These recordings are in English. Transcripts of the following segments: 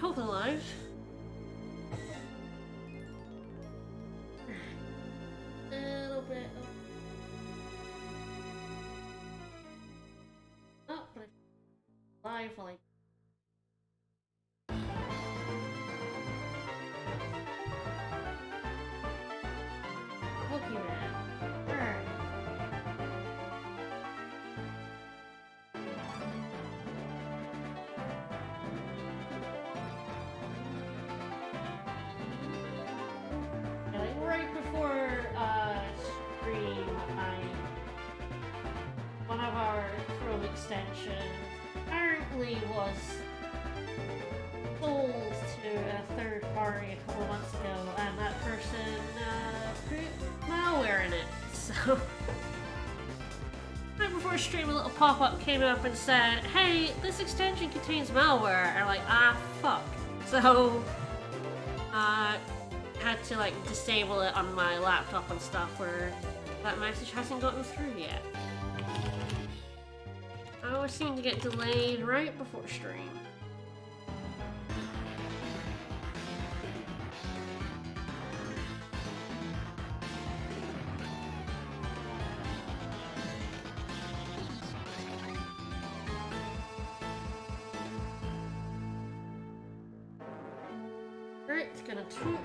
health and life. A little bit of... Oh, but I live like... Pokemon. Alright. Right before stream, one of our Chrome extensions apparently was sold to a third party a couple of months ago, and that person put malware in it. So right before stream, a little pop-up came up and said, "Hey, this extension contains malware." And I'm like, ah, fuck. So had to like disable it on my laptop and stuff where that message hasn't gotten through yet. I always seem to get delayed right before stream. Alright, it's gonna toot.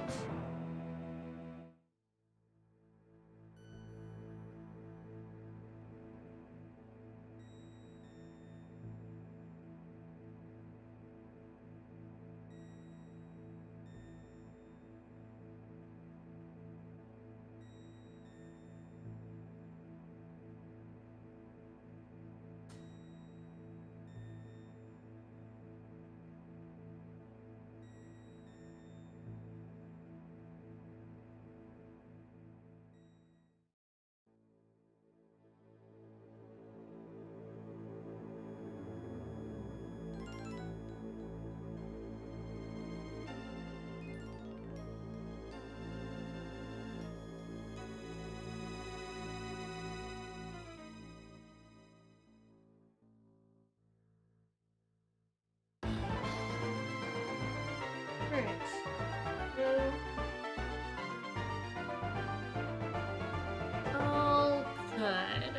All good.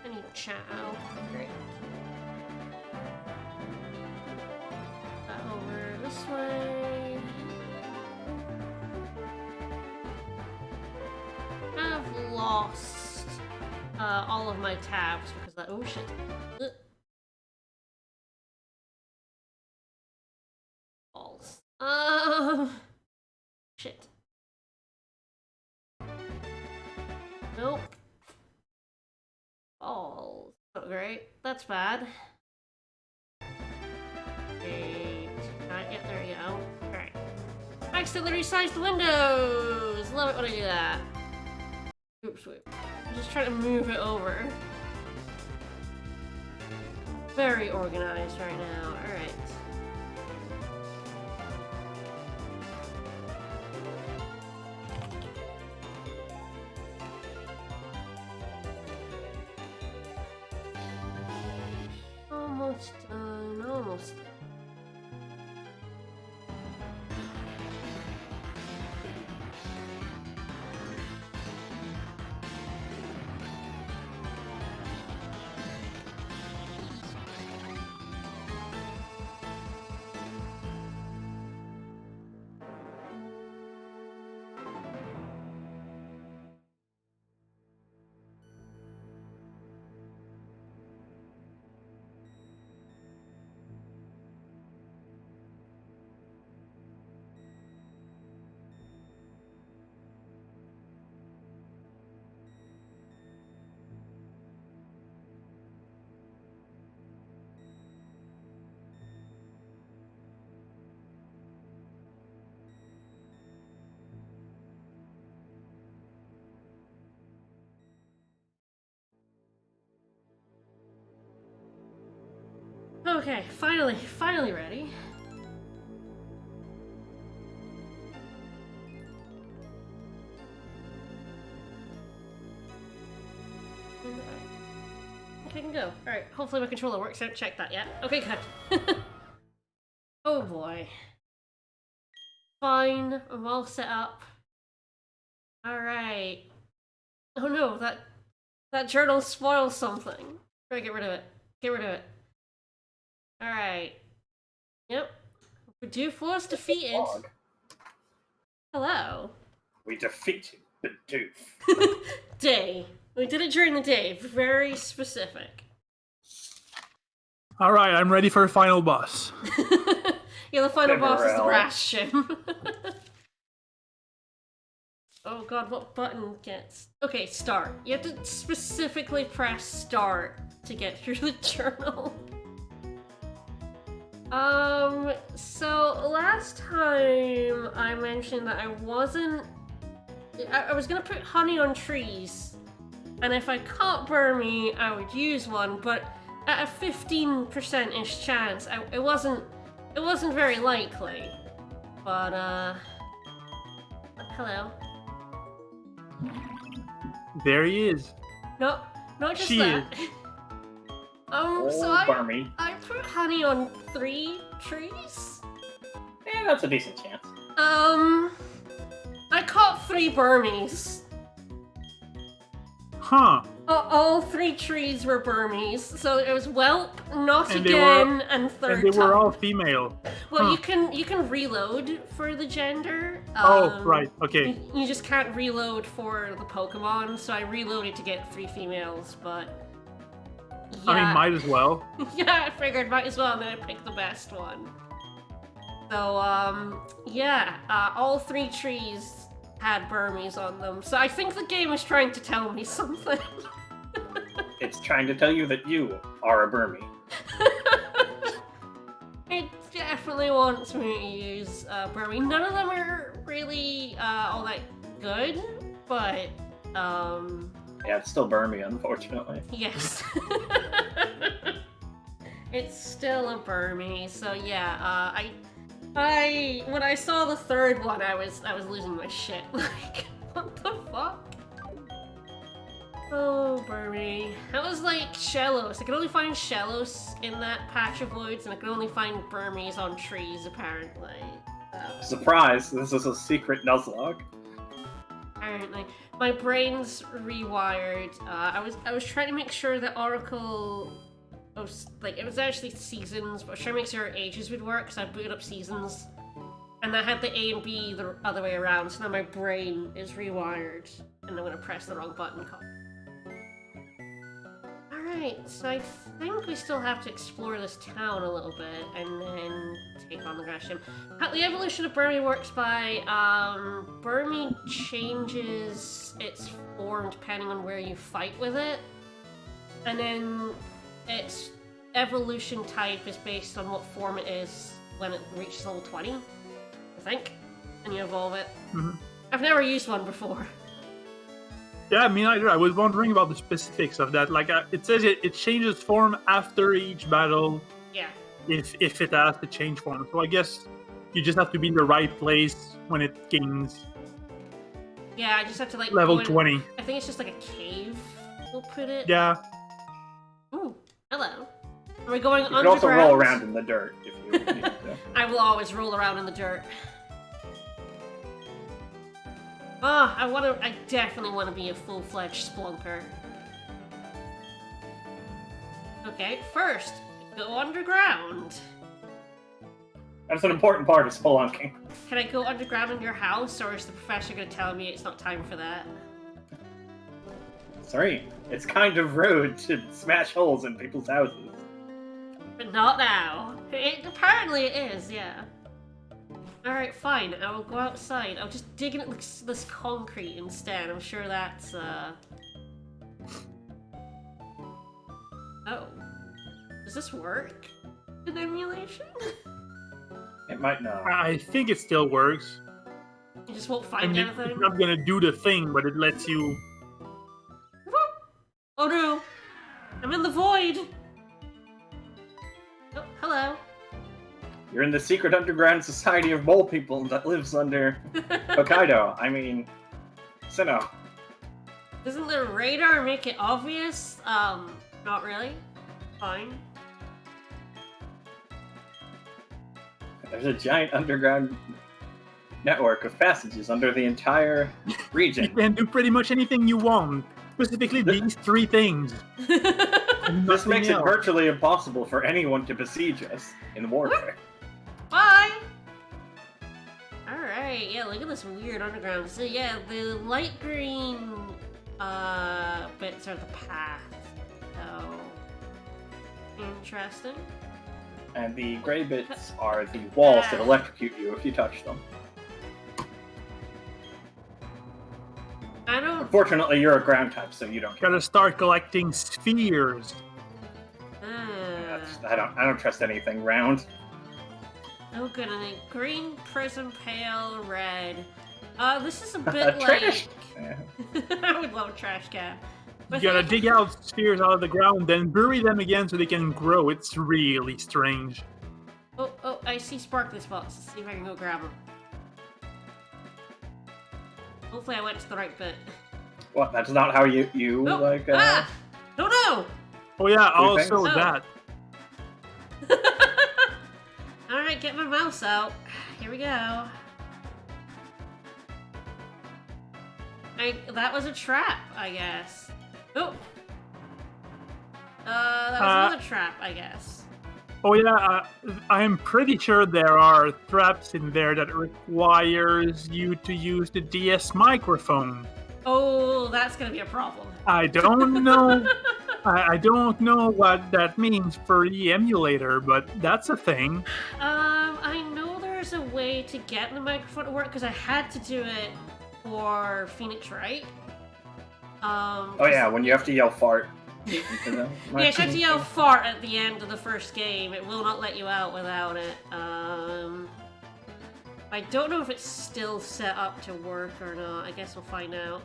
I need chow. Great. Over this way. I've lost all of my tabs because that. Oh shit. Balls. Shit. Nope. Balls. Oh, great. That's bad. Eight. Yeah, there you go. Alright. I accidentally resized the windows! Love it when I do that. Oops, wait. I'm just trying to move it over. Very organized right now. Alright. Almost done, almost done. Okay, finally ready. Okay, I can go. Alright, hopefully my controller works. I haven't checked that yet. Okay, good. Oh boy. fine. I'm all set up. Alright. Oh no, that journal spoils something. Try to get rid of it. Get rid of it. Alright. Yep. Bidoof was defeated. Log. Hello. We defeated Bidoof. Day. We did it during the day. Very specific. Alright, I'm ready for a final boss. Yeah, the final boss is the Deverell. grass gym. Oh god, what button gets... Okay, start. You have to specifically press start to get through the journal. So last time I mentioned that I wasn't... I was gonna put honey on trees, and if I caught Burmy, I would use one, but at a 15%-ish chance, it wasn't very likely. But, hello. There he is. No, not just She that. So Burmy. I put honey on 3 trees. Yeah, that's a decent chance. I caught 3 Burmies. Huh. All 3 trees were Burmies, so it was Whelp, Not And they Again, were- and Third And they were Time. all female. Well, Huh. you can reload for the gender. Oh, right, okay. You just can't reload for the Pokemon, so I reloaded to get 3 females, but... Yeah. I mean, might as well. Yeah, I figured might as well, and then I picked the best one. So, yeah, all 3 trees had Burmies on them, so I think the game is trying to tell me something. It's trying to tell you that you are a Burmy. It definitely wants me to use Burmy. None of them are really all that good, but, Yeah, it's still Burmy, unfortunately. yes. It's still a Burmy, so yeah, I when I saw the 3rd one, I was losing my shit. Like, what the fuck? Oh, Burmy. That was like Shellos. I could only find Shellos in that patch of woods, and I could only find Burmies on trees, apparently. Surprise! This is a secret Nuzlocke. Apparently. My brain's rewired. I was trying to make sure that Oracle... Oh, like, it was actually seasons, but I was trying to make sure ages would work, because I booted up seasons. And I had the A and B the other way around, so now my brain is rewired. And I'm gonna press the wrong button. Alright, so I think we still have to explore this town a little bit, and then take on the grass gym. The evolution of Burmy works by, Burmy changes its form depending on where you fight with it. And then its evolution type is based on what form it is when it reaches level 20, I think. And you evolve it. Mhm. I've never used one before. Yeah, me neither. I was wondering about the specifics of that. Like, it says it changes form after each battle Yeah. if it has to change form. So I guess you just have to be in the right place when it gains Yeah, I just have to like level go in- 20. I think it's just like a cave, we'll put it. Yeah. Ooh, hello. Are we going You can underground? also roll around in the dirt if you need to. I will always roll around in the dirt. I definitely want to be a full-fledged Splunker. Okay, first, go underground. That's an important part of spelunking. Can I go underground in your house, or is the professor going to tell me it's not time for that? Sorry, it's kind of rude to smash holes in people's houses. But not now. Apparently it is, yeah. Alright, fine. I will go outside. I'll just dig in this concrete instead. I'm sure that's, Oh. Does this work? In emulation? It might not. I think it still works. You just won't I find mean, anything? it's not gonna do the thing, but it lets you... Oh no! I'm in the void! Oh, hello. You're in the secret underground society of mole people that lives under Hokkaido. I mean, Sinnoh. Doesn't the radar make it obvious? Not really. Fine. There's a giant underground network of passages under the entire You region. can do pretty much anything you want. Specifically, these 3 things. And This nothing makes it else. virtually impossible for anyone to besiege us in warfare. Bye! Alright, yeah, look at this weird underground. So yeah, the light green bits are the path. So interesting. And the gray bits are the walls that electrocute you if you touch them. I don't Unfortunately, you're a ground type, so you don't get Gotta start collecting spheres. I don't trust anything round. Oh good, and then green, prism, pale, red. This is a bit Trash. like I would love a trash can. You But gotta I think- dig out spheres out of the ground, then bury them again so they can grow. It's really strange. Oh, I see sparkly spots. Let's see if I can go grab them. Hopefully I went to the right bit. What? That's not how you Oh, like. ah! No, no! Oh yeah, Two things? also Oh. that. Alright, get my mouse out. Here we go. That was a trap, I guess. Oh! That was another trap, I guess. Oh yeah, I'm pretty sure there are traps in there that requires you to use the DS microphone. Oh, that's gonna be a problem. I don't know. I don't know what that means for the emulator, but that's a thing. I know there's a way to get the microphone to work because I had to do it for Phoenix Wright. Oh yeah, when you have to yell fart. Yeah, you have to yell fart at the end of the first game. It will not let you out without it. I don't know if it's still set up to work or not. I guess we'll find out.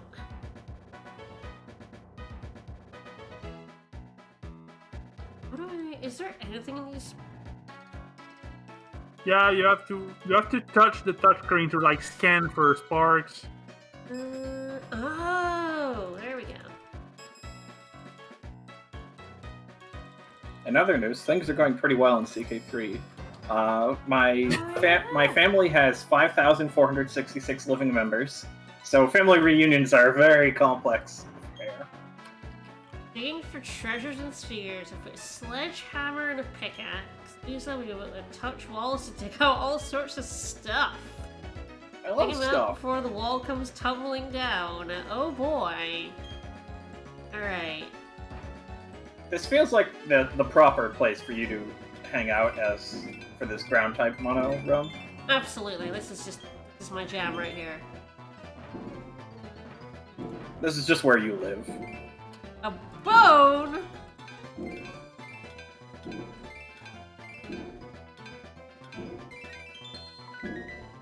Is there anything in these? Yeah, you have to touch the touchscreen to like scan for sparks. Oh, there we go. In other news, things are going pretty well in CK3. My family has 5,466 living members, so family reunions are a very complex affair. Digging for treasures and spheres. I put a sledgehammer and a pickaxe. Use them to be able to touch walls to dig out all sorts of stuff. I love Dig 'em out stuff. before the wall comes tumbling down. Oh boy. Alright. This feels like the proper place for you to hang out as for this ground type mono realm. Absolutely. This is my jam right here. This is just where you live. A bone?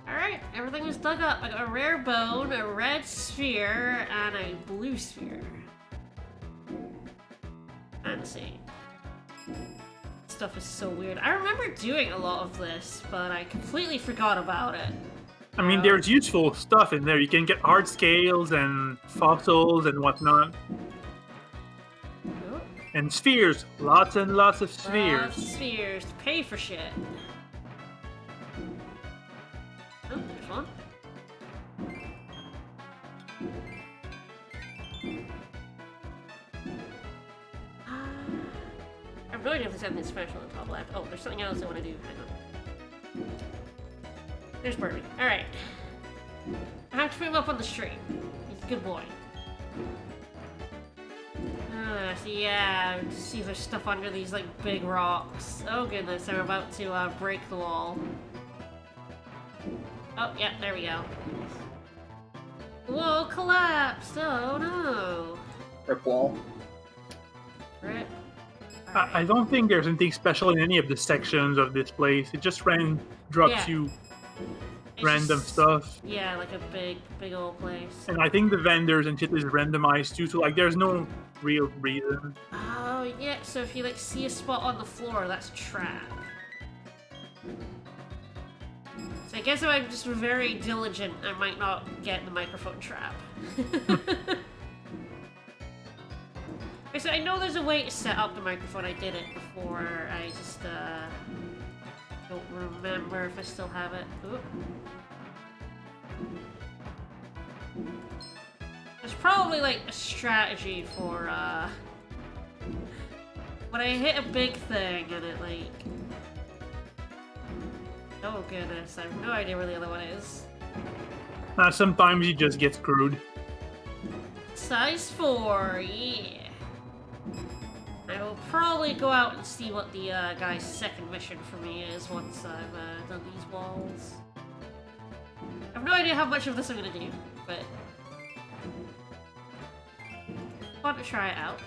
Alright, everything was dug up. I got a rare bone, a red sphere, and a blue sphere. Fancy. Stuff is so weird. I remember doing a lot of this, but I completely forgot about it. I mean, there's useful stuff in there. You can get hard scales and fossils and whatnot. Oh, And spheres. Lots and lots of lots of spheres. spheres to pay for shit. Oh, there's one. I have no idea if there's anything special on the top left. Oh, there's something else I want to do. Hang on. There's Birdie. Alright. I have to put him up on the stream. He's a good boy. So yeah, see there's stuff under these like big rocks. Oh goodness, they're about to break the wall. Oh yeah, there we go. The wall collapsed. Oh no. Rip wall. Rip. I don't think there's anything special in any of the sections of this place. It just drops Yeah. you It's random just- stuff. Yeah, like a big old place. And I think the vendors and shit is randomized too, so like there's no real reason. Oh yeah, so if you like see a spot on the floor, that's a trap. So I guess if I'm just very diligent, I might not get the microphone trap. So I know there's a way to set up the microphone. I did it before. I just don't remember if I still have it. Oop. There's probably like a strategy for when I hit a big thing and it like... Oh goodness, I have no idea where the other one is. Sometimes you just get screwed. Size 4, yeah. I will probably go out and see what the guy's second mission for me is once I've done these walls. I have no idea how much of this I'm gonna do, but I want to try it out.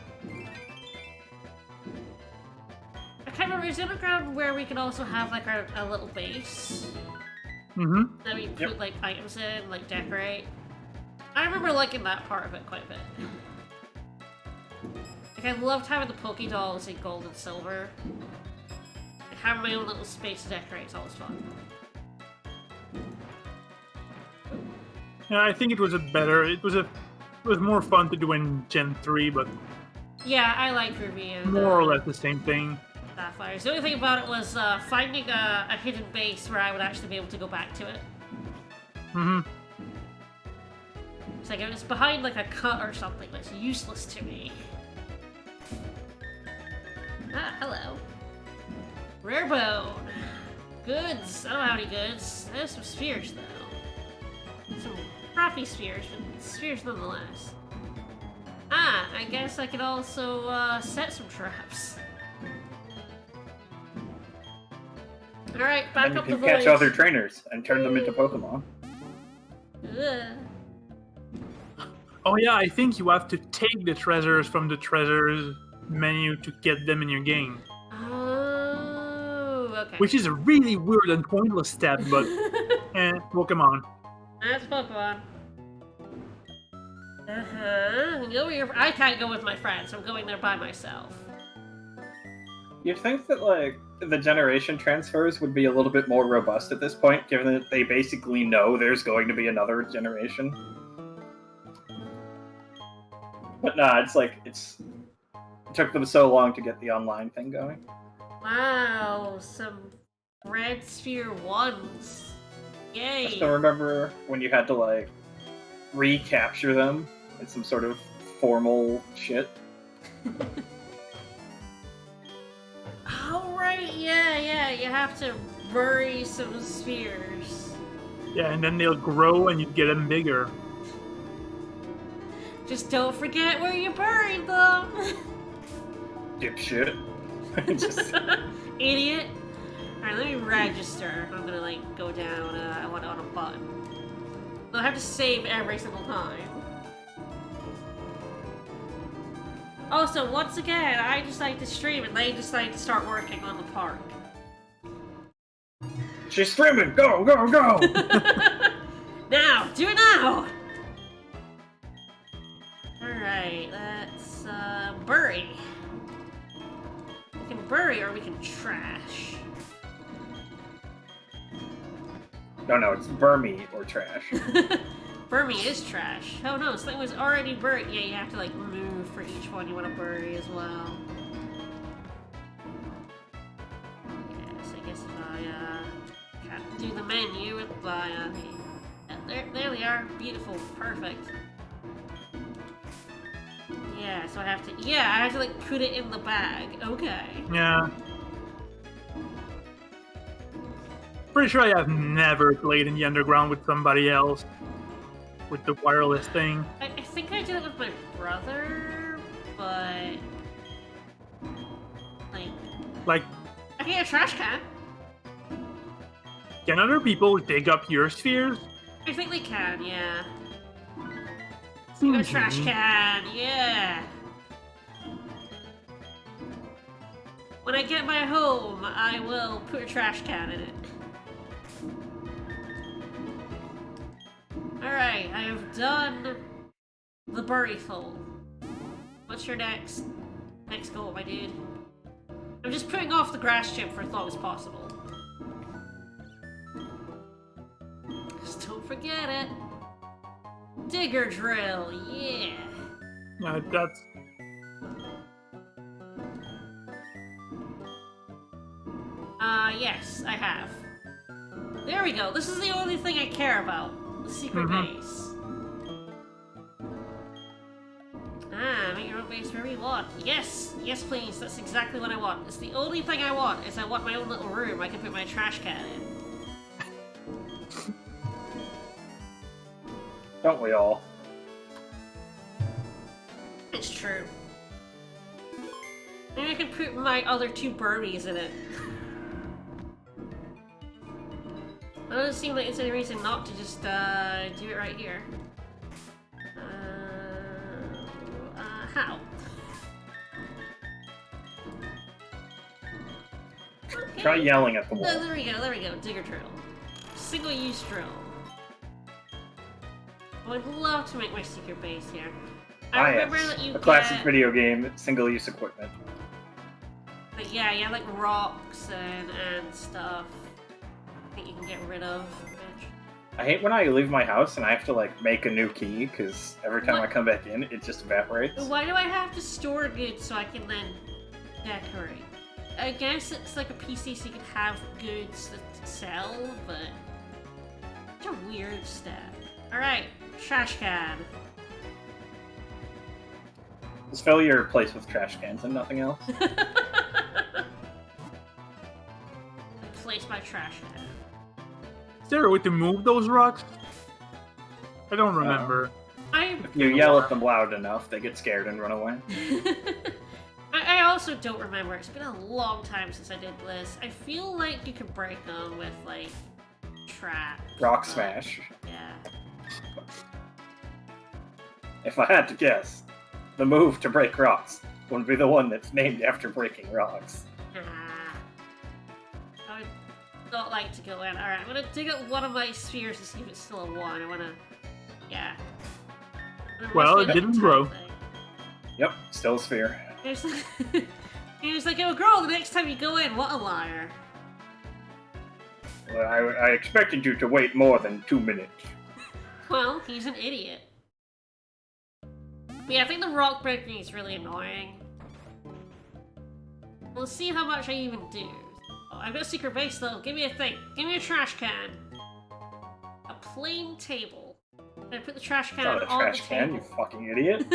I can't remember, is underground where we can also have like a little base that we put like items in, like decorate? I remember liking that part of it quite a bit. Like, I loved having the Poke Dolls in gold and silver. Like, having my own little space to decorate is always fun. Yeah, I think it was it was more fun to do in Gen 3, but Yeah, I like Ruby and more or less the same thing. Sapphires. The only thing about it was finding a hidden base where I would actually be able to go back to it. It's like it was behind like a cut or something that's useless to me. Ah, hello. Rare bone. Goods. I don't have any goods. There's some spheres though. Some crappy spheres, but spheres nonetheless. Ah, I guess I could also set some traps. Alright, back And up you the can catch voice. other trainers and turn them into Pokemon. Ugh. Oh yeah, I think you have to take the treasures from the treasures menu to get them in your game. Oh, okay. Which is a really weird and pointless step, but Pokemon. That's Pokemon. I can't go with my friends. I'm going there by myself. You'd think that, like, the generation transfers would be a little bit more robust at this point, given that they basically know there's going to be another generation. But nah, it's like, it took them so long to get the online thing going. Wow, some red sphere ones. Yay. I still remember when you had to, like, recapture them in some sort of formal shit. Oh, right, yeah, you have to bury some spheres. Yeah, and then they'll grow and you get them bigger. Just don't forget where you buried them. Dipshit. Just... Idiot. Alright, let me register. I'm gonna, like, go down, I want on a button. I'll have to save every single time. Also, once again, I decide to stream and they decide to start working on the park. She's streaming! Go, go, go! Now! Do it now! Alright, let's, bury. We can bury or we can trash. No, it's Burmy or trash. Burmy is trash. Oh no, this thing was already buried. Yeah, you have to like move for each one you want to bury as well. Yes, I guess if I can't do the menu with by there we are. Beautiful, perfect. Yeah, so I have to like put it in the bag. Okay. Yeah. Pretty sure I have never played in the underground with somebody else. With the wireless thing. I think I did it with my brother, but like I can get a trash can. Can other people dig up your spheres? I think they can, yeah. Seems A trash neat. can, yeah. When I get my home, I will put a trash can in it. Alright, I have done the buryful. What's your next goal, my dude? I'm just putting off the grass chip for as long as possible. Just don't forget it. Digger drill, yeah. That's... Yes, I have. There we go. This is the only thing I care about. The secret base. base wherever you want. Yes! Yes, please. That's exactly what I want. It's the only thing I want, is I want my own little room I can put my trash can in. Don't we all? It's true. Maybe I can put my other 2 Burmies in it. It doesn't seem like it's any reason not to just do it right here. How? Okay. Try yelling at the wall. There we go, digger drill. Single-use drill. Oh, I'd love to make my secret base here. I remember that you a classic video game, single-use equipment. But yeah, like rocks and stuff. I think you can get rid of. I hate when I leave my house and I have to like make a new key because every time What? I come back in, it just evaporates. Why do I have to store goods so I can then decorate? I guess it's like a PC so you can have goods to sell, but it's a weird step. Alright, trash can. Just fill your place with trash cans and nothing else. Place my trash can. Is there a way to move those rocks? I don't remember. If you yell at them loud enough, they get scared and run away. I also don't remember. It's been a long time since I did this. I feel like you could break them with, like, traps. Rock smash. Yeah. If I had to guess, the move to break rocks would be the one that's named after breaking rocks. I would not like to go in. Alright, I'm gonna dig up one of my spheres to see if it's still a 1. I wanna... Yeah. Well, it didn't grow. Yep, still a sphere. He was like, it'll grow the next time you go in. What a liar. Well, I expected you to wait more than 2 minutes. Well, he's an idiot. But yeah, I think the rock breaking is really annoying. We'll see how much I even do. Oh, I've got a secret base though. Give me a thing. Give me a trash can. A plain table. And I put the trash can Not a on trash the can, table. you fucking idiot.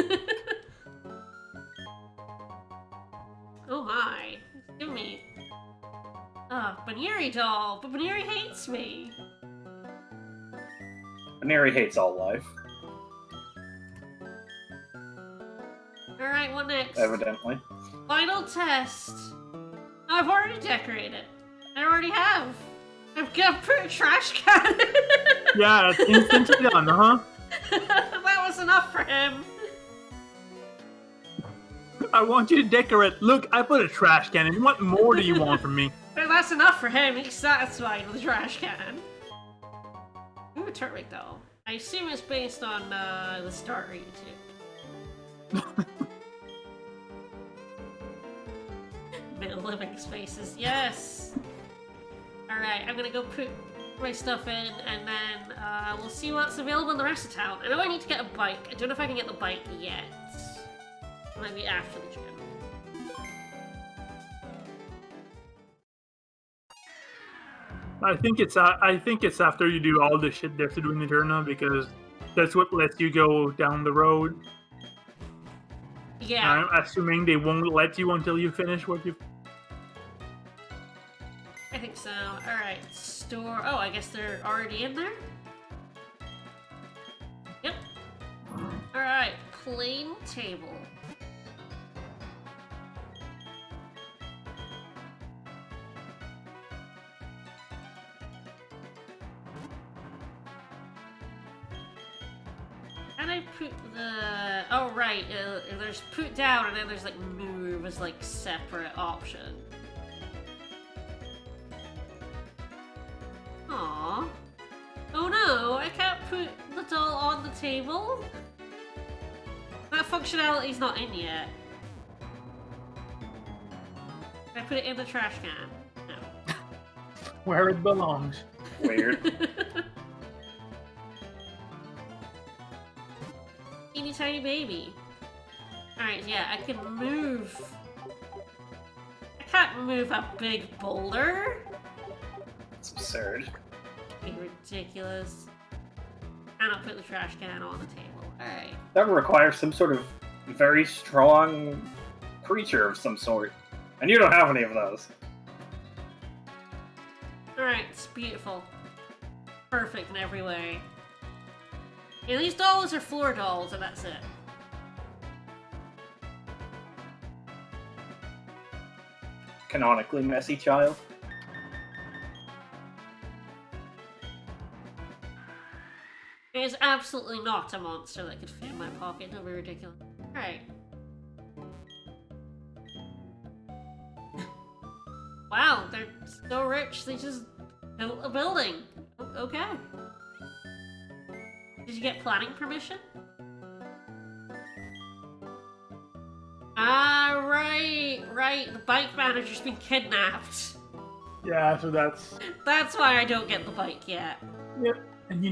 Oh my. Give me. Baneri doll. But Baneri hates me. Baneri hates all life, Alright, what next? evidently. Final test. I've already decorated. I already have. I've got put a trash can. Yeah, it's instantly done, huh? That was enough for him. I want you to decorate. Look, I put a trash can in. What more do you want from me? Well, that's enough for him. He's satisfied with the trash can. Ooh, a turtwig doll. I assume it's based on the Star YouTube. Middle living spaces, yes! Alright, I'm gonna go put my stuff in, and then we'll see what's available in the rest of town. I know I need to get a bike. I don't know if I can get the bike yet. It might be after the gym. I think it's after you do all the shit there's to do in the journal because that's what lets you go down the road. Yeah. I'm assuming they won't let you until you finish what you. I think so. Alright, store. Oh, I guess they're already in there? Yep. Alright, plain table. And I put the... Oh, right. There's put down and then there's like move as like separate option. Aww. Oh no, I can't put the doll on the table? That functionality's not in yet. Can I put it in the trash can? No. Where it belongs. Weird. Teeny tiny baby. Alright, yeah, I can move. I can't move a big boulder. It's absurd. Be ridiculous. And I'll put the trash can on the table. Alright. That would require some sort of very strong creature of some sort. And you don't have any of those. Alright, it's beautiful. Perfect in every way. And these dolls are floor dolls, and that's it. Canonically messy child. It is absolutely not a monster that could fit in my pocket. Don't be ridiculous. Alright. Wow, they're so rich, they just built a building. Okay. Did you get planning permission? Ah, right. The bike manager's been kidnapped. Yeah, so that's... That's why I don't get the bike yet. Yep. And you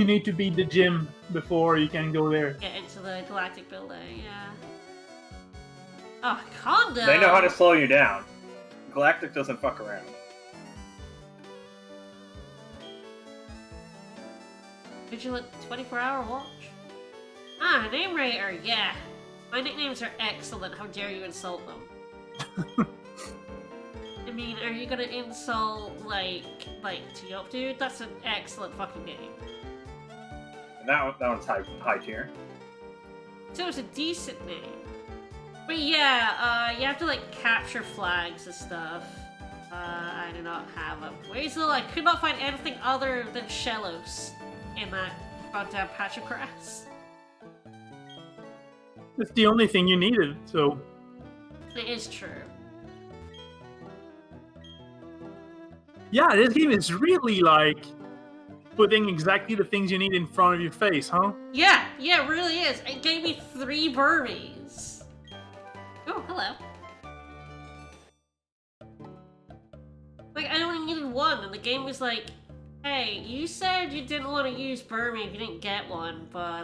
need to beat the gym before you can go there. Get into the galactic building, yeah. Oh, condo! They know how to slow you down. Galactic doesn't fuck around. Vigilant 24-hour watch? Ah, name rater, yeah. My nicknames are excellent, how dare you insult them? I mean, are you gonna insult, like T-Up Dude? That's an excellent fucking name. And that one's high tier. So it's a decent name. But yeah, you have to, like, capture flags and stuff. I do not have a Weasel. I could not find anything other than Shellos in that goddamn patch of grass. That's the only thing you needed, so... It is true. Yeah, this game is really, like, putting exactly the things you need in front of your face, huh? Yeah, it really is. It gave me 3 Burmies. Oh, hello. Like, I only needed 1, and the game was like, hey, you said you didn't want to use Burmy if you didn't get one, but,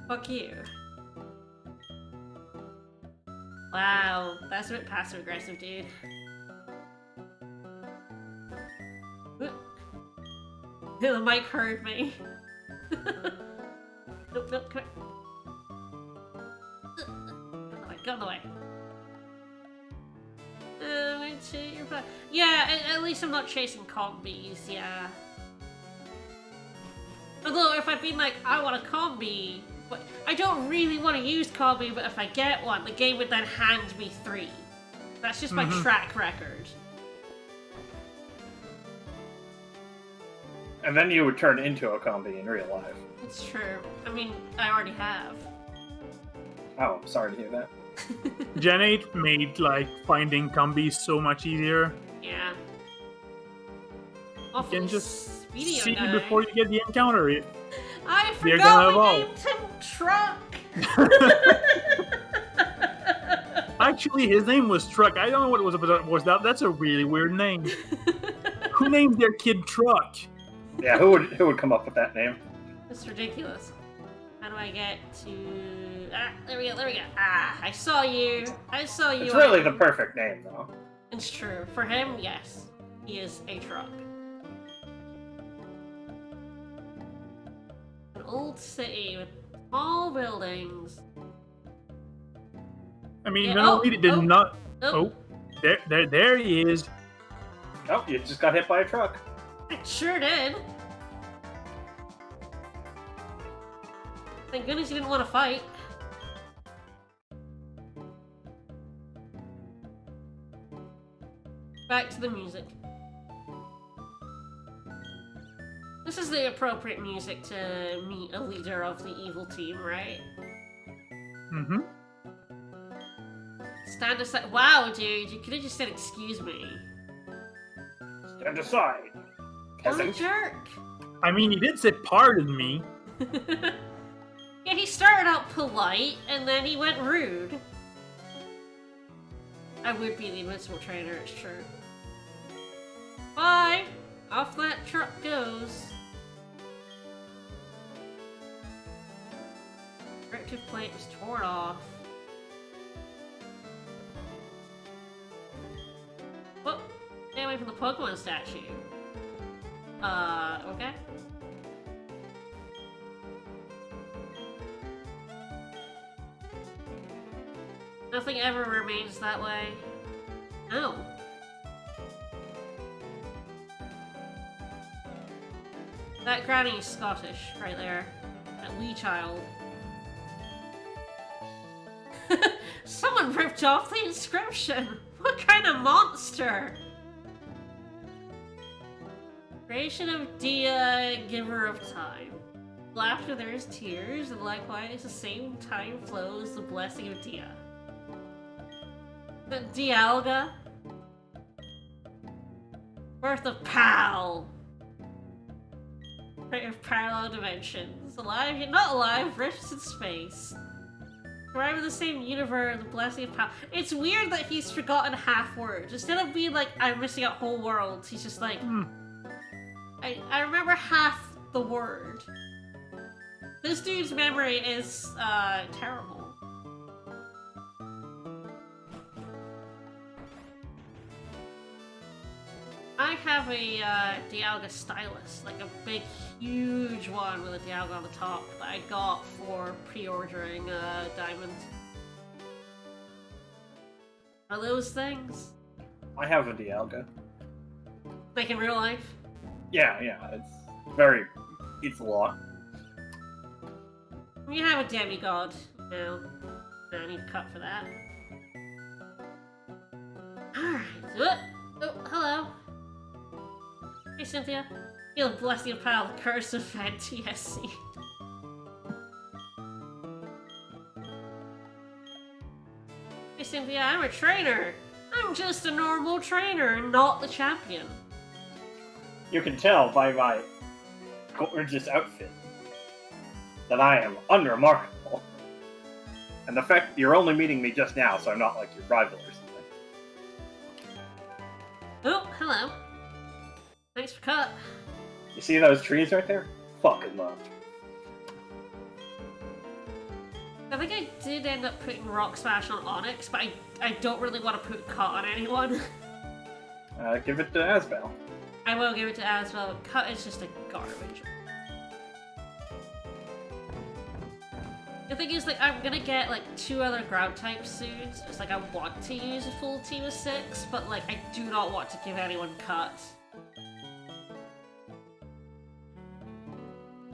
fuck you. Wow, that's a bit passive-aggressive, dude. The mic heard me. Nope, come here. Get on the way. Yeah, at least I'm not chasing combis, yeah. Although, if I'd been like, I want a combi, but I don't really want to use combi, but if I get one, the game would then hand me 3. That's just my track record. And then you would turn into a combi in real life. It's true. I mean, I already have. Oh, I'm sorry to hear that. Gen 8 made, like, finding combis so much easier. Yeah. You Awfully can just speedy see guy. before you get the encounter. I They're forgot gonna we evolve. named him Truck! Actually, his name was Truck. I don't know what it was, but that's a really weird name. Who named their kid Truck? Yeah, who would come up with that name? That's ridiculous. How do I get to... Ah, there we go. Ah, I saw you. It's really the perfect name, though. It's true. For him, yes. He is a truck. An old city with tall buildings. I mean, Yeah, no, he did not... Oh, There he is. Oh, you just got hit by a truck. it sure did. Thank goodness you didn't want to fight. Back to the music. This is the appropriate music to meet a leader of the evil team, right? Mm-hmm. Stand aside. Wow, dude, you could have just said excuse me. Stand aside, What a peasant. jerk. I mean, he did say pardon me. Yeah, he started out polite, and then he went rude. I would be the invincible trainer, it's true. Bye! Off that truck goes. Directive plate was torn off. Whoop! Stay away from the Pokemon statue. Okay. Nothing ever remains that way. No. That granny is Scottish, right there. That wee child. Someone ripped off the inscription! What kind of monster? Creation of Dia, giver of time. Laughter there is tears, and likewise the same time flows the blessing of Dia. The Dialga. Birth of Pal. Right of parallel dimensions. Alive yet not alive, rifts in space. Arrive in the same universe, the blessing of Pal. It's weird that he's forgotten half words. Instead of being like, I'm missing out whole worlds, he's just like, I remember half the word. This dude's memory is, terrible. I have a, Dialga stylus, like a big, huge one with a Dialga on the top that I got for pre-ordering, Diamond. Are those things? I have a Dialga. Like in real life? Yeah, it's a lot. You have a demigod now. I need to cut for that. Alright. Oh, hello. Hey, Cynthia. Feel the blessing of Pal, the curse of NTSC. Hey, Cynthia, I'm a trainer. I'm just a normal trainer, not the champion. You can tell by my gorgeous outfit that I am unremarkable. And the fact you're only meeting me just now, so I'm not like your rival or something. Oh, hello. Thanks for cut. You see those trees right there? Fucking love. I think I did end up putting Rock Smash on Onyx, but I don't really want to put Cut on anyone. Give it to Asbel. I will give it to Asbel, but Cut is just a garbage. The thing is, like, I'm gonna get, like, 2 other ground types soon, so it's like I want to use a full team of 6, but, like, I do not want to give anyone Cut.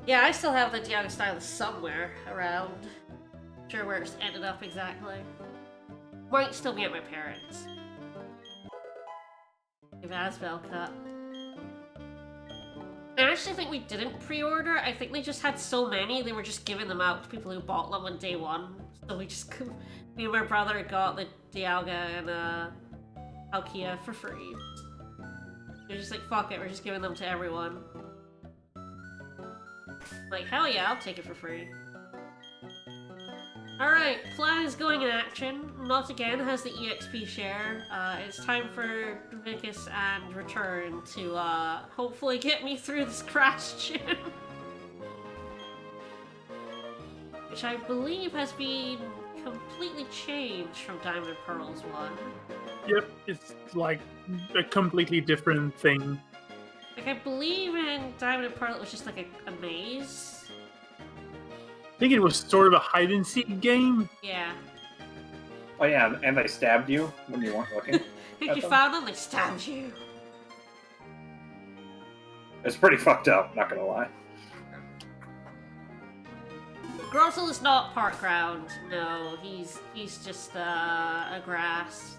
Yeah, I still have the Dialga stylus somewhere around. Not sure where it's ended up exactly. Might still be at my parents'. Give Asbel Cut. I actually think we didn't pre-order. I think they just had so many, they were just giving them out to people who bought them on day 1. So we just, me and my brother got the Dialga and Palkia for free. They're just like, fuck it, we're just giving them to everyone. Like, hell yeah, I'll take it for free. Alright, plan is going in action. Not again has the EXP share. It's time for Vicus and Return to, hopefully get me through this crash gym. Which I believe has been completely changed from Diamond and Pearls 1. Yep, it's like a completely different thing. Like, I believe in Diamond and Pearl it was just like a maze. I think it was sort of a hide-and-seek game. Yeah. Oh yeah, and they stabbed you when you weren't looking. If you found them, they stabbed you. It's pretty fucked up, not gonna lie. Grottle is not park ground. No, he's just a grass.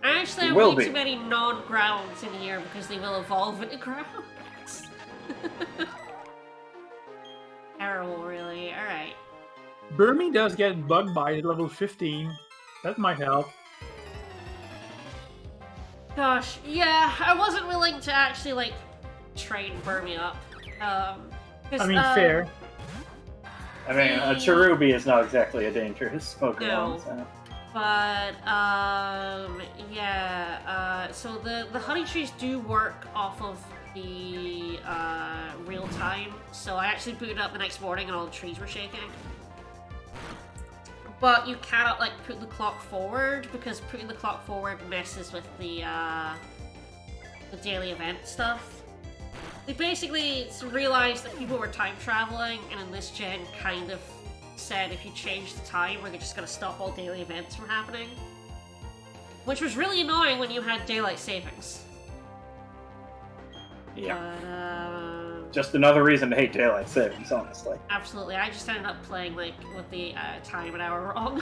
I actually have way too many non-grounds in here because they will evolve into grounds. Terrible, really. Alright. Burmy does get bug bite at level 15. That might help. Gosh, yeah, I wasn't willing to actually, like, train Burmy up. I mean, fair. I mean, a Cherubi is not exactly a dangerous Pokemon, No. so... But, yeah, so the honey trees do work off of the, real time, so I actually booted up the next morning and all the trees were shaking. But you cannot, like, put the clock forward, because putting the clock forward messes with the daily event stuff. They basically realized that people were time traveling, and in this gen kind of said if you change the time, we're just gonna stop all daily events from happening. Which was really annoying when you had daylight savings. Yeah. But, just another reason to hate daylight savings, honestly. absolutely. I just ended up playing, like, with the time and hour wrong.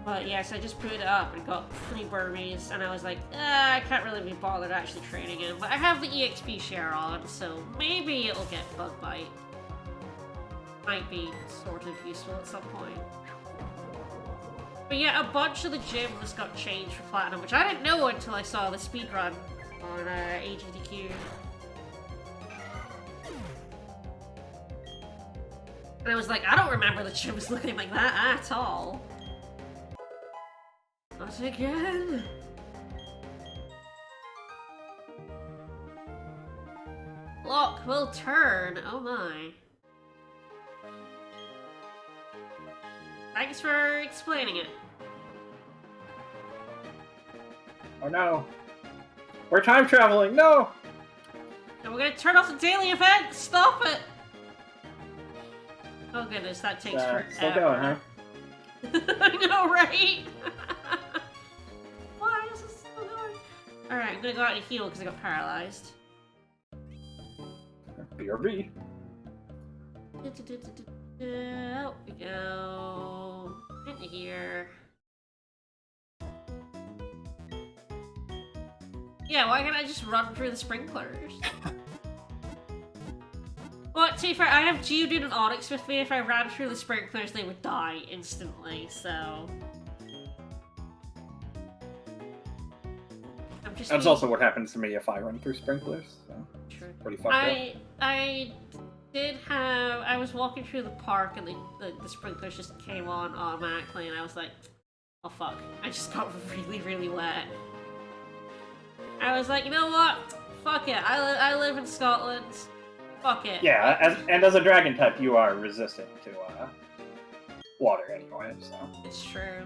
But yes, I just booted it up and got 3 Burmese, and I was like, I can't really be bothered actually training him. But I have the EXP share on, so maybe it'll get Bug Bite. Might be sort of useful at some point. But yeah, a bunch of the gym just got changed for Platinum, which I didn't know until I saw the speedrun on AGDQ. And I was like, I don't remember the gyms looking like that at all. Not again. Lock will turn. Oh my. Thanks for explaining it. Oh no. We're time traveling, no! And we're gonna turn off the daily event! Stop it! Oh goodness, that takes forever. Still going, huh? I know, right? Why is this still going? Alright, I'm gonna go out and heal because I got paralyzed. BRB. Out we go. Into here. Yeah, why can't I just run through the sprinklers? Well, to be fair, I have Geodude and Onyx with me. If I ran through the sprinklers, they would die instantly, so... That's also what happens to me if I run through sprinklers, so... True. Pretty fucked up. I did have... I was walking through the park and the sprinklers just came on automatically, and I was like, oh fuck, I just got really, really wet. I was like, you know what? Fuck it, I live in Scotland. Fuck it. Yeah, as a dragon type, you are resistant to water anyway, so... It's true.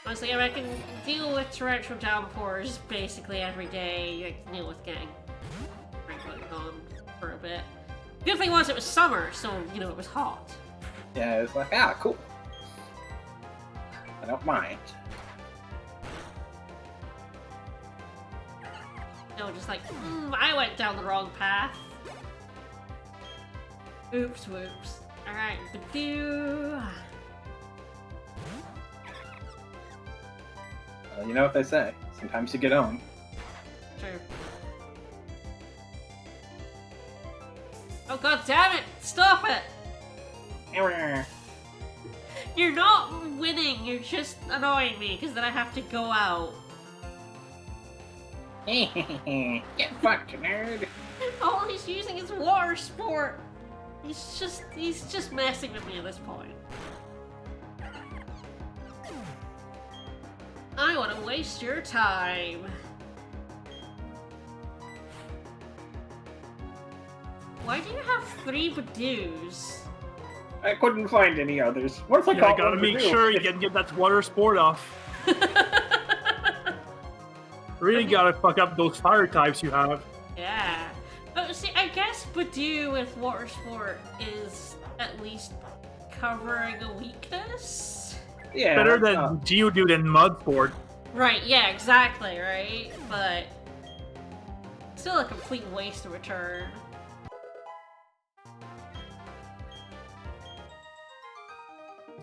Honestly, if I can deal with torrential downpours basically every day, I can deal with getting sprinklers on for a bit. Good thing was it was summer, so, you know, it was hot. Yeah, it's like, ah, cool. I don't mind. No, just like, I went down the wrong path. Oops, whoops. Alright, Badoo. Well, you know what they say. Sometimes you get owned. Sure. Oh god damn it! Stop it! You're not winning, you're just annoying me, because then I have to go out. Get fucked, nerd. All he's using is water sport. He's just messing with me at this point. I want to waste your time. Why do you have 3 Badoos? I couldn't find any others. What if I Yeah, gotta make sure you can get that water sport off. Really gotta fuck up those fire types you have. Yeah. But see, I guess Badoo with water sport is at least covering a weakness. Yeah. Better than Geodude and mud sport. Right, yeah, exactly, right? But still a complete waste of return.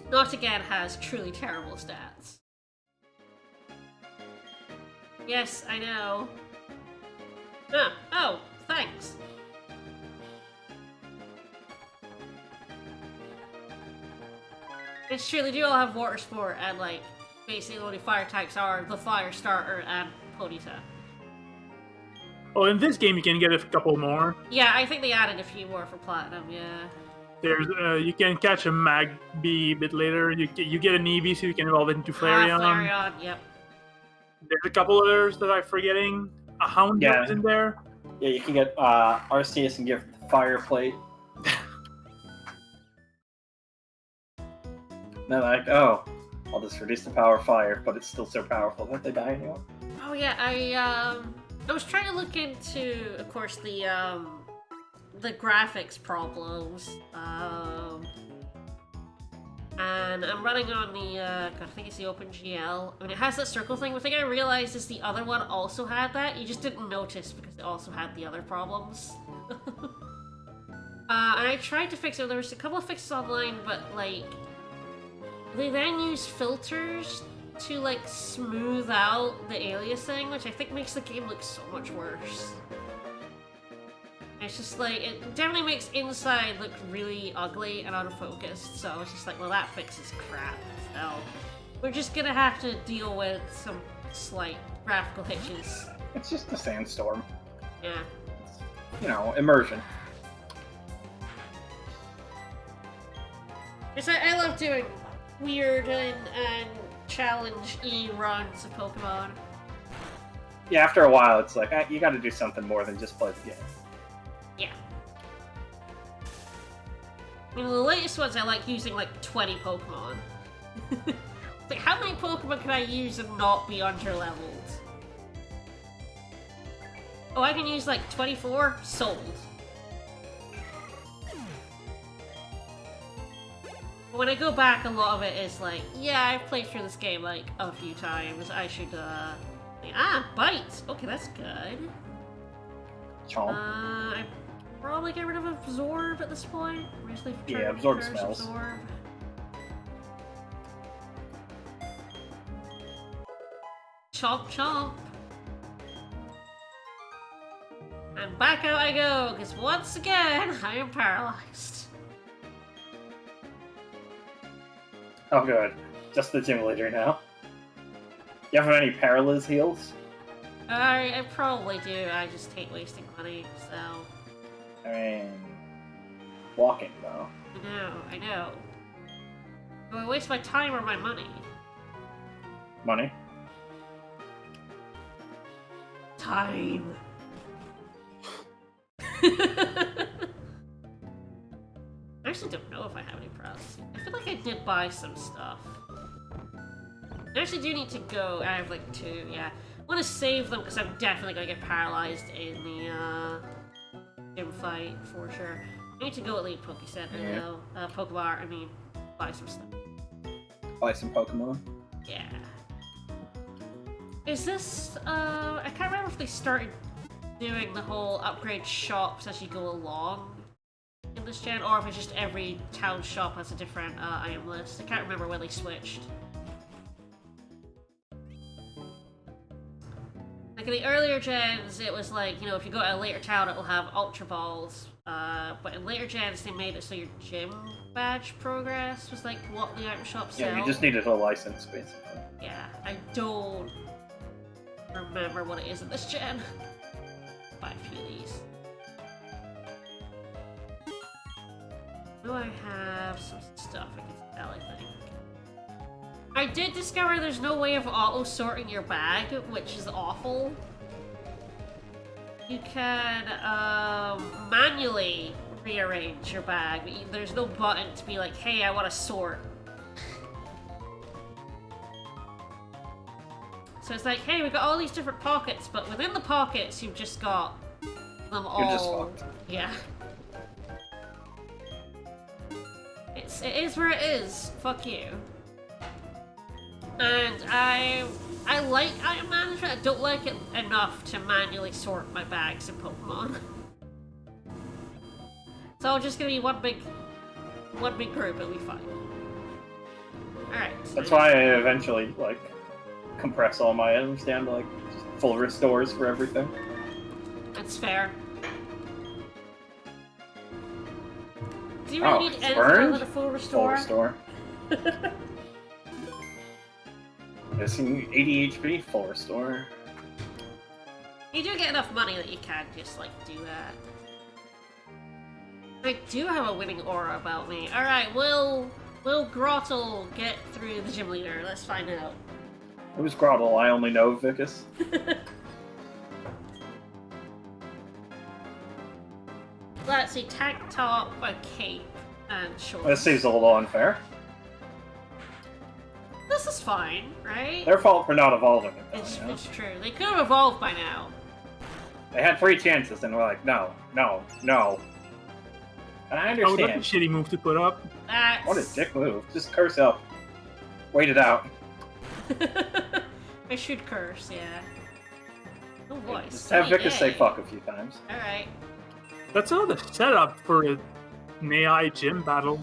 Not again has truly terrible stats. Yes, I know. Ah, oh, thanks. It's true, they do all have water sport, and like, basically the only fire types are the fire starter and Ponyta. Oh, in this game you can get a couple more. Yeah, I think they added a few more for Platinum, yeah. There's you can catch a Magby a bit later. You get an Eevee, so you can evolve it into Flareon. Flareon, yep. There's a couple others that I'm forgetting. A Houndoom is in there. Yeah, you can get Arceus and give Fire Plate. They're like, oh, I'll just reduce the power of fire, but it's still so powerful that they die anyway. Oh yeah, I was trying to look into, of course, the the graphics problems. And I'm running on the, God, I think it's the OpenGL. I mean, it has that circle thing. The thing I realized is the other one also had that. You just didn't notice because it also had the other problems. And I tried to fix it. There was a couple of fixes online, but, like, they then use filters to, like, smooth out the aliasing, which I think makes the game look so much worse. It's just like, it definitely makes inside look really ugly and out of focus, so I was just like, well, that fixes crap. So we're just gonna have to deal with some slight graphical hitches. It's just a sandstorm. Yeah. You know, immersion. Because I love doing weird and challenge-y runs of Pokemon. Yeah, after a while, it's like, you gotta do something more than just play the game. Yeah. I mean, the latest ones I like using like 20 Pokemon. Like, how many Pokemon can I use and not be underleveled? Oh, I can use like 24? Sold. When I go back, a lot of it is like, yeah, I've played through this game like a few times. I should, bite! Okay, that's good. Chomp. I probably get rid of Absorb at this point. Yeah, Absorb smells. Absorb. Chomp chomp. And back out I go, because once again, I am paralyzed. Oh good. Just the gym leader now. You have any Paralyz heals? I probably do, I just hate wasting money, so... I mean... Walking, though. I know. Do I waste my time or my money? Money? Time. I actually don't know if I have any paralysis. I feel like I did buy some stuff. I actually do need to go. I have like 2, yeah. I want to save them because I'm definitely going to get paralyzed in the gym fight for sure. I need to go at Elite Poke Center though. Pokebar, I mean, buy some stuff. Buy some Pokemon? Yeah. Is this, I can't remember if they started doing the whole upgrade shops as you go along in this gen, or if it's just every town shop has a different item list. I can't remember when they switched. Like in the earlier gens, it was like, you know, if you go to a later town, it'll have Ultra Balls. But in later gens, they made it so your gym badge progress was like what the item shop sell. Yeah, you just needed a license, basically. Yeah, I don't remember what it is in this gen. Buy a few of these. Do I have some stuff I can sell, I think? I did discover there's no way of auto-sorting your bag, which is awful. You can manually rearrange your bag, but there's no button to be like, hey, I want to sort. So it's like, hey, we've got all these different pockets, but within the pockets, you've just got them all. You're just fucked. Yeah. It is where it is. Fuck you. And I like item management. I don't like it enough to manually sort my bags in Pokemon. It's all just gonna be one big group. It'll be fine. All right. So That's why I eventually like compress all my items down to like just full restores for everything. That's fair. Do you really need anything other than a full restore? Full restore. Missing 80 HP, full restore. You do get enough money that you can just like do that. I do have a winning aura about me. Alright, will Grottle get through the gym leader? Let's find out. Who's Grottle? I only know Vicus. Let's see, tank top, a cape, and shorts. That seems a little unfair. This is fine, right? Their fault for not evolving it, though, you know? It's true. They could have evolved by now. They had 3 chances and were like, no, no, no. And I Oh, that's a understand. shitty move to put up. That's... What a dick move. Just curse up. Wait it out. I should curse, yeah. Oh boy. Just have Vicus say yay. fuck a few times. Alright. That's all the setup for an AI gym battle.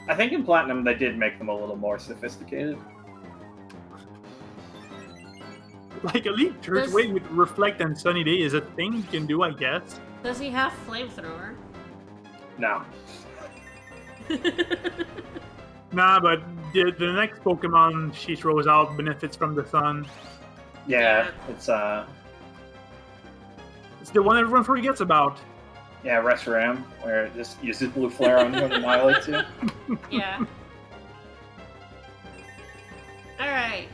I think in Platinum they did make them a little more sophisticated. Like Elite Church Does- Way with Reflect and Sunny Day is a thing you can do, I guess. Does he have flamethrower? No. Nah, but the next Pokemon she throws out benefits from the sun. Yeah, Yeah. It's the one everyone forgets about. Yeah, Reshiram, where it just uses blue flare on you and annihilates you. Yeah. Alright.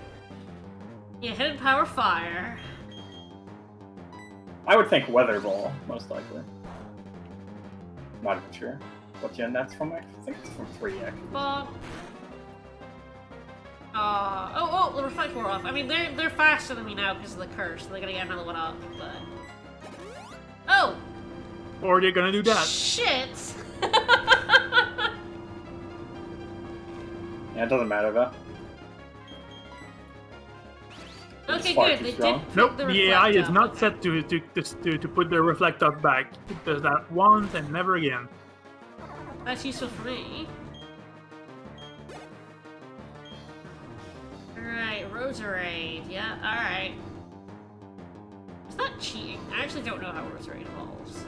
Yeah, hidden power fire. I would think Weather Ball, most likely. Not even sure what gen that's from. I think it's from 3 actually. Bob. Oh, the reflect wore off. I mean, they're faster than me now because of the curse. So they're gonna get another one up, but... Oh! Or they're gonna do that. Shit! Yeah, it doesn't matter though. Okay, far good. too They strong. did put Nope, the the AI reflect is up. not set to put the Reflect up back. It does that once and never again. That's useful for me. Alright, Roserade. Yeah, alright. Is that cheating? I actually don't know how Roserade evolves.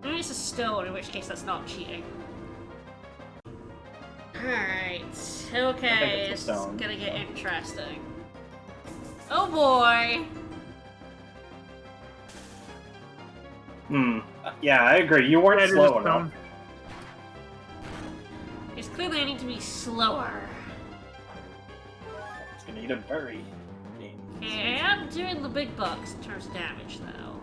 Maybe it's a stone, in which case that's not cheating. Alright, okay, it's it's a stone. gonna get interesting. Oh boy! Yeah, I agree. You weren't That is slow a enough. stone. It's clearly I need to be slower. It's gonna eat a berry. Okay, I am doing the big bucks in terms of damage, though.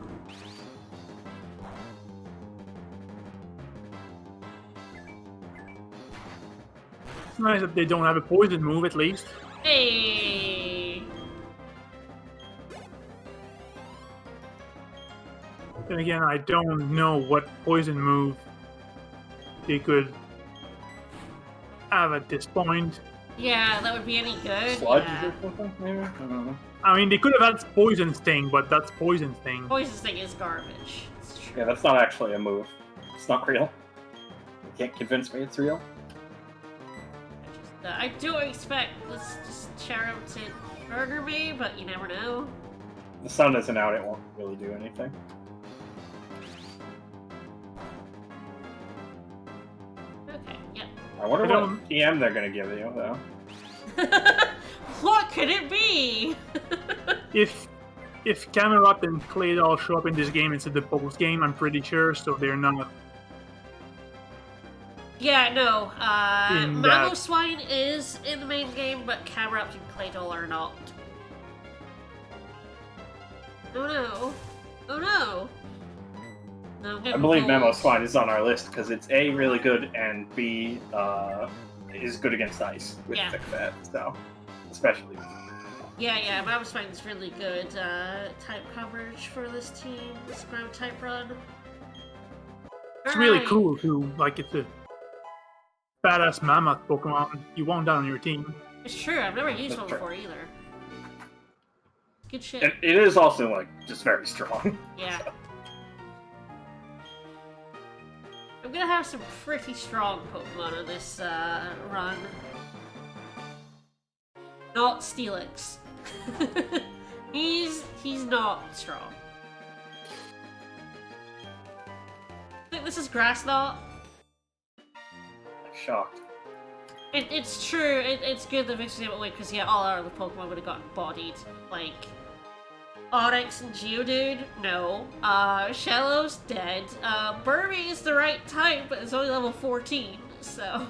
It's nice that they don't have a poison move at least. Hey! Then again, I don't know what poison move they could have at this point. Yeah, that would be any good. Sludge Yeah. or something, maybe? I don't know. I mean, they could have had Poison Sting, but that's Poison Sting. Poison Sting is garbage. It's true. Yeah, that's not actually a move. It's not real. You can't convince me it's real. I do expect this Cherup to murder me, but you never know. The sun isn't out, it won't really do anything. Okay, yeah. I wonder I don't- what PM they're gonna give you, though. What could it be? If Camelot and Claydol show up in this game instead of the post game, I'm pretty sure, so they're not. Yeah, no. In Mammo that- Swine is in the main game, but Camerupt and Claydol are not. Oh no. Oh no. No, I'm I getting believe bold. Memo Swine is on our list because it's A, really good, and B, is good against ice with Yeah. thick fat, so. Especially. Yeah, Mammo Swine is really good type coverage for this team, this ground type run. It's really Alright. cool too. Like it's a badass mammoth Pokemon. You want that on your team. It's true, I've never used That's one true. before either. Good shit. And it is also, like, just very strong. Yeah. I'm gonna have some pretty strong Pokemon on this run. Not Steelix. he's not strong. I think this is Grass Knot. I'm shocked. It's true, it's good that Victor's able to win because yeah, all our other Pokemon would have gotten bodied. Like Onix and Geodude, no. Shallow's dead. Burmy is the right type, but it's only level 14, so.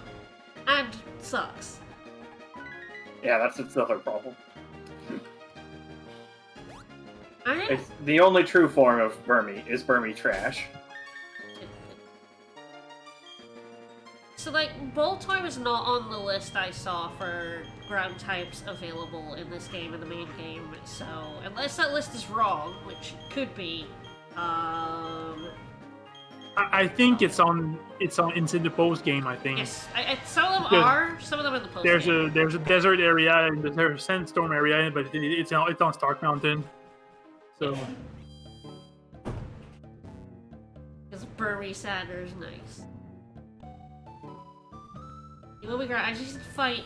And sucks. Yeah, that's its other problem. I think It's the only true form of Burmy is Burmy Trash. So, like, Boltoy was not on the list I saw for ground types available in this game, in the main game, so unless that list is wrong, which it could be, I think it's in the post game. I think. yes, some of them Good. are, some of them in the post There's game. a desert area and there's a sandstorm area, but it's on Stark Mountain. So Because Bernie Sanders, nice. He will be great. I just need to fight.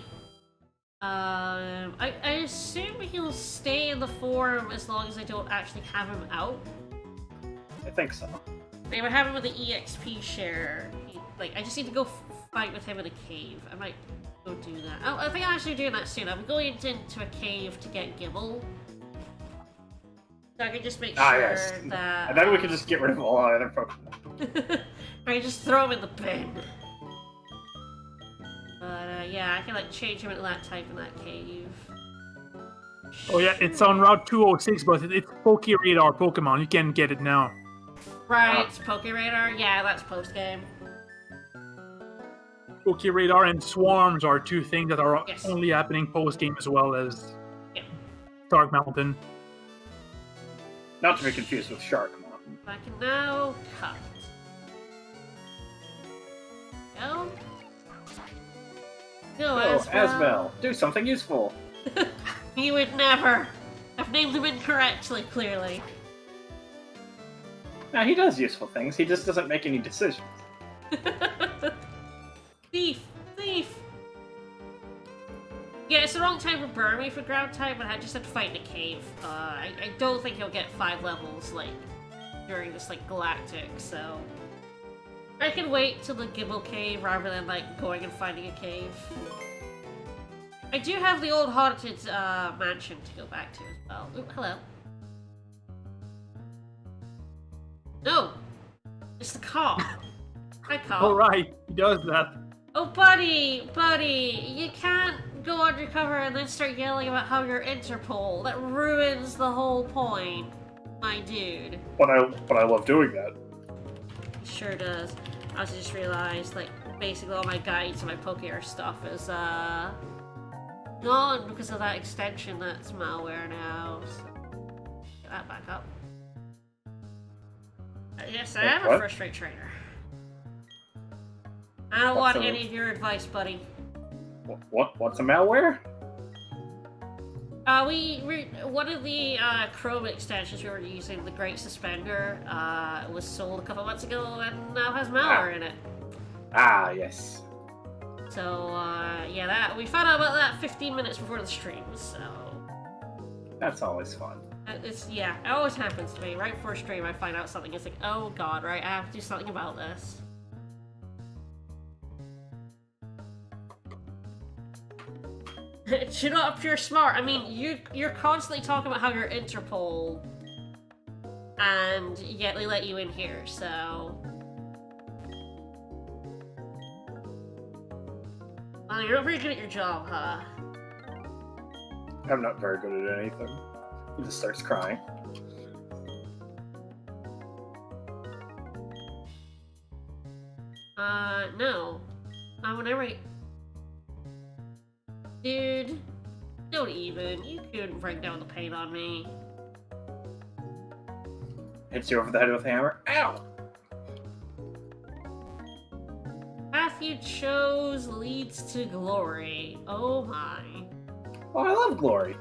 I assume he'll stay in the form as long as I don't actually have him out. I think so. If I have him with the EXP share, I just need to go fight with him in a cave. I might go do that. Oh, I think I'm actually doing that soon. I'm going into a cave to get Gibble. So I can just make sure yes. that... And then we can just get rid of all our other Pokemon. I can just throw him in the bin. But, yeah, I can, like, change him into that type in that cave. oh yeah, it's on Route 206, but it's Poke Radar Pokemon. You can get it now. Right, it's Poke Radar. Yeah, that's post-game. Poke Radar and Swarms are two things that are Yes. only happening post game as well as Yeah. Stark Mountain. Not to be confused with Shark Mountain. I can now cut. Go. Go, Oh, Asbel. Asbel, do something useful. He would never. I've named him incorrectly, clearly. Now, he does useful things, he just doesn't make any decisions. Thief! Thief! Yeah, it's the wrong time for Burmy for ground type, but I just had to fight in a cave. I don't think he'll get 5 levels, like, during this, like, galactic, so... I can wait till the Gibble cave rather than, like, going and finding a cave. I do have the old haunted mansion to go back to as well. Ooh, hello. No! It's the cop. Hi, cop. All right, he does that. Oh, buddy! Buddy! You can't go undercover and then start yelling about how you're Interpol. That ruins the whole point, my dude. But I love doing that. It sure does. I also just realized, like, basically all my guides and my Pokér stuff is, gone because of that extension that's malware now. So, get that back up. Yes, I am a What? first-rate trainer. I don't What's want a- any of your advice, buddy. What's a malware? One of the Chrome extensions we were using, the Great Suspender, was sold a couple months ago and now has malware in it. Ah, yes. So, yeah, we found out about that 15 minutes before the stream, so... That's always fun. Yeah, it always happens to me. Right before stream, I find out something, it's like, oh god, right, I have to do something about this. Shut up, you're smart. I mean, you're constantly talking about how you're Interpol, and yet they let you in here, so... Well, you're not very good at your job, huh? I'm not very good at anything. He just starts crying. No. Whenever Dude, don't even. You couldn't break down the paint on me. Hits you over the head with a hammer. Ow! Path you chose leads to glory. Oh my. Oh, I love glory.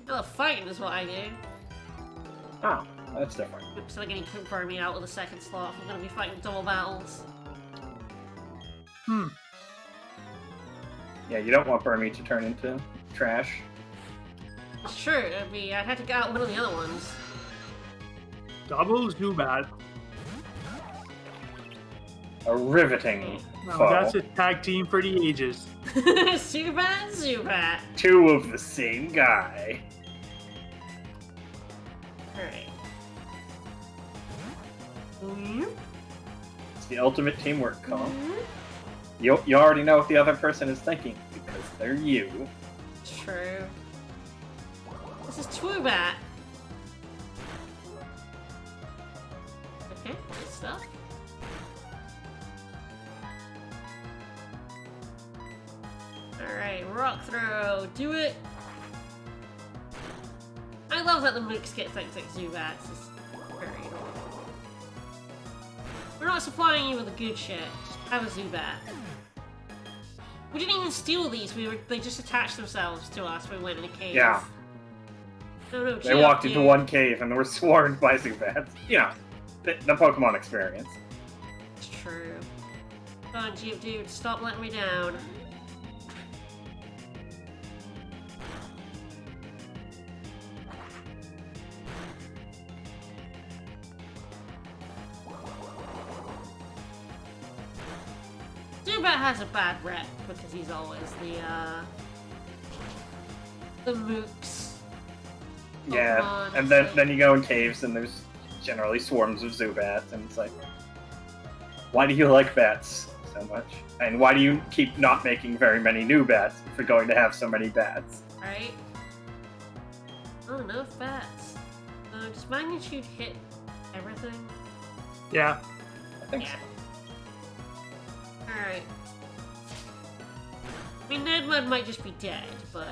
I love fighting is what I do. Oh, that's different. So they're gonna burn me out with a second slot. I'm gonna be fighting double battles. Yeah, you don't want Burmy to turn into trash. It's true, I'd have to get out one of the other ones. Double Zubat. A riveting Now foe. that's a tag team for the ages. Zubat, Zubat. Two of the same guy. Alright. It's the ultimate teamwork, Colin. You already know what the other person is thinking, because they're you. True. This is Twoobat. Okay, good stuff. Alright, rock throw. Do it. I love that the mooks get things like Zubats. It's very adorable. We're not supplying you with the good shit. Have a Zubat. We didn't even steal these. They just attached themselves to us when we went in a cave. Yeah. No, They walked into one cave and were swarmed by Zubats. You know, the Pokemon experience. It's true. Come on, Geodude, stop letting me down. Zubat has a bad rep because he's always the mooks. Yeah, Pokemon, and so- then you go in caves and there's generally swarms of Zubats, and it's like, why do you like bats so much? And why do you keep not making very many new bats if you're going to have so many bats? Right? Oh, enough bats. Does magnitude hit everything? Yeah. I think Yeah. Alright. I mean, Nedmud might just be dead, but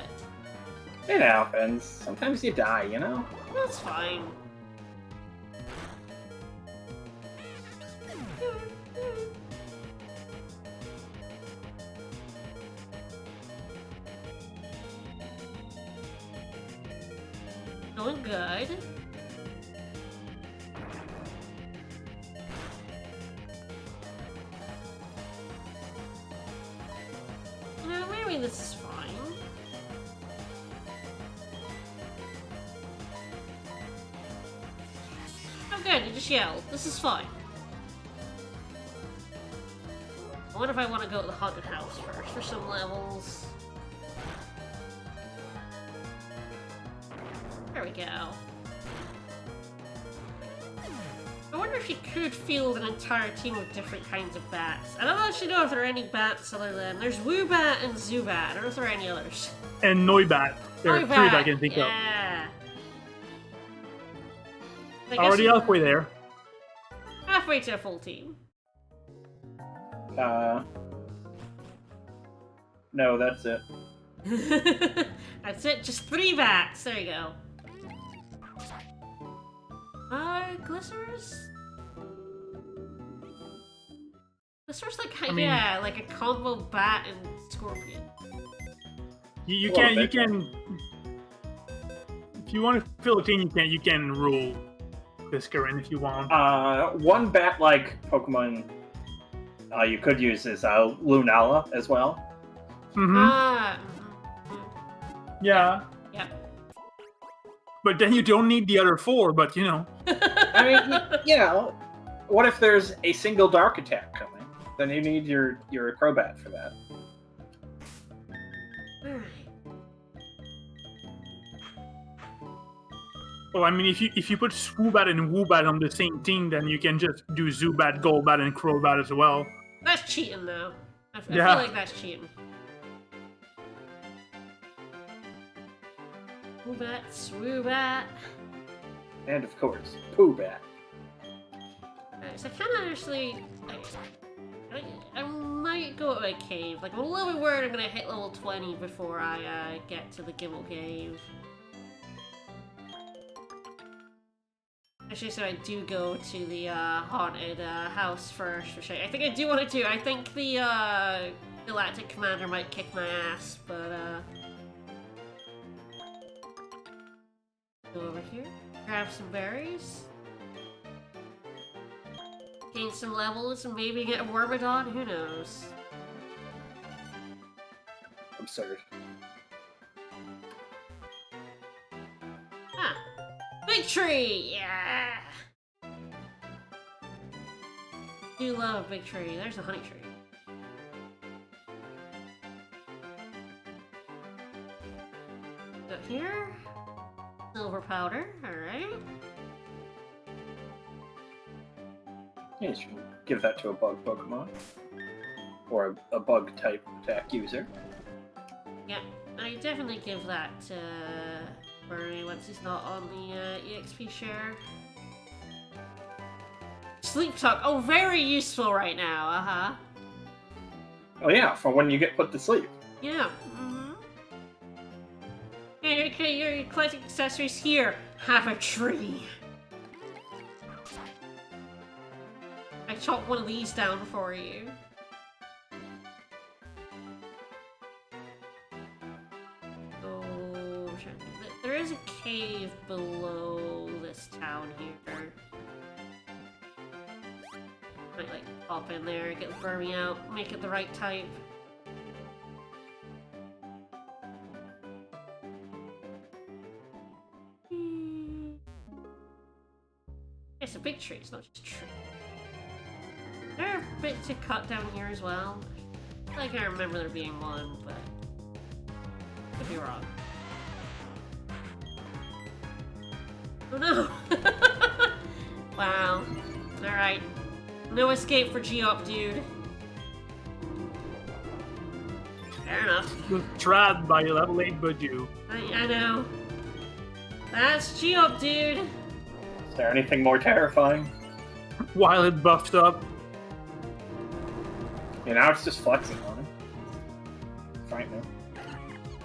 so. It happens. Sometimes you die, you know? that's fine. Going good. No, maybe this is fine. Oh good, you just yelled. This is fine. I wonder if I want to go to the haunted house first for some levels. There we go. I wonder if you could field an entire team of different kinds of bats. I don't actually know if there are any bats other than... There's Woobat and Zubat. I don't know if there are any others. And Noibat. There are three that I can think of. Yeah. I guess Already we're halfway there. halfway to a full team. No, that's it. That's it, just 3 bats. There you go. Glycerus? Glycerus like, yeah, like a combo bat and scorpion. You A can little you bit. can if you want to fill a team you can rule Glycerin if you want. One bat-like Pokemon you could use is Lunala as well. Mm-hmm. Ah. Yeah. Yeah. But then you don't need the other 4, but you know. I mean, you know, what if there's a single Dark attack coming? Then you need your Crobat for that. Alright. Well, I mean, if you put Swoobat and Woobat on the same team, then you can just do Zubat, Golbat, and Crobat as well. That's cheating, though. I feel Yeah. like that's cheating. Woobat, Swoobat. And of course, Poobat. Alright, so I kind of actually... I might go to a cave. Like, I'm a little bit worried I'm going to hit level 20 before I get to the Gimbal Cave. Actually, so I do go to the haunted house first, which I think I do want to do. I think the Galactic Commander might kick my ass, but go over here, grab some berries, gain some levels, and maybe get a Wormadon. Who knows? Absurd. Ah, big tree! Yeah. Do love a big tree. There's a honey tree. Go here. Silver powder. All right. Yeah, you should give that to a bug Pokemon. Or a bug type attack user. Yeah, I definitely give that to Bernie once he's not on the EXP share. Sleep talk. Oh, very useful right now. Uh-huh. Oh yeah, for when you get put to sleep. Yeah. Okay, you're collecting accessories here. Have a tree. I chopped one of these down for you. Oh, there is a cave below this town here. Might like pop in there, get the Burmy out, make it the right type. It's a big tree, it's not just a tree. There are bits to cut down here as well. I feel like I remember there being one, but could be wrong. Oh no! Wow. Alright. No escape for Geop, dude. Fair enough. Trapped by a level 8 Buju. I know. That's Geop, dude. Is there anything more terrifying? While it buffed up. Yeah, now it's just flexing on it. Frightening.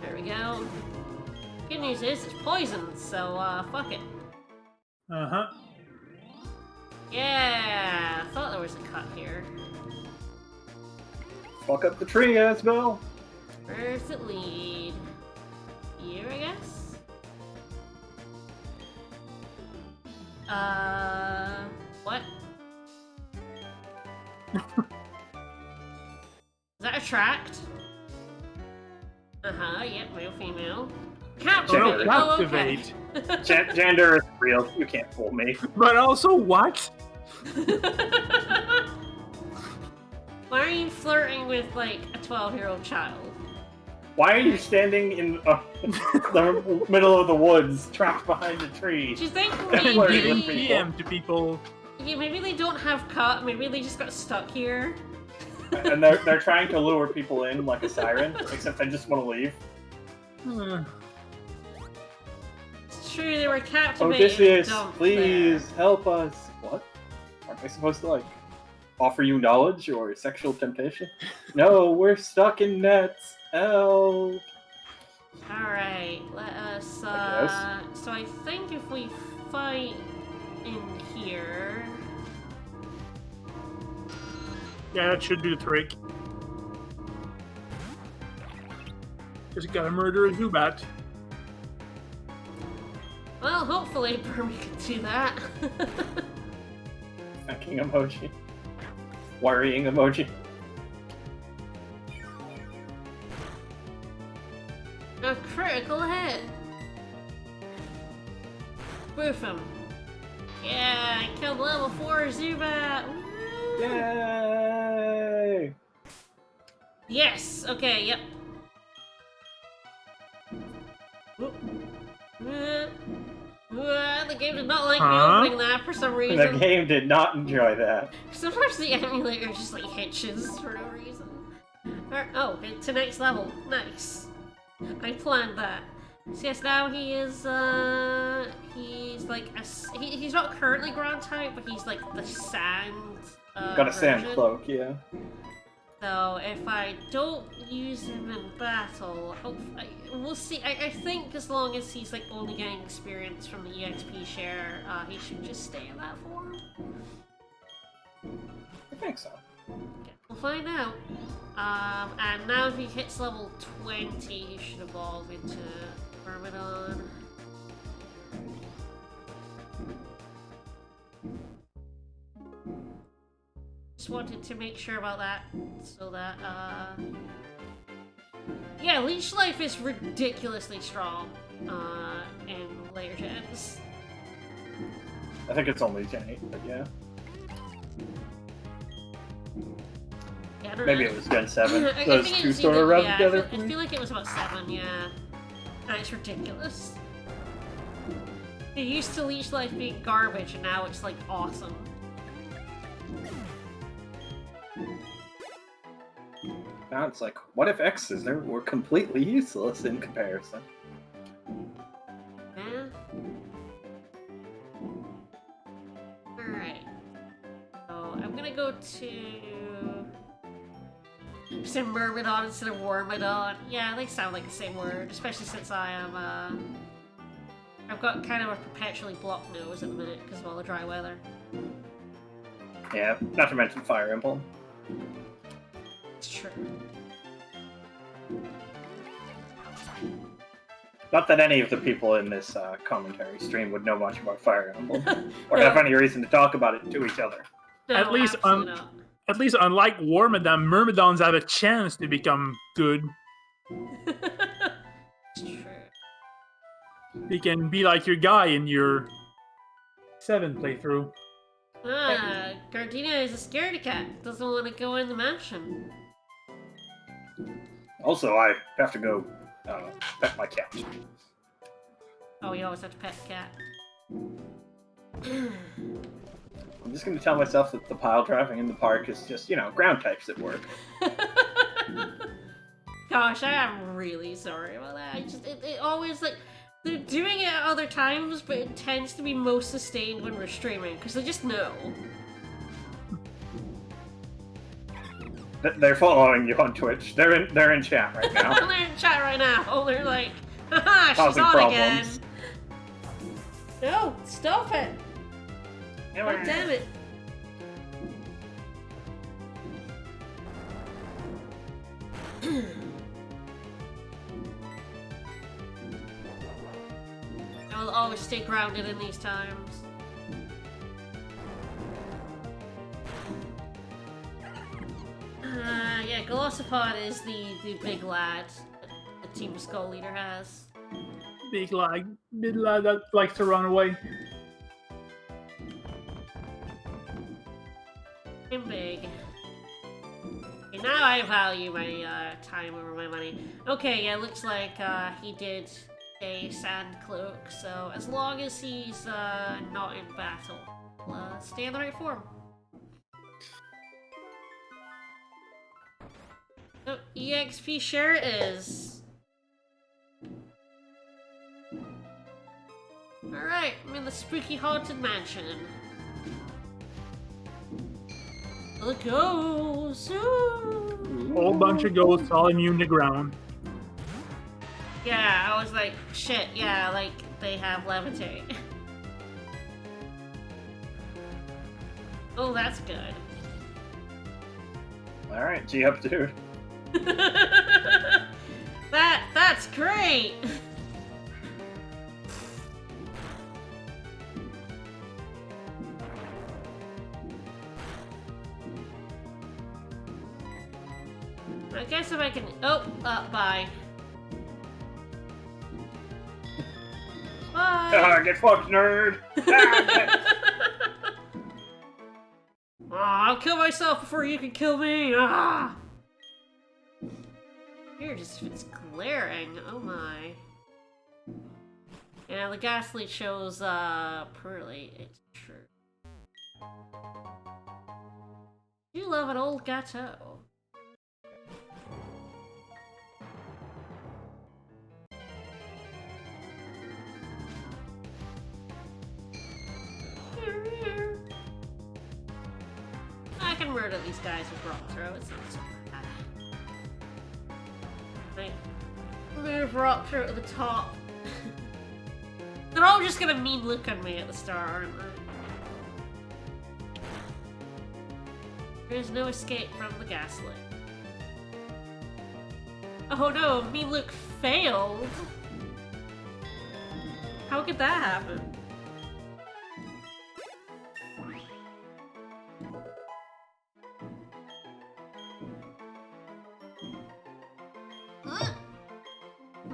There we go. Good news is it's poisoned, so fuck it. Uh-huh. Yeah, I thought there was a cut here. Fuck up the tree, Asbel. Where does it lead? Here, I guess? What? Is that a tract? Uh-huh, yep, male, female. Captivate! Oh, captivate. Okay. Gender is real. You can't fool me. But also, what? Why are you flirting with, like, a 12-year-old child? Why are you standing in the middle of the woods, trapped behind a tree? Do you think That's where Giving people- maybe... PM to people. Yeah, maybe they don't have cut, maybe they just got stuck here. And they're trying to lure people in like a siren, except they just want to leave. It's true, they were captivated. Odysseus, dumped please there. help us. What? Aren't they supposed to like offer you knowledge or sexual temptation? No, we're stuck in nets. Help! Alright, let us, so I think if we fight in here... Yeah, that should do the trick. Just gotta murder a Zubat. Well, hopefully Burmy can do that. Thanking emoji. Worrying emoji. A critical hit! Boof him. Yeah, I killed level 4 Zubat! Woo! Yay! Yes! Okay, yep. The game did not like me opening that for some The reason. game did not enjoy that. Sometimes the emulator just like hitches for no reason. Oh, it's to next level. Nice. I planned that. So yes, now he is, he's like, he's not currently ground type, but he's like the sand, Got a sand version. cloak, yeah. So if I don't use him in battle, we'll see. I think as long as he's like only getting experience from the EXP share, he should just stay in that form. I think so. Okay, we'll find out. And now if he hits level 20, he should evolve into Myrmidon. Just wanted to make sure about that, so that, yeah, Leech Life is ridiculously strong, in later gens. I think it's only Gen 8, but yeah. Yeah, I don't Maybe know. it was Gen 7. I Those think two it's sort of either- rubbed yeah, together. I feel like it was about 7, yeah. And it's ridiculous. It used to Leech Life being garbage, and now it's like awesome. Now it's like, what if X's were completely useless in comparison? Yeah. Alright. So I'm gonna go to... said Myrmidon instead of Wormidon. Yeah, they sound like the same word, especially since I am, I've got kind of a perpetually blocked nose at the minute because of all the dry weather. Yeah, not to mention Fire Emblem. It's true. Not that any of the people in this commentary stream would know much about Fire Emblem, or No. have any reason to talk about it to each other. No, At least, absolutely not. At least, unlike Wormadam, Myrmidons have a chance to become good. It's true. They can be like your guy in your 7 playthrough. Ah, Gardenia is a scaredy cat. Doesn't want to go in the mansion. Also, I have to go pet my cat. Oh, you always have to pet the cat. I'm just going to tell myself that the pile driving in the park is just, ground types at work. Gosh, I am really sorry about that. It always, like, they're doing it at other times, but it tends to be most sustained when we're streaming, because they just know. They're following you on Twitch. They're in chat right now. They're in chat right now. Oh, they're like, haha, she's Causing on problems. again. No, stop it. God damn it. I will always stay grounded in these times. Yeah, Glossopod is the big lad that Team Skull Leader has. Big lad that likes to run away. I'm big. Okay, now I value my time over my money. Okay, yeah, looks like he did a sand cloak, so as long as he's not in battle, stay in the right form. So, EXP share it is. Alright, I'm in the spooky haunted mansion. The ghosts! Ooh. Whole bunch of ghosts all immune to ground. Yeah, I was like, shit, yeah, like, they have levitate. Oh, that's good. Alright, G up, dude. That's great! I guess if I can... Oh, bye. Bye! Get fucked, nerd! I'll kill myself before you can kill me! Ah! Here, just it's glaring. Oh my. Yeah, the gaslight shows poorly. It's true. You love an old gateau. I can murder these guys with rock throw. It's not so bad. Right. Move rock throw to the top. They're all just gonna mean look at me at the start, aren't they? There's no escape from the gaslight. Oh no, mean look failed. How could that happen?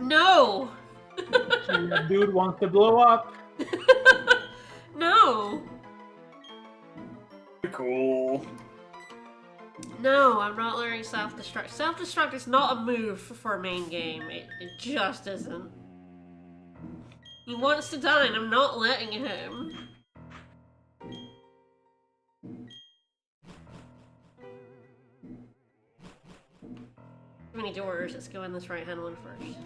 No! That dude wants to blow up. No! Cool. No, I'm not learning self-destruct. Self-destruct is not a move for a main game. It just isn't. He wants to die and I'm not letting him. Too many doors. Let's go in this right-hand one first.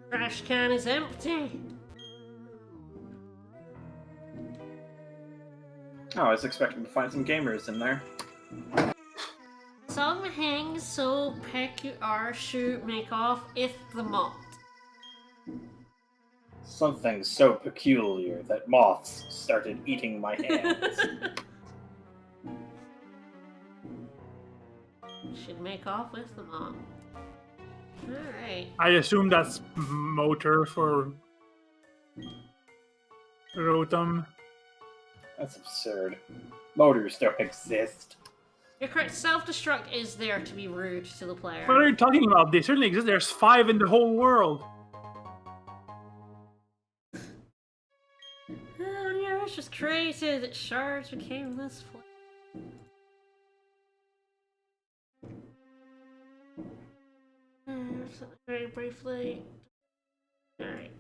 Trash can is empty. Oh, I was expecting to find some gamers in there. Some things so peculiar should make off if the moth. Something so peculiar that moths started eating my hands. Should make off with the moth. Alright. I assume that's motor for Rotom. That's absurd. Motors don't exist. You're correct. Self-destruct is there to be rude to the player. What are you talking about? They certainly exist. There's 5 in the whole world. Oh, the universe was created that shards became this place. Very briefly. Alright.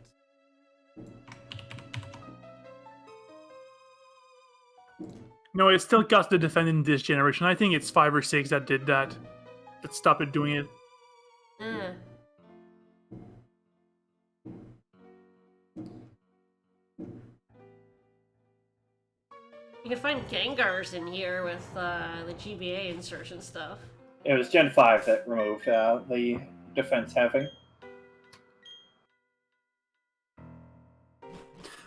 No, it still got the defend in this generation. I think it's 5 or 6 that did that. That stopped it doing it. You can find Gengars in here with the GBA insertion stuff. It was Gen 5 that removed the defense having.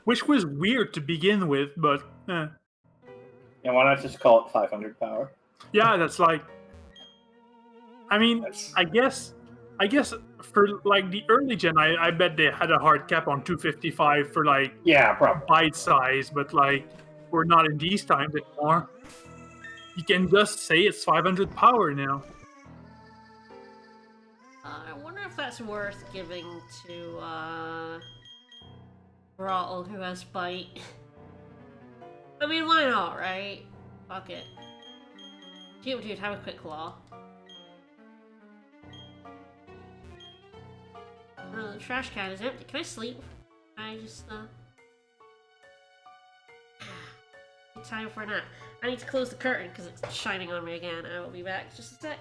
Which was weird to begin with, but And why not just call it 500 power? yeah, that's like. I mean, I guess for like the early gen, I bet they had a hard cap on 255 for like Yeah, probably. bite size, but like we're not in these times anymore. You can just say it's 500 power now. I wonder if that's worth giving to Brattle, who has bite. I mean, why not, right? Fuck it. Dude, have a quick claw. Oh, the trash can is empty. Can I sleep? I just, time for a nap. I need to close the curtain because it's shining on me again. I will be back just a sec.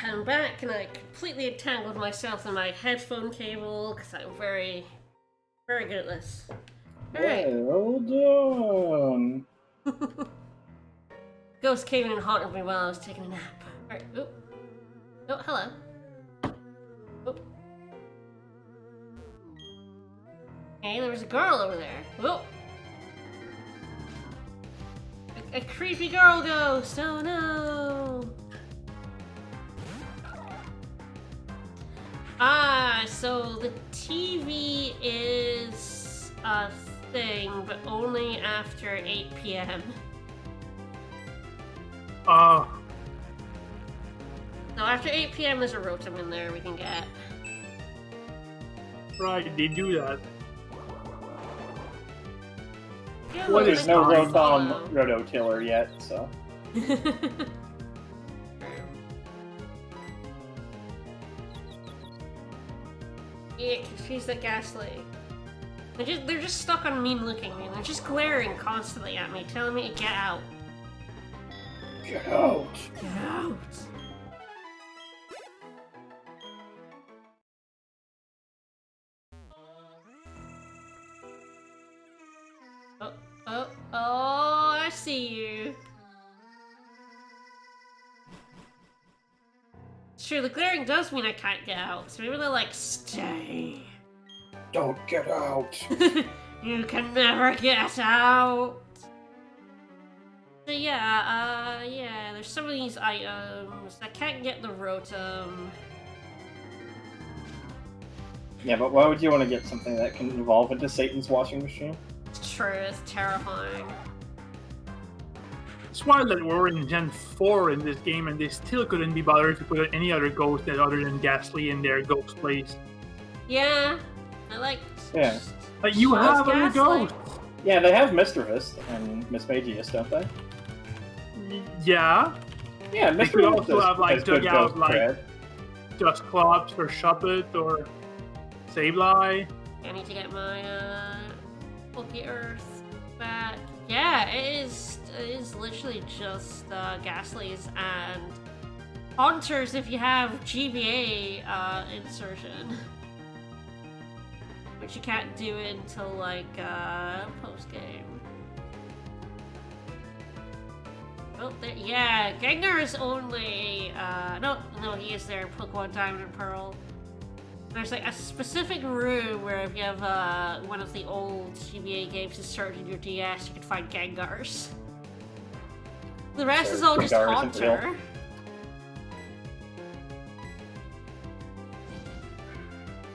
I'm back and I completely entangled myself in my headphone cable because I'm very, very good at this. Alright. Well done. Ghost came in and haunted me while I was taking a nap. Alright, oh. Oh, hello. Oh. Hey, there was a girl over there. Oh. A creepy girl ghost, oh no! Ah, so the TV is a thing, but only after 8 p.m. So after 8 p.m. there's a Rotom in there we can get. Right, they do that. Yeah, Well, look, there's it's no not Rotom Rototiller yet, so. Yeah, she's that ghastly. They're just stuck on mean-looking me. They're just glaring constantly at me, telling me to get out. Get out! Get out! Oh, I see you. It's true, the glaring does mean I can't get out, so maybe they're like, stay. Don't get out! You can never get out! So yeah, there's some of these items. I can't get the Rotom. Yeah, but why would you want to get something that can evolve into Satan's washing machine? It's true, it's terrifying. It's wild that we're in Gen 4 in this game and they still couldn't be bothered to put any other ghost other than Ghastly in their ghost place. Yeah, I like. Yeah. Like, you Just have other Ghastly. ghosts. Yeah, they have Mr. Fist and Miss Magius, don't they? Yeah. Yeah, They Mr. could Fist also have, like, has good dug out, ghost like, cred. Dustclops or Shuppet or Sableye. I need to get my Pokey Earth back. Yeah, it is literally just Ghastlies and Haunters if you have GBA insertion. Which you can't do until like post game. Oh, yeah, Gengar is only no, he is there. Pokemon Diamond and Pearl. There's like a specific room where if you have one of the old GBA games inserted in your DS, you can find Gengars. The rest is all just Gengar isn't real. Haunter.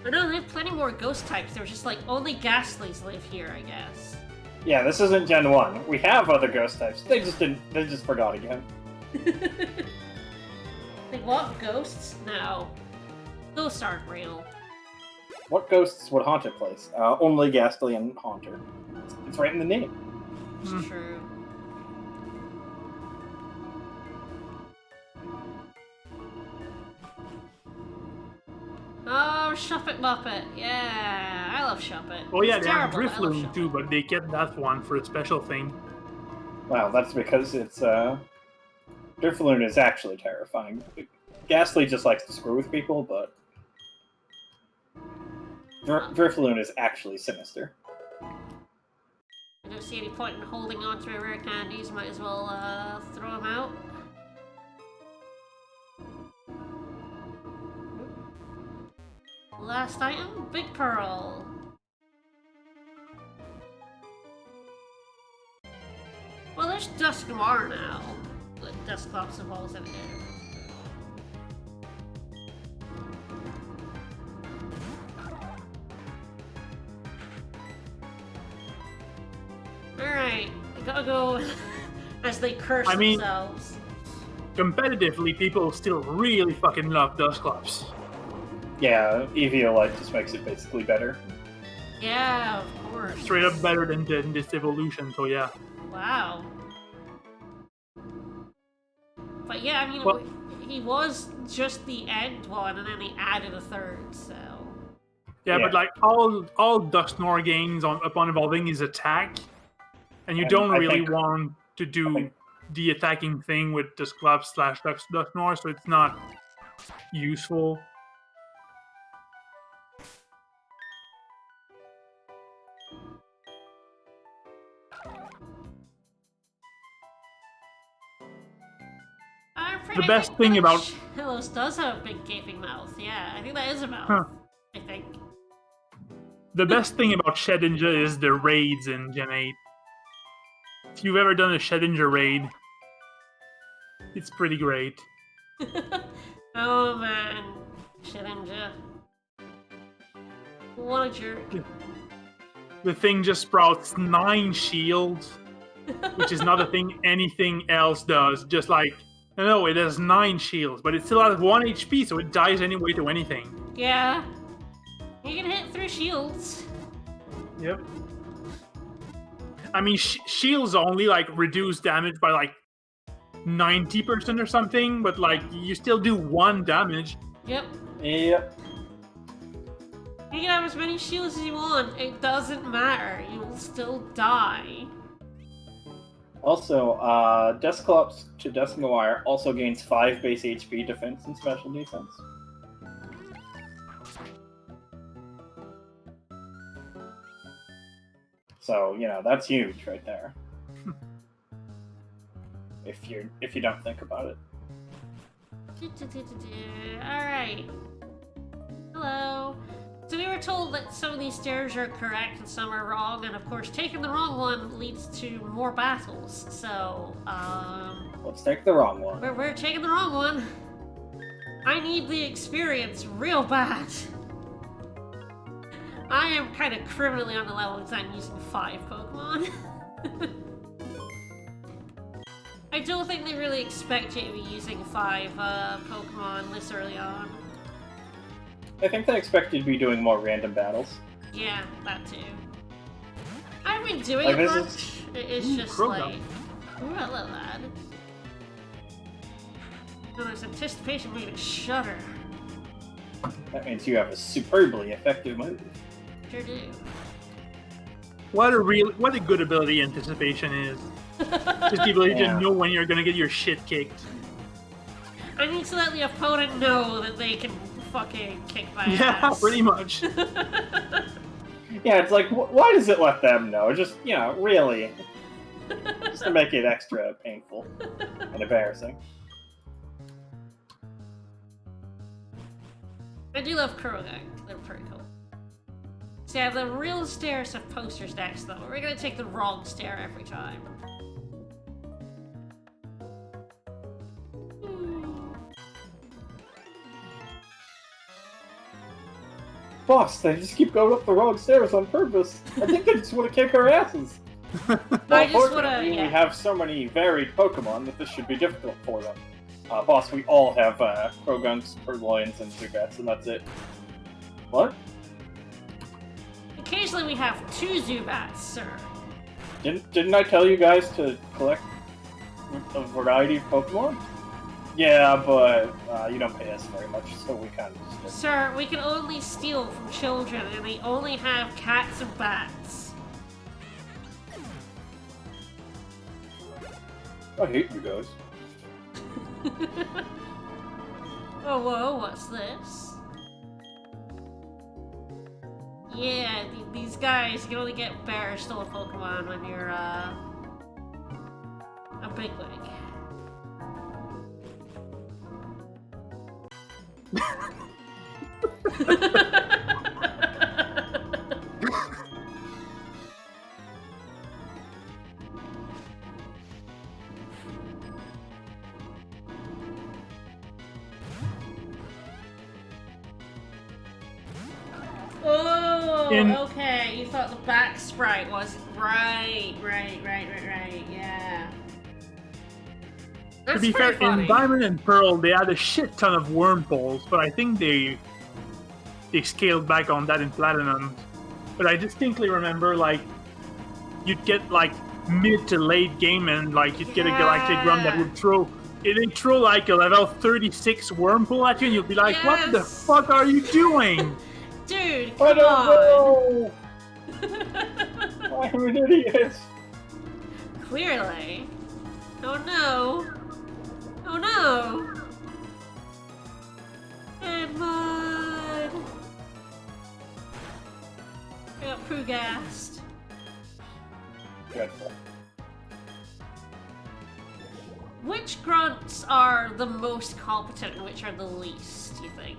I know they have plenty more ghost types. They're just like only Ghastlies live here, I guess. Yeah, this isn't Gen 1. We have other ghost types. They just forgot again. Like what? Ghosts? No. Ghosts aren't real. What ghosts would haunt a place? Only Ghastly and Haunter. It's right in the name. It's true. Oh, Shuppet Muppet. Yeah, I love Shuppet. Oh yeah, It's they have terrible, but I love Drifloon Shuppet. too, but they kept that one for a special thing. Wow, that's because it's, Drifloon is actually terrifying. Ghastly just likes to screw with people, but Drifloon is actually sinister. I don't see any point in holding on to my rare candies. Might as well throw them out. Last item, Big Pearl. Well, there's Dusknoir now. With Dusclops evolves in there. Alright, I gotta go as they curse themselves. Competitively, people still really fucking love Dustclops. Yeah, Eviolite just makes it basically better. Yeah, of course. Straight up better than this evolution, so yeah. Wow. But yeah, I mean, Well- he was just the end one, and then he added a third, so... Yeah, Yeah. but like all Dusknoir gains upon evolving is attack, and you And don't I really think- want to do the attacking thing with Dusclops / Dusknoir, so it's not useful. The best thing about- Hellos does have a big gaping mouth, yeah. I think that is a mouth, Huh. I think. The best thing about Shedinja is the raids in Gen 8. If you've ever done a Shedinja raid, it's pretty great. Oh man, Shedinja. What a jerk. The thing just sprouts 9 shields, which is not a thing anything else does. Just like, no, it has 9 shields, but it still has 1 HP, so it dies anyway to anything. Yeah. You can hit through shields. Yep. I mean, shields only, like, reduce damage by, like, 90% or something, but, like, you still do 1 damage. Yep. Yep. You can have as many shields as you want. It doesn't matter. You will still die. Also, Dusclops to Dusknoir also gains 5 base HP, defense, and special defense. So, you know, that's huge right there. if you don't think about it. Alright. Hello. So we were told that some of these stairs are correct and some are wrong, and of course taking the wrong one leads to more battles. So, Let's take the wrong one. we're taking the wrong one. I need the experience real bad. I am kind of criminally on the level because I'm using 5 Pokemon. I don't think they really expect you to be using 5 Pokemon this early on. I think they expect you to be doing more random battles. Yeah, that too. I've been doing Like, it this much. It's just Croagunk. like... Ooh, hello, lad. Oh, there's anticipation made it shudder. That means you have a superbly effective move. Sure do. What a good ability anticipation is. Just the ability Yeah. to know when you're gonna get your shit kicked. I need to let the opponent know that they can fucking kick my Yeah, ass. pretty much. Yeah, it's like, why does it let them know? Just, you know, really. Just to make it extra painful and embarrassing. I do love Croagunk. They're pretty cool. So yeah, the real stairs have poster stacks though. We're gonna take the wrong stair every time. Boss, they just keep going up the wrong stairs on purpose. I think they just want to kick our asses. I Well, just wanna, fortunately, yeah. we have so many varied Pokemon that this should be difficult for them. Boss, we all have Croagunks, Purloins, and Zubats, and that's it. What? Occasionally we have 2 Zubats, sir. Didn't I tell you guys to collect a variety of Pokemon? Yeah, but you don't pay us very much, so we kind of just... Sir, we can only steal from children, and they only have cats and bats. I hate you guys. Oh, whoa, what's this? Yeah, these guys, you can only get better stolen Pokemon when you're, a bigwig. Oh, okay. You thought the back sprite was right, yeah. That's To be fair, pretty funny. in Diamond and Pearl, they had a shit ton of wormholes, but I think they scaled back on that in Platinum. But I distinctly remember, like, you'd get, like, mid to late game and, like, you'd get a Galactic Drum that would throw... They'd throw, like, a level 36 wormhole at you, and you'd be like, what the Yes. fuck are you doing? Dude, I come don't on. know! I'm an idiot! Clearly. Oh no. Oh no. And mud. I got poo-gassed. Dreadful. Which grunts are the most competent and which are the least, do you think?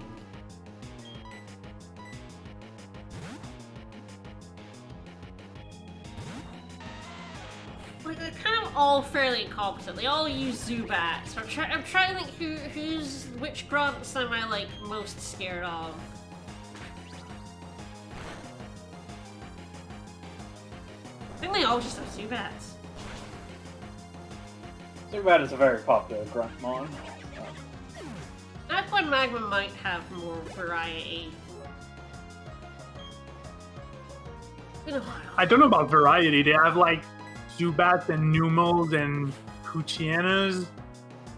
Like, they're kind of all fairly incompetent. They all use Zubats. I'm trying to think which grunts am I, like, most scared of. I think they all just have Zubats. Zubat is a very popular Gruntmon. Aqua and Magma might have more variety. Been a while. I don't know about variety. They have, like, Zubats and Numels and Poochyena.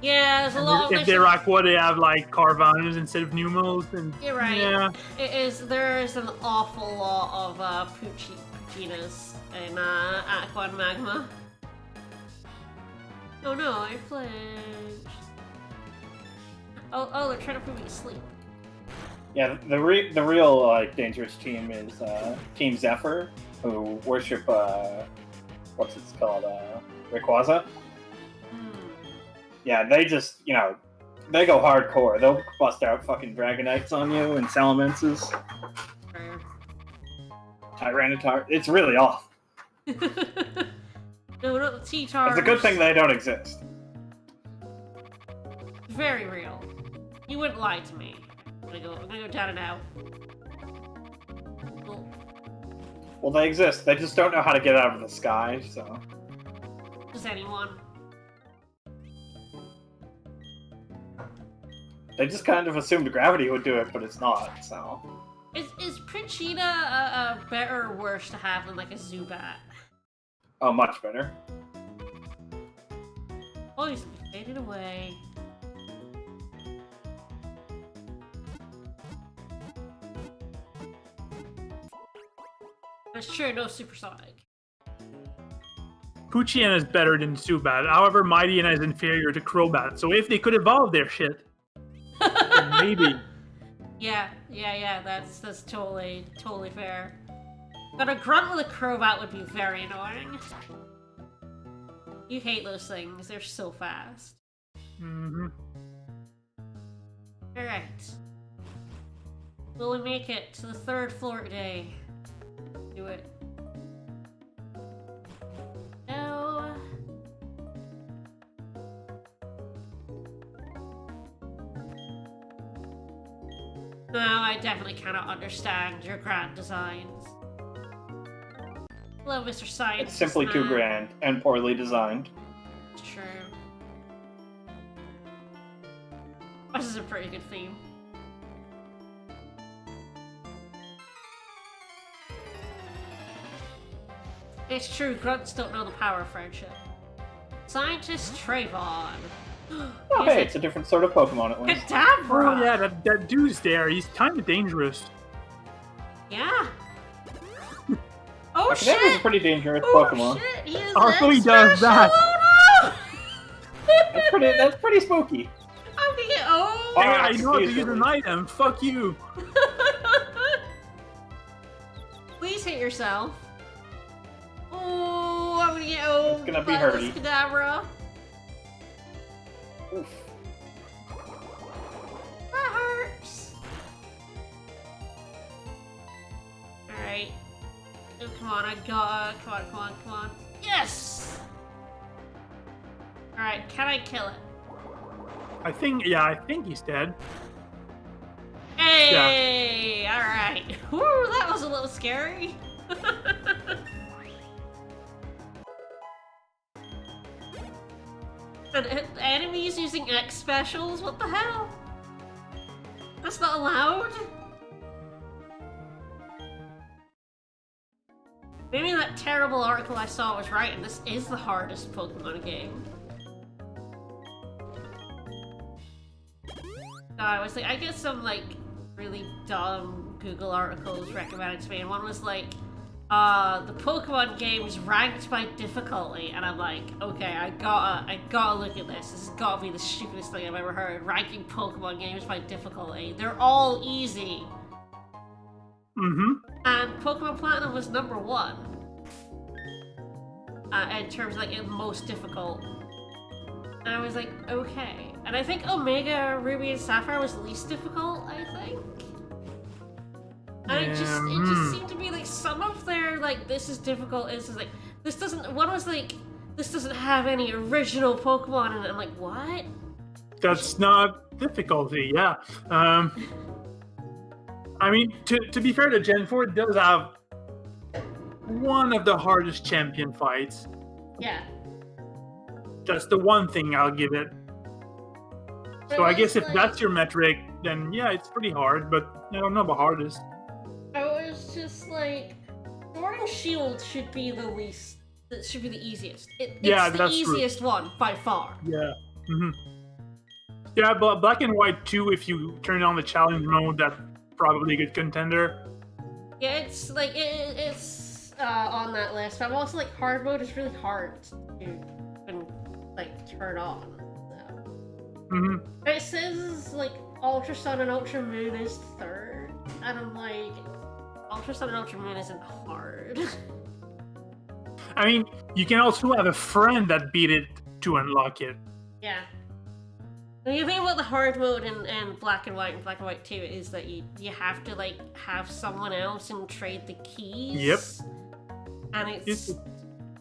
Yeah, there's a lot of... If they're Aqua, they have, like, Carvanhas instead of Numels. And, You're right. Yeah. There is an awful lot of Poochyenas in Aqua and Magma. Oh no, I flinched. Oh, they're trying to put me to sleep. Yeah, the real like dangerous team is Team Zephyr, who worship what's it called, Rayquaza. Yeah, they just they go hardcore. They'll bust out fucking Dragonites on you and Salamences, Fair. Tyranitar. It's really off. No, not the T-Tars. It's a good thing they don't exist. Very real. You wouldn't lie to me. I'm gonna go down and out. Cool. Well, they exist. They just don't know how to get out of the sky. So Does anyone? They just kind of assumed gravity would do it, but it's not, so... Is Princhina a better or worse to have than like a Zubat? Oh, much better. Oh, he's fading away. That's true, no supersonic. Poochyena is better than Zubat. However, Mightyena is inferior to Crobat. So if they could evolve their shit, then maybe. Yeah. That's totally fair. But a grunt with a Crobat would be very annoying. You hate those things. They're so fast. Mm-hmm. Alright. Will we make it to the 3rd floor today? Do it. No. No, I definitely cannot understand your grand designs. Hello, Mr. Science. It's simply too grand and poorly designed. It's true. This is a pretty good theme. It's true, grunts don't know the power of friendship. Scientist Trayvon. Oh, hey, it's a different sort of Pokemon at least. Kadabra! Oh yeah, that dude's there. He's kind of dangerous. Yeah. Oh Kadabra's shit! a pretty dangerous Oh Pokemon. shit! He is Also, he extra does that. special! Oh, no! That's pretty spooky. I'm gonna get oh. Hey, I know how to excuse use me. an item. Fuck you. Please hit yourself. Oh, I'm gonna get oh. It's gonna be by this hurty. Kadabra. Oof. That hurts. Alright. Oh, come on, I got come on. Yes! Alright, can I kill it? I think he's dead. Hey! Alright. Woo, that was a little scary. And enemies using X specials? What the hell? That's not allowed? Maybe that terrible article I saw was right and this is the hardest Pokemon game. No, I was like, I get some like really dumb Google articles recommended to me, and one was like, the Pokemon games ranked by difficulty, and I'm like, okay, I gotta look at this. This has gotta be the stupidest thing I've ever heard. Ranking Pokemon games by difficulty. They're all easy. Mm-hmm. And Pokemon Platinum was #1. In terms of like most difficult. And I was like, okay. And I think Omega, Ruby, and Sapphire was least difficult, I think. And it just seemed to be like some of their like this is difficult is like this doesn't one was like this doesn't have any original Pokemon in it. I'm like, what? That's not difficulty, yeah. I mean, to be fair to Gen 4, it does have one of the hardest champion fights. Yeah. That's the one thing I'll give it. So I guess if that's your metric, then yeah, it's pretty hard, but I don't know about hardest. I was just like, Sword and Shield should be the least. It should be the easiest. It's the easiest one by far. Yeah. Mm-hmm. Yeah, but Black and White 2, if you turn on the challenge mode, that's probably a good contender. Yeah, it's like it's on that list. But I'm also like hard mode is really hard to even like turn on. So. Mm-hmm. It says like Ultra Sun and Ultra Moon is 3rd, and I'm like, Ultra Sun and Ultra Moon isn't hard. I mean, you can also have a friend that beat it to unlock it. Yeah. The thing about the hard mode and Black and White 2 is that you have to like have someone else and trade the keys. Yep. And it's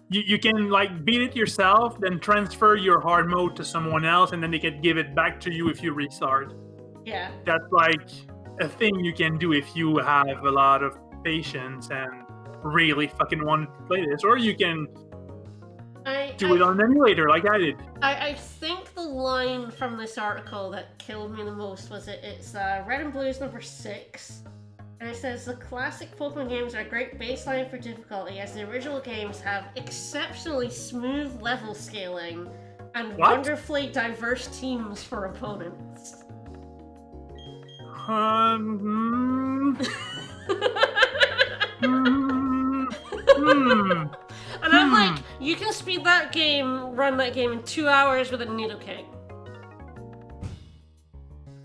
you can like beat it yourself, then transfer your hard mode to someone else, and then they can give it back to you if you restart. yeah. That's like a thing you can do if you have a lot of patience and really fucking want to play this, or you can do it on an emulator like I did. I think the line from this article that killed me the most was it's Red and Blue's number 6. And it says, the classic Pokemon games are a great baseline for difficulty, as the original games have exceptionally smooth level scaling and wonderfully diverse teams for opponents. And I'm like, you can speed that game, run that game in 2 hours with a Nidoking.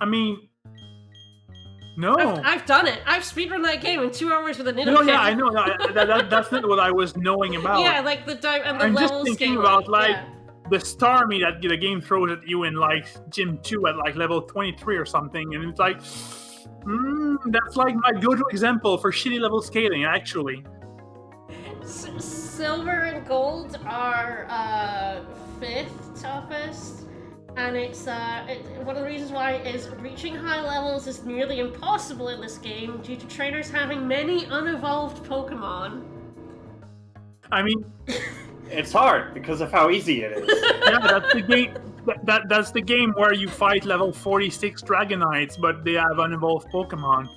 I mean, no. I've done it. I've speedrun that game in 2 hours with a Nidoking. No, yeah, I know. That's not what I was knowing about. Yeah, like the and the I'm level just thinking scaling, about like the Starmie that the game throws at you in like Gym 2 at like level 23 or something, and it's like, that's like my go-to example for shitty level scaling, actually. Silver and Gold are 5th toughest, and it's one of the reasons why is reaching high levels is nearly impossible in this game due to trainers having many unevolved Pokemon. I mean, it's hard because of how easy it is. Yeah, that's the game. That's the game where you fight level 46 Dragonites, but they have unevolved Pokemon.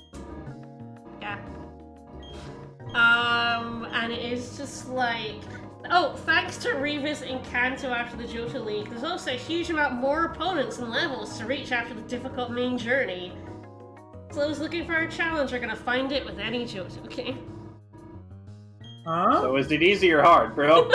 Yeah. And it is just like, oh, thanks to revisiting Kanto after the Johto League, there's also a huge amount more opponents and levels to reach after the difficult main journey. So those looking for a challenge are gonna find it with any Johto game. Huh? So is it easy or hard, bro?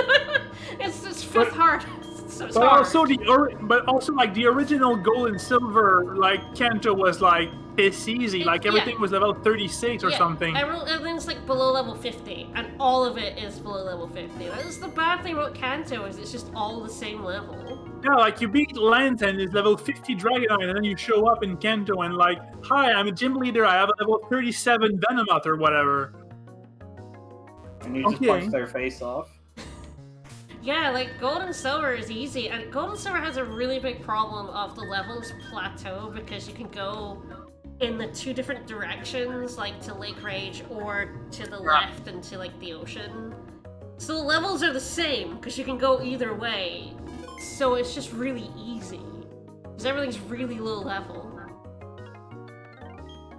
It's 5th hard. So it's But hard. also like the original Gold and Silver, like Kanto was like piss easy. Like everything was level 36 or something. Everything's like below level 50, and all of it is below level 50. That's the bad thing about Kanto, is it's just all the same level. Yeah, like you beat Lantern, is level 50 Dragonite, and then you show up in Kanto and like, hi, I'm a gym leader, I have a level 37 Venomoth or whatever. And you just punch their face off. Yeah, like Gold and Silver is easy, and Gold and Silver has a really big problem of the levels plateau because you can go in the 2 different directions, like to Lake Rage or to the left and to like the ocean. So the levels are the same because you can go either way. So it's just really easy because everything's really low level.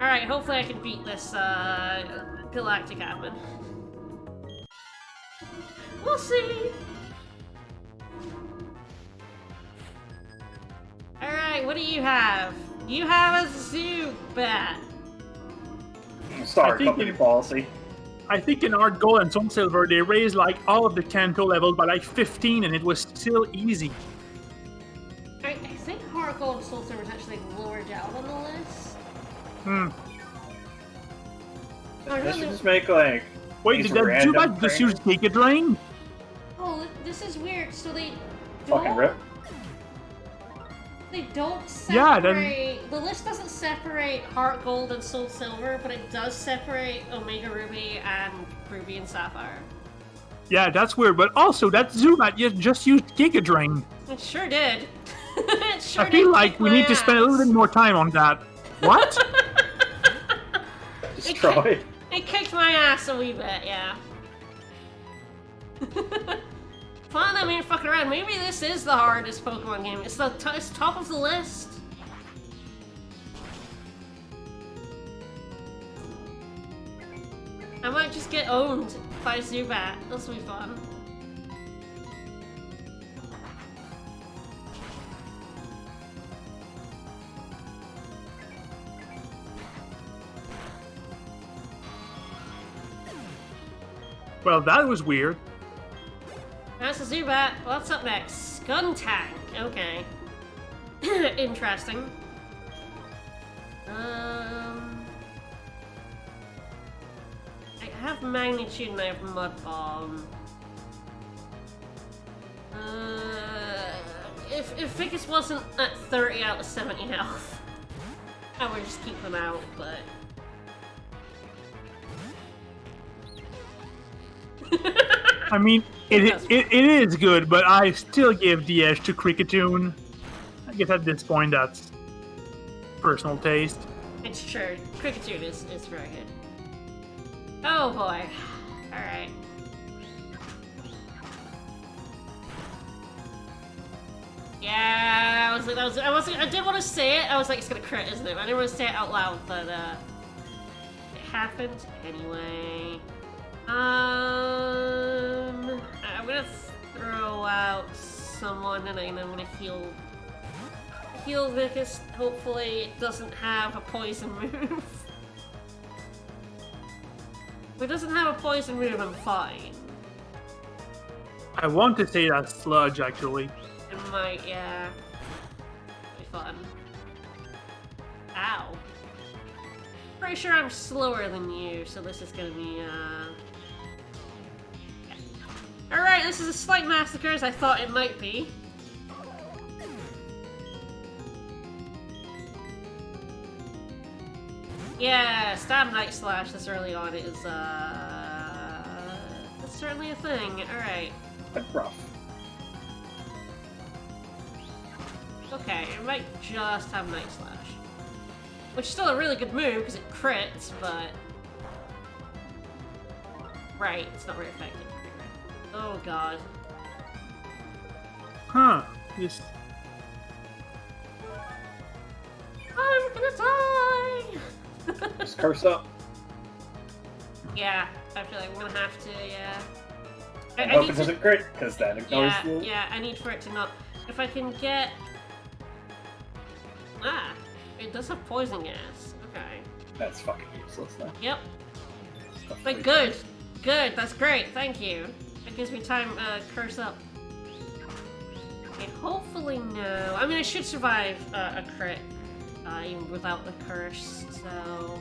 All right, hopefully I can beat this Galactic admin. We'll see. Alright, what do you have? You have a Zubat. Sorry, company policy. I think in Art Gold and Sun Silver, they raised like all of the Kanto levels by like 15, and it was still easy. I think Heart Gold and Soul Silver is actually lower down on the list. They should just make like. Wait, did that Zubat just use Giga Drain? Oh, this is weird. So they Fucking rip. They don't separate. The list doesn't separate Heart Gold and Soul Silver, but it does separate Omega Ruby and Ruby and Sapphire. Yeah, that's weird. But also, that Zubat just used Giga Drain. It sure did. It sure I feel did like we need to spend a little bit more time on that. What? Destroyed. It kicked my ass a wee bit, yeah. Fun, I mean, fucking around. Maybe this is the hardest Pokemon game. It's it's top of the list. I might just get owned by Zubat. This will be fun. Well, that was weird. That's a Zubat. What's up next? Skuntank. Okay. Interesting. I have Magnitude and I have Mud Bomb. If Ficus wasn't at 30 out of 70 health, I would just keep them out, but... I mean, it is good, but I still give the edge to Cricketune. I guess at this point, that's personal taste. It's true. Cricketune is very good. Oh boy. Alright. Yeah, I did want to say it. I was like, it's gonna crit, isn't it? I didn't want to say it out loud, but it happened anyway. I'm gonna throw out someone, and I'm gonna heal Vicus. Hopefully, it doesn't have a poison move. If it doesn't have a poison move, I'm fine. I want to say that's Sludge, actually. It might, yeah. Be fun. Ow. Pretty sure I'm slower than you, so this is gonna be, yeah. Alright, this is a slight massacre as I thought it might be. Yeah, stab Night Slash this early on is, that's certainly a thing. Alright. That's rough. Okay, it might just have Night Slash. Which is still a really good move, because it crits, but... Right, it's not very effective. Oh god. Huh. Yes. I'm gonna die! Just curse up. Yeah, I feel like I'm gonna have to, yeah. I hope it doesn't crit, because that ignores Yeah, the... yeah, I need for it to not... If I can get... Ah, it does have poison gas. Okay. That's fucking useless, though. Yep. But good. Good, that's great, thank you. It gives me time to curse up. Okay, hopefully no. I mean, I should survive a crit, even without the curse, so...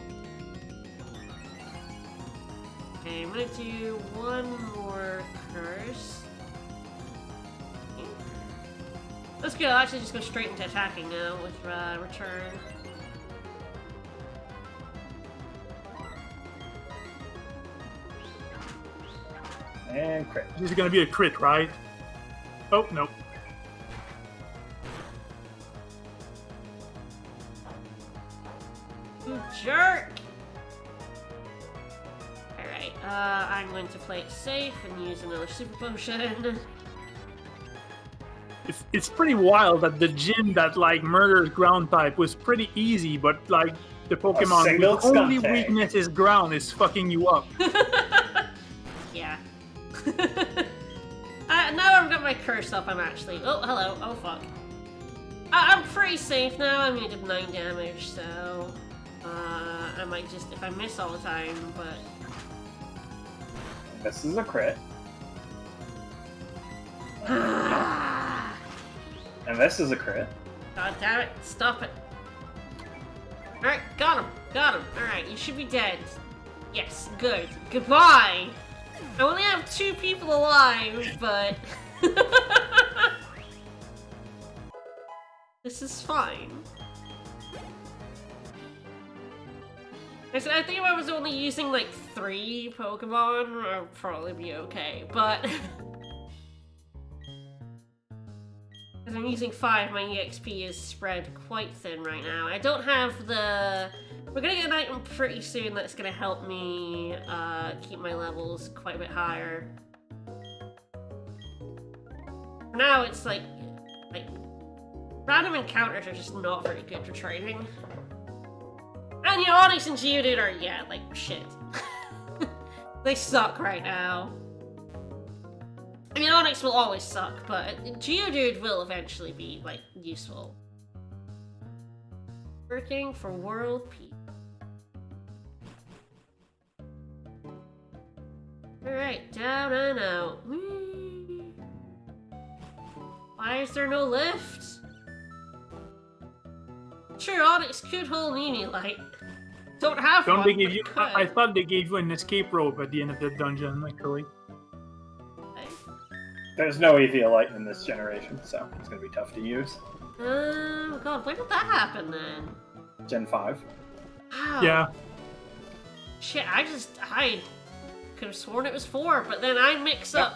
Okay, I'm gonna do one more curse. That's good, I'll actually just go straight into attacking now with return. And crit. This is gonna be a crit, right? Oh, no. You jerk! Alright, I'm going to play it safe and use another super potion. It's pretty wild that the gym that like murders ground type was pretty easy, but like the Pokemon whose only weakness is ground is fucking you up. Yeah. Now I've got my curse up, I'm actually... Oh, hello. Oh, fuck. I'm pretty safe now. I mean, I did 9 damage, so... I might just... If I miss all the time, but... This is a crit. And this is a crit. God damn it. Stop it. Alright, got him. Got him. Alright, you should be dead. Yes, good. Goodbye! I only have 2 people alive, but... This is fine. I think if I was only using like 3 Pokemon, I'd probably be okay, but... As I'm using 5, my EXP is spread quite thin right now. I don't have the... We're gonna get an item pretty soon that's gonna help me keep my levels quite a bit higher. For now, it's like random encounters are just not very good for training. And yeah, Onyx and Geodude are, yeah, like, shit. They suck right now. I mean, Onyx will always suck, but Geodude will eventually be, like, useful. Working for world peace. Alright, down and out. Whee! Why is there no lift? Sure, Onyx could hold Light. Don't have Don't one, they give but you? could. I thought they gave you an escape rope at the end of the dungeon, actually. There's no Eviolite in this generation, so it's gonna be tough to use. Oh god, when did that happen then? Gen 5. Wow. Yeah. Shit, I could have sworn it was 4, but then I mix up,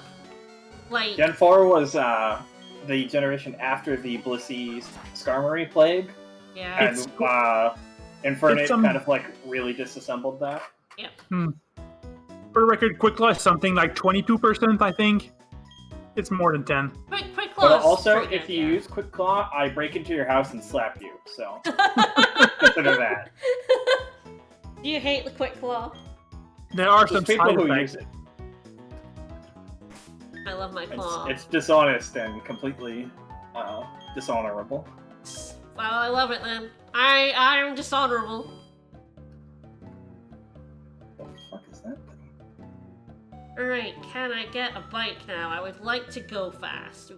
like... Gen 4 was the generation after the Blissey Skarmory Plague. Yeah. And Infernape kind of like really disassembled that. Yep. For the record, Quick Claw is something like 22%, I think. It's more than 10. Quick But Claw's also, pretty if good, you yeah. use Quick Claw, I break into your house and slap you. So consider that. Do you hate the Quick Claw? There are Just some people side who effects. use it. I love my claw. It's dishonest and completely dishonorable. Well, I love it then. I'm dishonorable. What the fuck is that thing? Alright, can I get a bike now? I would like to go fast.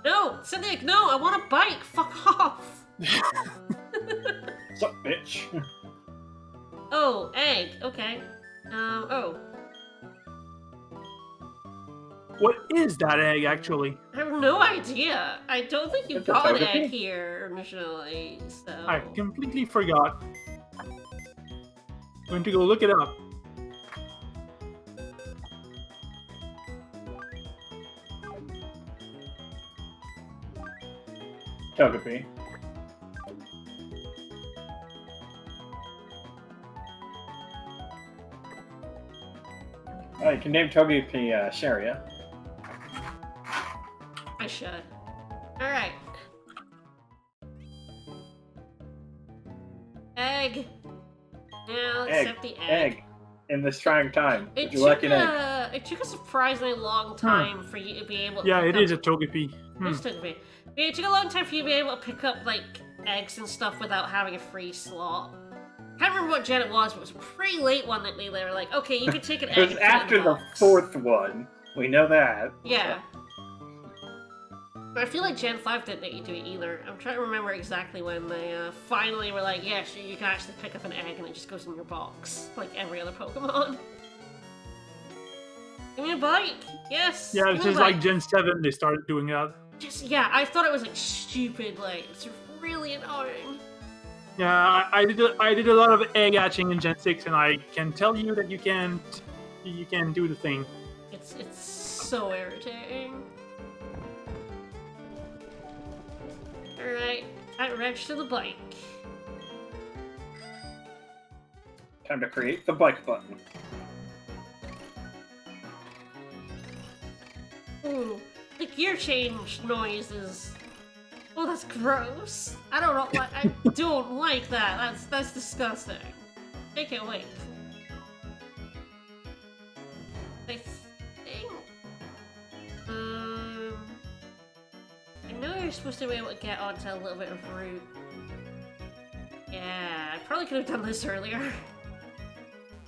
No! Cynic, no! I want a bike! Fuck off! What's up, bitch? Oh, egg. Okay. Oh. What is that egg, actually? I have no idea. I don't think you It's a got an Togepi? egg here originally, so... I completely forgot. Going to go look it up. Togepi. Oh, you can name Togepi Sharia. I should. Alright. Egg. Now accept the egg. In this trying time. It Would you like took, an egg? it took a surprisingly long time for you to be able to Yeah, pick it up... is a Togepi. This took me. It took a long time for you to be able to pick up, like, eggs and stuff without having a free slot. Can't remember what gen it was, but it was a pretty late one that they were like, okay, you can take an egg It was and put it in after a the box. 4th one. We know that. Yeah. But I feel like Gen 5 didn't let you do it either. I'm trying to remember exactly when they finally were like, yeah, sure, you can actually pick up an egg and it just goes in your box, like every other Pokemon. Give me a bike! Yes! Yeah, give it's me a just like bike. Gen 7 they started doing that. Just, yeah, I thought it was like stupid, like, it's really annoying. Yeah, I did a lot of egg hatching in Gen 6, and I can tell you that you can't do the thing. It's so irritating. Alright, time to register the bike. Time to create the bike button. Ooh, the gear change noises. Oh, that's gross. I don't know. I don't like that. That's disgusting. Take it away. I think. I know you're supposed to be able to get onto a little bit of route. Yeah, I probably could have done this earlier.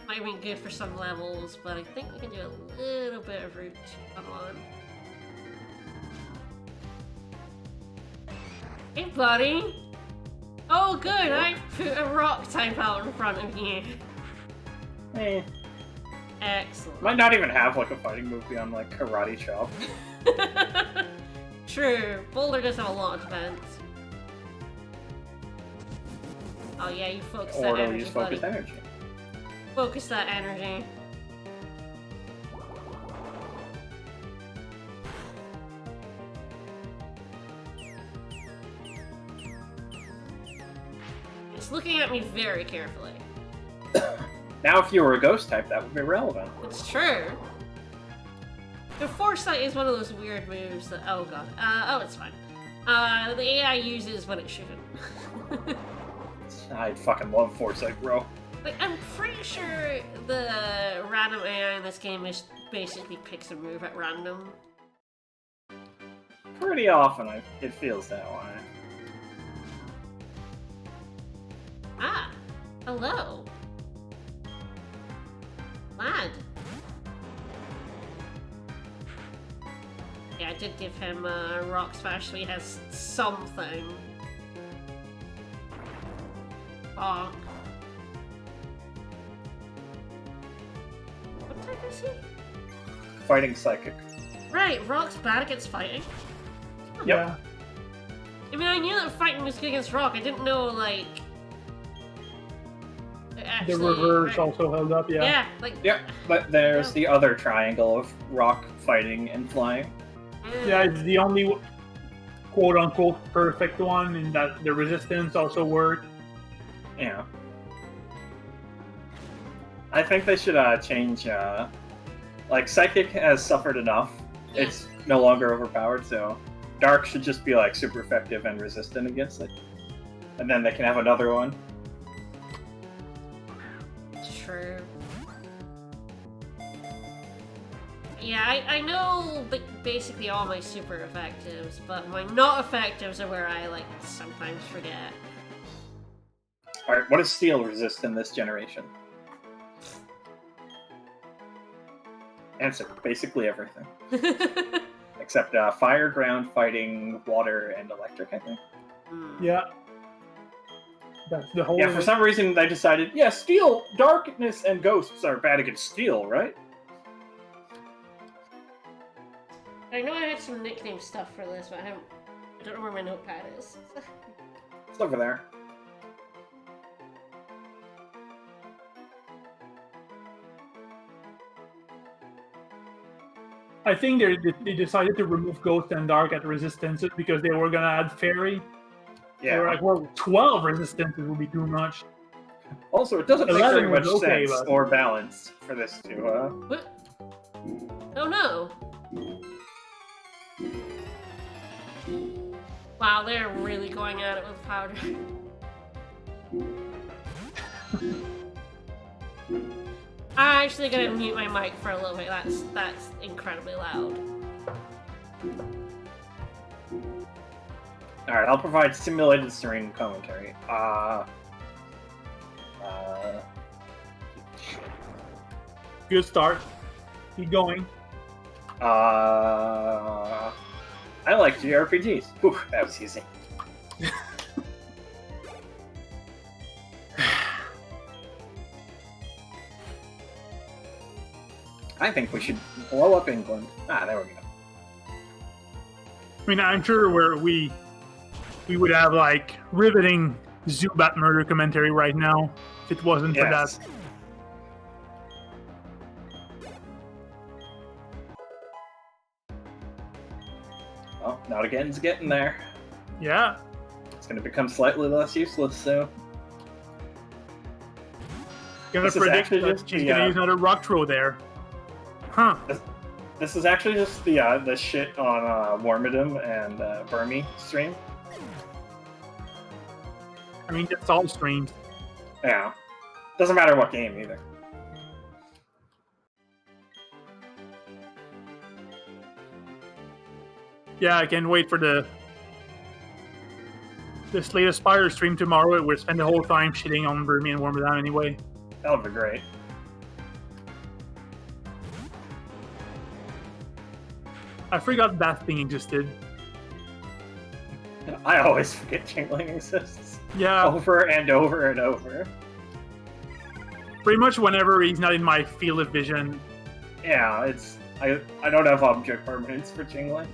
Might have been good for some levels, but I think we can do a little bit of route. Come on. Hey, buddy! Oh, good! I put a rock type out in front of you. Eh. Excellent. Might not even have like a fighting move beyond like Karate Chop. True. Boulder does have a lot of defense. Oh yeah, you focus that Or it'll energy, use buddy. focus energy. Focus that energy. It's looking at me very carefully. Now, if you were a ghost type, that would be relevant. It's true. The Foresight is one of those weird moves that... Oh god. Oh, it's fine. The AI uses when it shouldn't. I'd fucking love Foresight, bro. Like, I'm pretty sure the random AI in this game is basically picks a move at random. Pretty often, it feels that way. Ah! Hello! Lad! Yeah, I did give him a rock smash so he has something. Bonk. What type is he? Fighting Psychic. Right, rock's bad against fighting. Yeah. I mean, I knew that fighting was good against rock. I didn't know, like... The actually, reverse right. also held up, yeah. Yeah, like... Yep, but there's the other triangle of rock, fighting, and flying. Yeah, it's the only quote-unquote perfect one in that the resistance also worked. Yeah. I think they should change, like, Psychic has suffered enough it's no longer overpowered, so Dark should just be like super effective and resistant against it. And then they can have another one. True. Yeah, I know basically all my super effectives, but my not effectives are where I like sometimes forget. Alright, what does Steel resist in this generation? Answer, basically everything. Except fire, ground, fighting, water, and electric, I think. Yeah. That's the whole. Yeah, for some reason they decided, yeah, Steel, Darkness, and Ghosts are bad against Steel, right? I know I had some nickname stuff for this, but I don't know where my notepad is. It's over there. I think they decided to remove Ghost and Dark at resistances because they were gonna add Fairy. They were Yeah. like, well, 12 resistances would be too much. Also, it doesn't make 11 very much was okay, sense but- or balance for this to, What? Oh no! Wow, they're really going at it with powder. I'm actually gonna mute my mic for a little bit. That's incredibly loud. Alright, I'll provide simulated serene commentary. Good start. Keep going. I like JRPGs. Whew, that was easy. I think we should blow up England. Ah, there we go. I mean, I'm sure we would have like riveting Zubat murder commentary right now if it wasn't for Yes. that. Well, not again's getting there. Yeah. It's going to become slightly less useless, so... Gonna This is predict actually that just she's the, gonna use another rock throw there. Huh. This is actually just the shit on Wormadam and Burmy stream. I mean, that's all streams. Yeah. Doesn't matter what game, either. Yeah, I can't wait for the Slate Aspire stream tomorrow. We'll spend the whole time shitting on Burmy and Wormadam anyway. That would be great. I forgot that thing existed. I always forget Jingling exists. Yeah, Over and over and over. pretty much whenever he's not in my field of vision. Yeah, it's... I don't have object permanence for Jingling.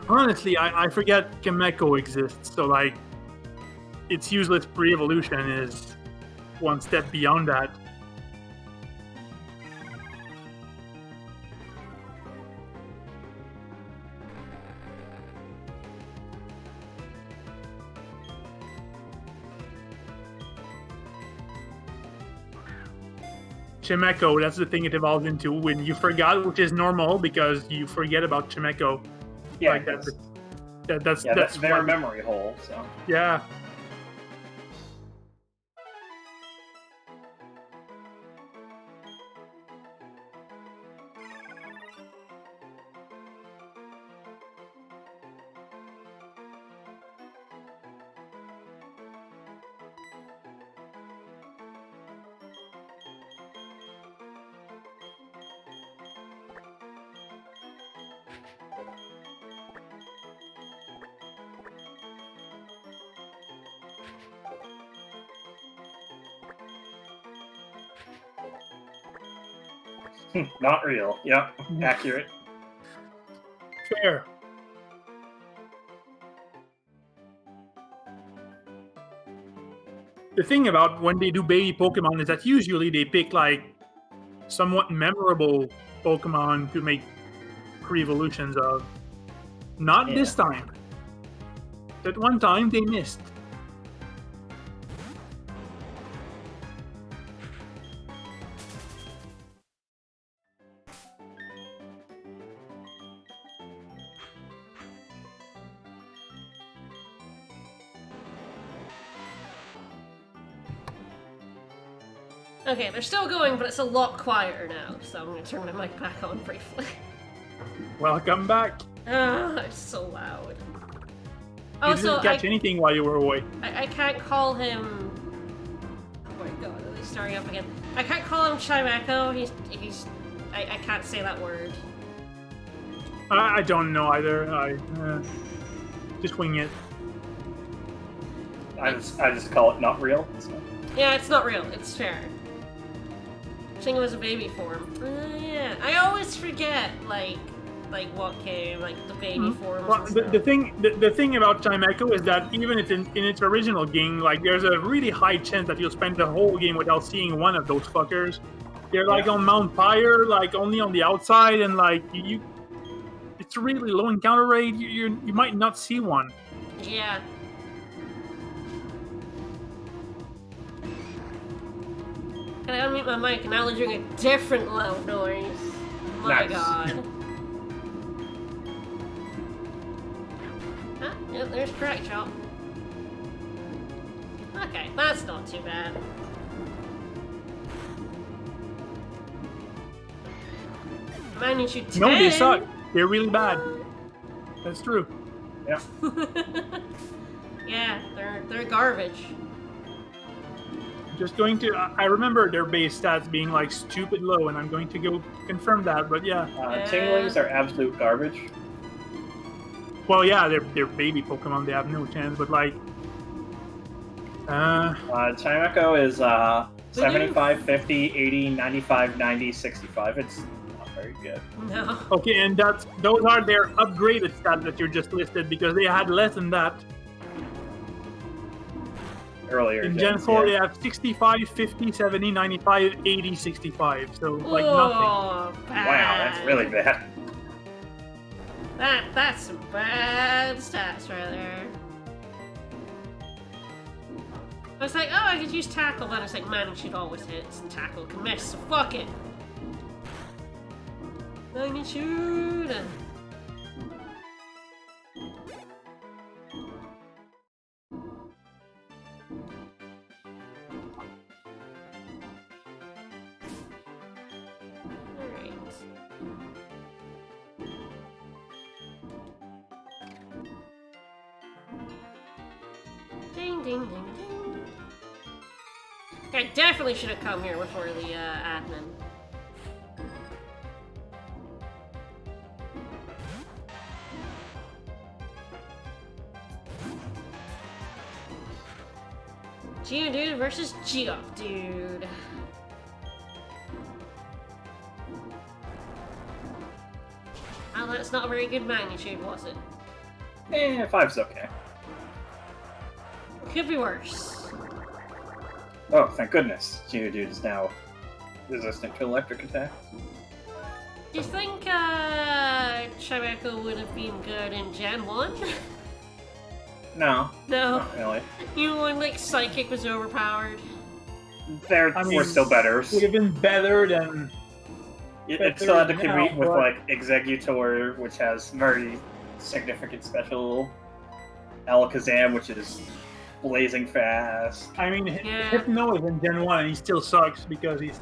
Honestly, I forget Kameko exists, so like, its useless pre-evolution is one step beyond that. Chimeco, that's the thing it evolves into when you forgot, which is normal because you forget about Chimeco. Yeah, Like, that's that's their what- memory hole, so... Yeah. Not real. Yep, accurate. Fair. The thing about when they do baby Pokemon is that usually they pick like somewhat memorable Pokemon to make pre-evolutions of. Not this time. That one time they missed. Okay, they're still going, but it's a lot quieter now, so I'm gonna turn my mic back on briefly. Welcome back. Ah, it's so loud. You didn't catch anything while you were away. I can't call him... Oh my god, he's starting up again. I can't call him Chimecho, I can't say that word. I don't know either. Just wing it. I just call it not real. So. Yeah, it's not real. It's fair. Shingo was a baby form. Yeah, I always forget like what came, like the baby forms. Well, the thing about Chimecho is that even if in its original game, like there's a really high chance that you'll spend the whole game without seeing one of those fuckers. They're like on Mount Pyre, like only on the outside, and like it's a really low encounter rate. You might not see one. Yeah. Can I unmute my mic? Now they're doing a different loud noise. Oh my god. Ah, yep, there's Crack Chop. Okay, that's not too bad. Magnitude 10. No, they suck. They're really bad. That's true. Yeah. Yeah, they're garbage. Just going to... I remember their base stats being like stupid low, and I'm going to go confirm that, but yeah. Tinglings are absolute garbage. Well, yeah, they're baby Pokemon, they have no chance, but like... Chimecho is 75, 50, 80, 95, 90, 65. It's not very good. No. Okay, and those are their upgraded stats that you just listed, because they had less than that. Earlier. In Gen 4, they have 65, 50, 70, 95, 80, 65. So, like, nothing. Bad. Wow, that's really bad. That's some bad stats right there. I was like, oh, I could use Tackle, but I was like, Magnitude always hits, and Tackle can miss, so fuck it. Magnitude! Ding, ding, ding, ding. I definitely should have come here before the admin. Geodude versus Geodude. Well, that's not a very good magnitude, was it? 5's okay. Could be worse. Oh, thank goodness. Geodude is now resistant to electric attack. Do you think Chimecho would have been good in Gen 1? No. No. Not really. Even when, like, Psychic was overpowered? We're still better. Would have been better than... It still had to compete with, like, Exeggutor, which has very significant special. Alakazam, which is blazing fast. I mean, Hypno is in Gen 1 and he still sucks because he's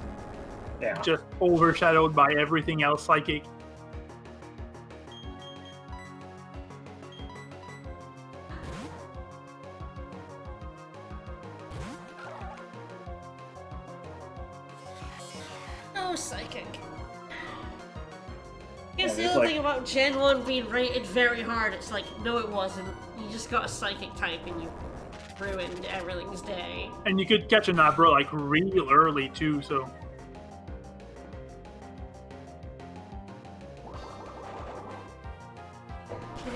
just overshadowed by everything else psychic. No psychic. I guess the other thing about Gen 1 being rated very hard, it's like, no it wasn't. You just got a psychic type and you ruined everything's day. And you could catch a Nabro like real early too, so...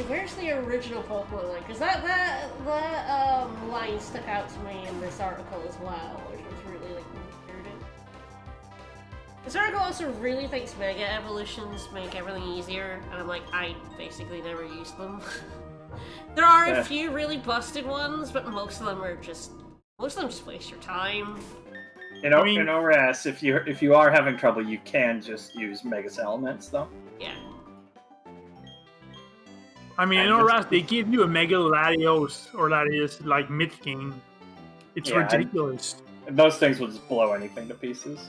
Where's the original Pokemon line? Because that line stuck out to me in this article as well, which was really like weird. This article also really thinks Mega Evolutions make everything easier, and I'm like, I basically never use them. There are a few really busted ones, but most of them just waste your time. In ORAS, if you are having trouble, you can just use Mega's Elements, though. Yeah. I mean, in ORAS, they give you a Mega Latios, or Latios, like, mid-game. It's ridiculous. Those things will just blow anything to pieces.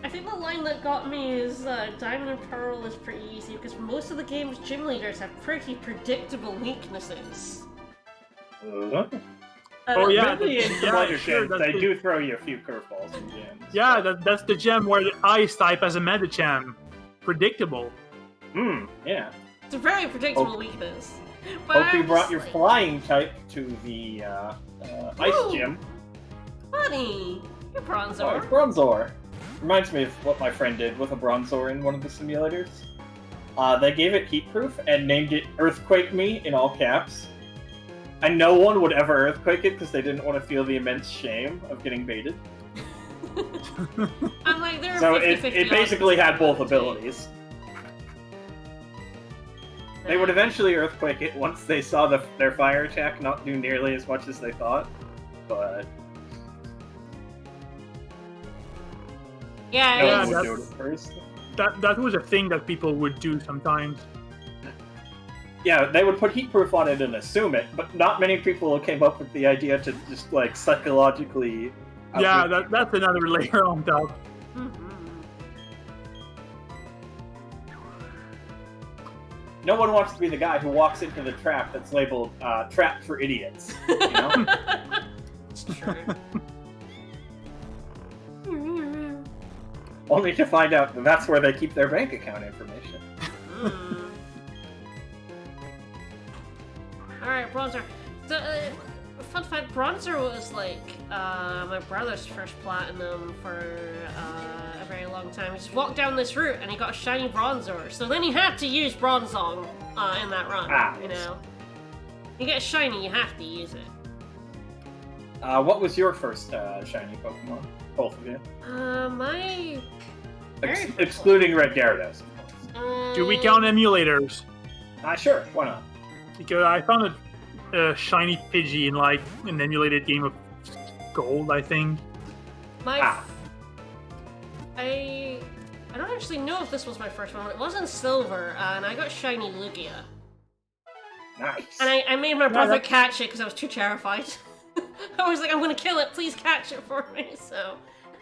I think the line that got me is Diamond and Pearl is pretty easy because most of the game's gym leaders have pretty predictable weaknesses. Oh yeah, Maybe in some later sure, gyms, they do throw you a few curveballs in gyms. Yeah, that's the gem where the ice type as a Medicham. Predictable. Yeah. It's a very predictable weakness. But Hope you I'm brought just your like, flying type to the ice Ooh. gym. Buddy, you're Oh, Bronzor. it's Bronzor. Reminds me of what my friend did with a Bronzor in one of the simulators. They gave it heat proof and named it Earthquake Me in all caps. And no one would ever earthquake it because they didn't want to feel the immense shame of getting baited. I'm like, there are So 50-50 it basically odds had both that abilities. They would eventually earthquake it once they saw their fire attack not do nearly as much as they thought. But Yeah, no Yeah, one would that's- do it at first. That was a thing that people would do sometimes. Yeah, they would put heat proof on it and assume it, but not many people came up with the idea to just like psychologically. Yeah, outwit that's another layer on top. No one wants to be the guy who walks into the trap that's labeled "Trap for Idiots." You know? It's true. Only to find out that that's where they keep their bank account information. Alright, Bronzer. So, fun fact, Bronzer was like my brother's first platinum for a very long time. He just walked down this route and he got a shiny Bronzor. So then he had to use Bronzong in that run. You know, you get a shiny, you have to use it. What was your first shiny Pokemon? Both of you, My very first excluding Red Gyarados. one. Do we count emulators? Sure, why not? Because I found a shiny Pidgey in like an emulated game of Gold, I think. I don't actually know if this was my first one. It was in Silver, and I got shiny Lugia. Nice. And I made my brother catch it because I was too terrified. I was like, I'm gonna kill it, please catch it for me. So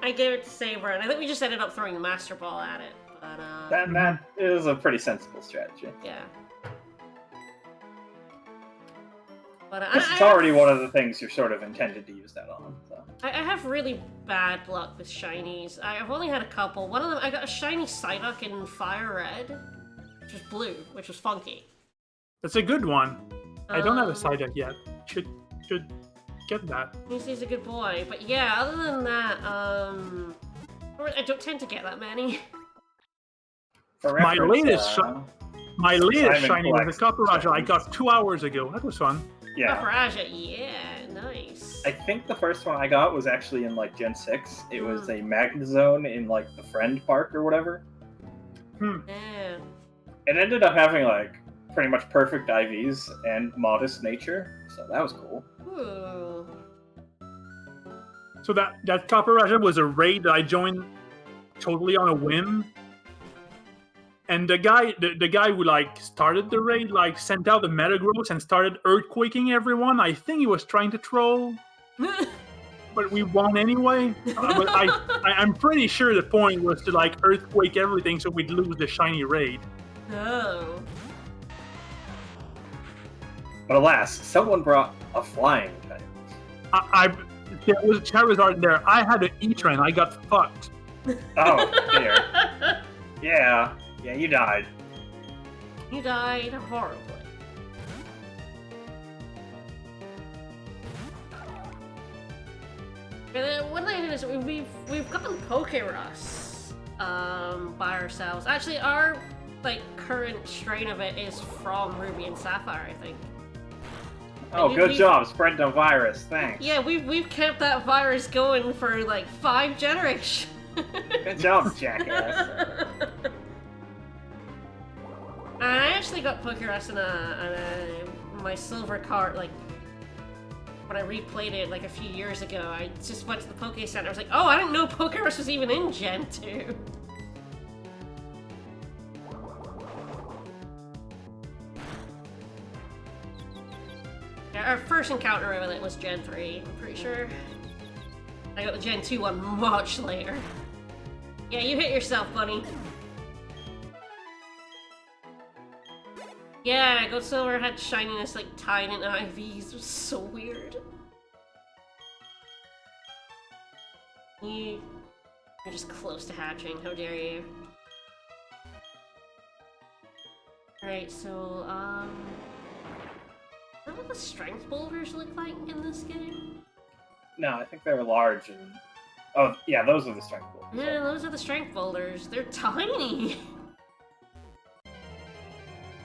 I gave it to Saber, and I think we just ended up throwing the Master Ball at it. But That is a pretty sensible strategy. yeah. But It's already one of the things you're sort of intended to use that on. So. I have really bad luck with shinies. I've only had a couple. One of them, I got a shiny Psyduck in Fire Red, which was blue, which was funky. That's a good one. I don't have a Um, Psyduck yet. Should get that. He's a good boy. But yeah, other than that, I don't tend to get that many. For My reference, latest My latest Simon shiny was collects a Copperajah I shinies. got 2 hours ago. That was fun. yeah. Paparaja, yeah, nice. I think the first one I got was actually in like Gen 6. It was a Magnezone in like the Friend Park or whatever. Yeah. It ended up having like pretty much perfect IVs and modest nature, so that was cool. Ooh. So that Copperajah was a raid that I joined totally on a whim. And the guy who like started the raid like sent out the Metagross and started earthquaking everyone. I think he was trying to troll, but we won anyway. But I'm pretty sure the point was to like earthquake everything so we'd lose the shiny raid. Oh. But alas, someone brought a flying type. There was a Charizard there. I had an E-Train. I got fucked. Oh dear. Yeah, you died. You died horribly. And then one thing is we've gotten Pokerus by ourselves. Actually, our like current strain of it is from Ruby and Sapphire, I think. Oh, We- good we've- job, spreading the virus. Thanks. Yeah, we've kept that virus going for like 5 generations. Good job, jackass. I actually got Pokerus in my silver cart, like, when I replayed it, like, a few years ago. I just went to the Poke Center. I was like, oh, I didn't know Pokerus was even in Gen 2. Yeah, Our first encounter with it was Gen 3, I'm pretty sure. I got the Gen 2 one much later. Yeah, you hit yourself, bunny. Yeah, Gold Silver had shininess like tied into IVs. It was so weird. You're just close to hatching. How dare you? Alright, so, what do the strength boulders look like in this game? No, I think they're large and... Oh, yeah, those are the strength boulders. Yeah, those are the strength boulders. They're tiny!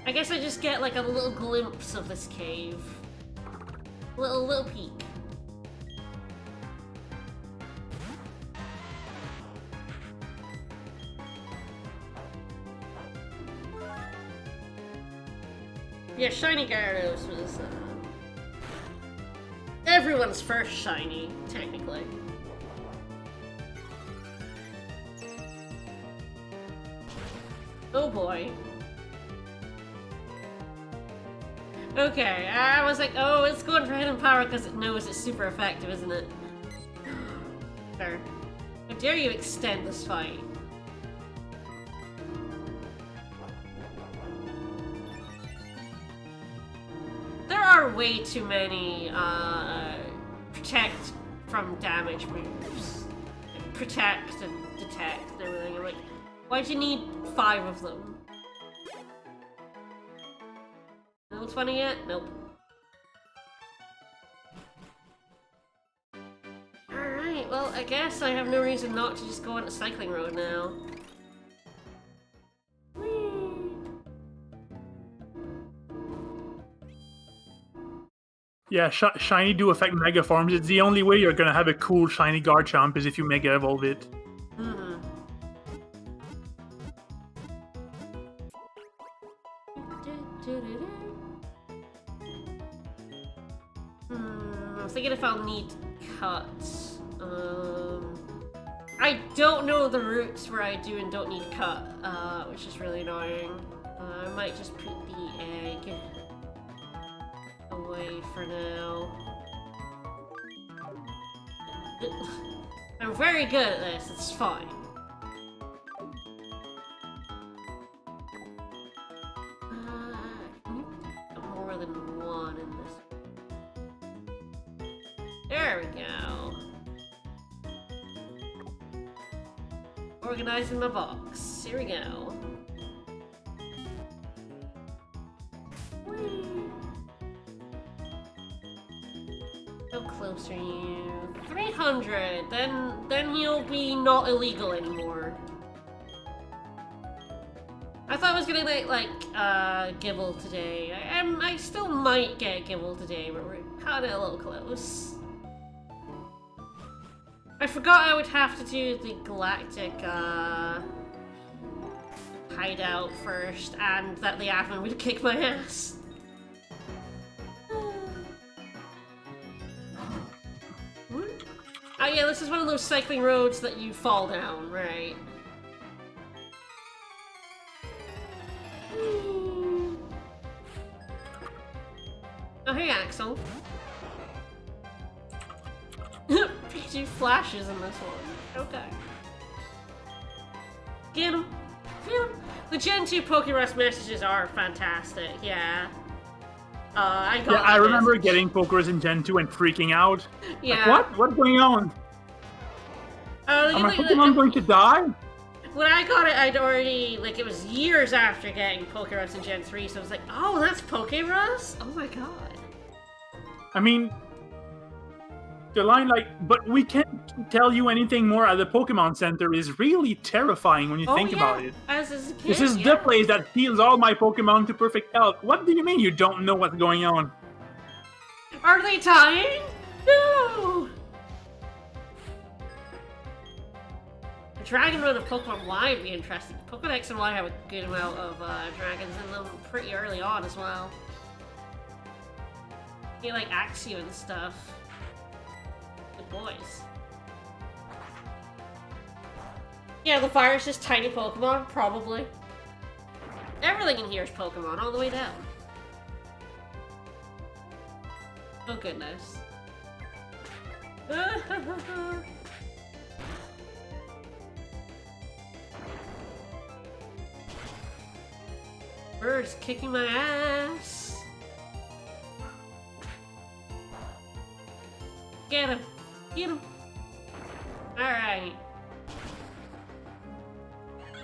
I guess I just get like a little glimpse of this cave. Little peek. Yeah, Shiny Gyarados was everyone's first shiny, technically. Oh boy. Okay, I was like, oh, it's going for hidden power because it knows it's super effective, isn't it? Sure. How dare you extend this fight? There are way too many, protect from damage moves. Like, protect and detect and everything. I'm like, why'd you need 5 of them? No 20 yet? Nope. Alright, well, I guess I have no reason not to just go on a cycling road now. Yeah, shiny do affect Mega Forms. It's the only way you're gonna have a cool shiny Garchomp is if you Mega Evolve it. I'm thinking if I'll need cuts. I don't know the routes where I do and don't need cut, which is really annoying. I might just put the egg away for now. I'm very good at this, it's fine. Can you put more than one in this? There we go. Organizing my box. Here we go. How close are you? 300. Then he'll be not illegal anymore. I thought I was gonna get like Gibble today. I still might get Gibble today, but we're kinda a little close. I forgot I would have to do the Galactic hideout first, and that the admin would kick my ass. Oh yeah, this is one of those cycling roads that you fall down, right? Oh hey Axel. Pikachu flashes in this one. Okay. Get him. Get him. The Gen 2 Pokerus messages are fantastic, yeah. I remember getting Pokerus in Gen 2 and freaking out. Yeah. Like, what? What's going on? Are my Pokemon going to die? When I got it, I'd already, like, it was years after getting Pokerus in Gen 3, so I was like, oh, that's Pokerus? Oh my god. I mean, the line like, but we can't tell you anything more at the Pokemon Center is really terrifying when you think about it. As a kid, this is the place that heals all my Pokemon to perfect health. What do you mean you don't know what's going on? Are they dying? No! A dragon run of Pokemon Y would be interesting. Pokemon X and Y have a good amount of dragons in them pretty early on as well. They like Axew and stuff. Good boys. Yeah, the fire is just tiny Pokemon, probably. Everything in here is Pokemon, all the way down. Oh goodness. Bird's kicking my ass. Get him. Get him. Alright.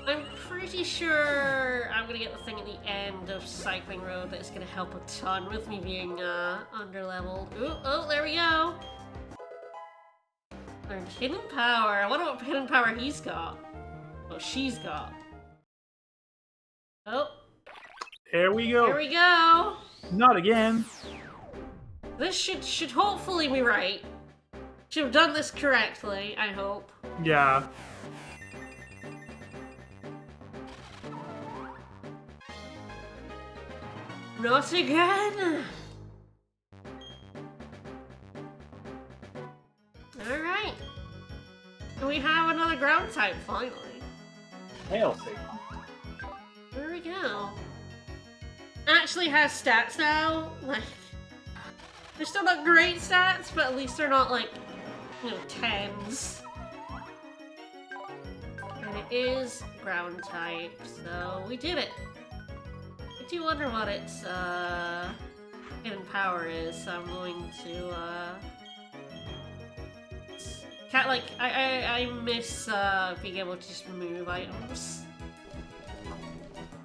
I'm pretty sure I'm gonna get the thing at the end of Cycling Road that's gonna help a ton with me being underleveled. Ooh, oh, there we go. Learned hidden power. I wonder what hidden power he's got. Oh, she's got. Oh. There we go. There we go. Not again. This should hopefully be right. Should have done this correctly, I hope. Yeah. Not again! Alright. We have another ground type, finally. Hail Satan. There we go. Actually has stats now. Like, they're still not great stats, but at least they're not like, you know, 10s. And it is ground type, so we did it. I do wonder what its hidden power is, so I'm going to I miss being able to just move items.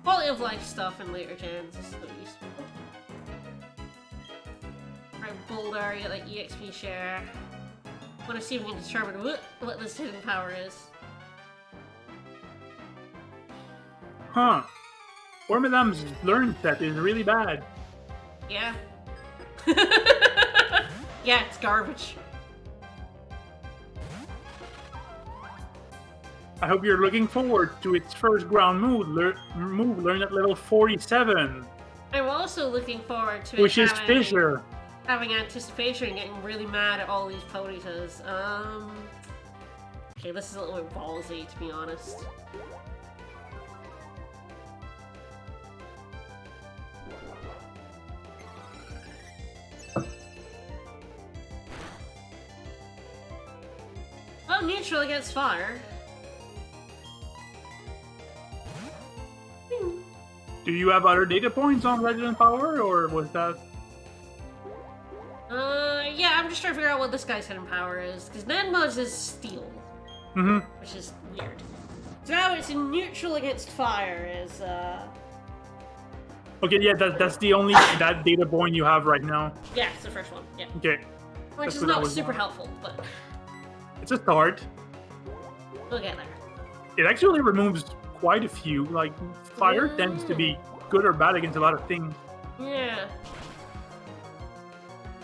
Quality of life stuff in later gens is so useful. Alright, Boulder, you get like EXP share. Wanna see if we can determine what this hidden power is. Huh. Wormadam's learn set is really bad. Yeah. Yeah, it's garbage. I hope you're looking forward to its first ground move learned at level 47. I'm also looking forward to Which is Fissure. Having anticipation and getting really mad at all these ponytas. Okay, this is a little bit ballsy, to be honest. Oh, neutral against fire. Do you have other data points on Resident Power, or was that... Yeah, I'm just trying to figure out what this guy's hidden power is, because Nanma's is steel. Mm-hmm. Which is weird. So now it's in neutral against fire is, Okay, yeah, that's the only that data point you have right now. Yeah, it's the first one, yeah. Okay. Which That's is what I not was super wondering. helpful, but It's a start. we'll get there. It actually removes quite a few. Like, fire tends to be good or bad against a lot of things. Yeah.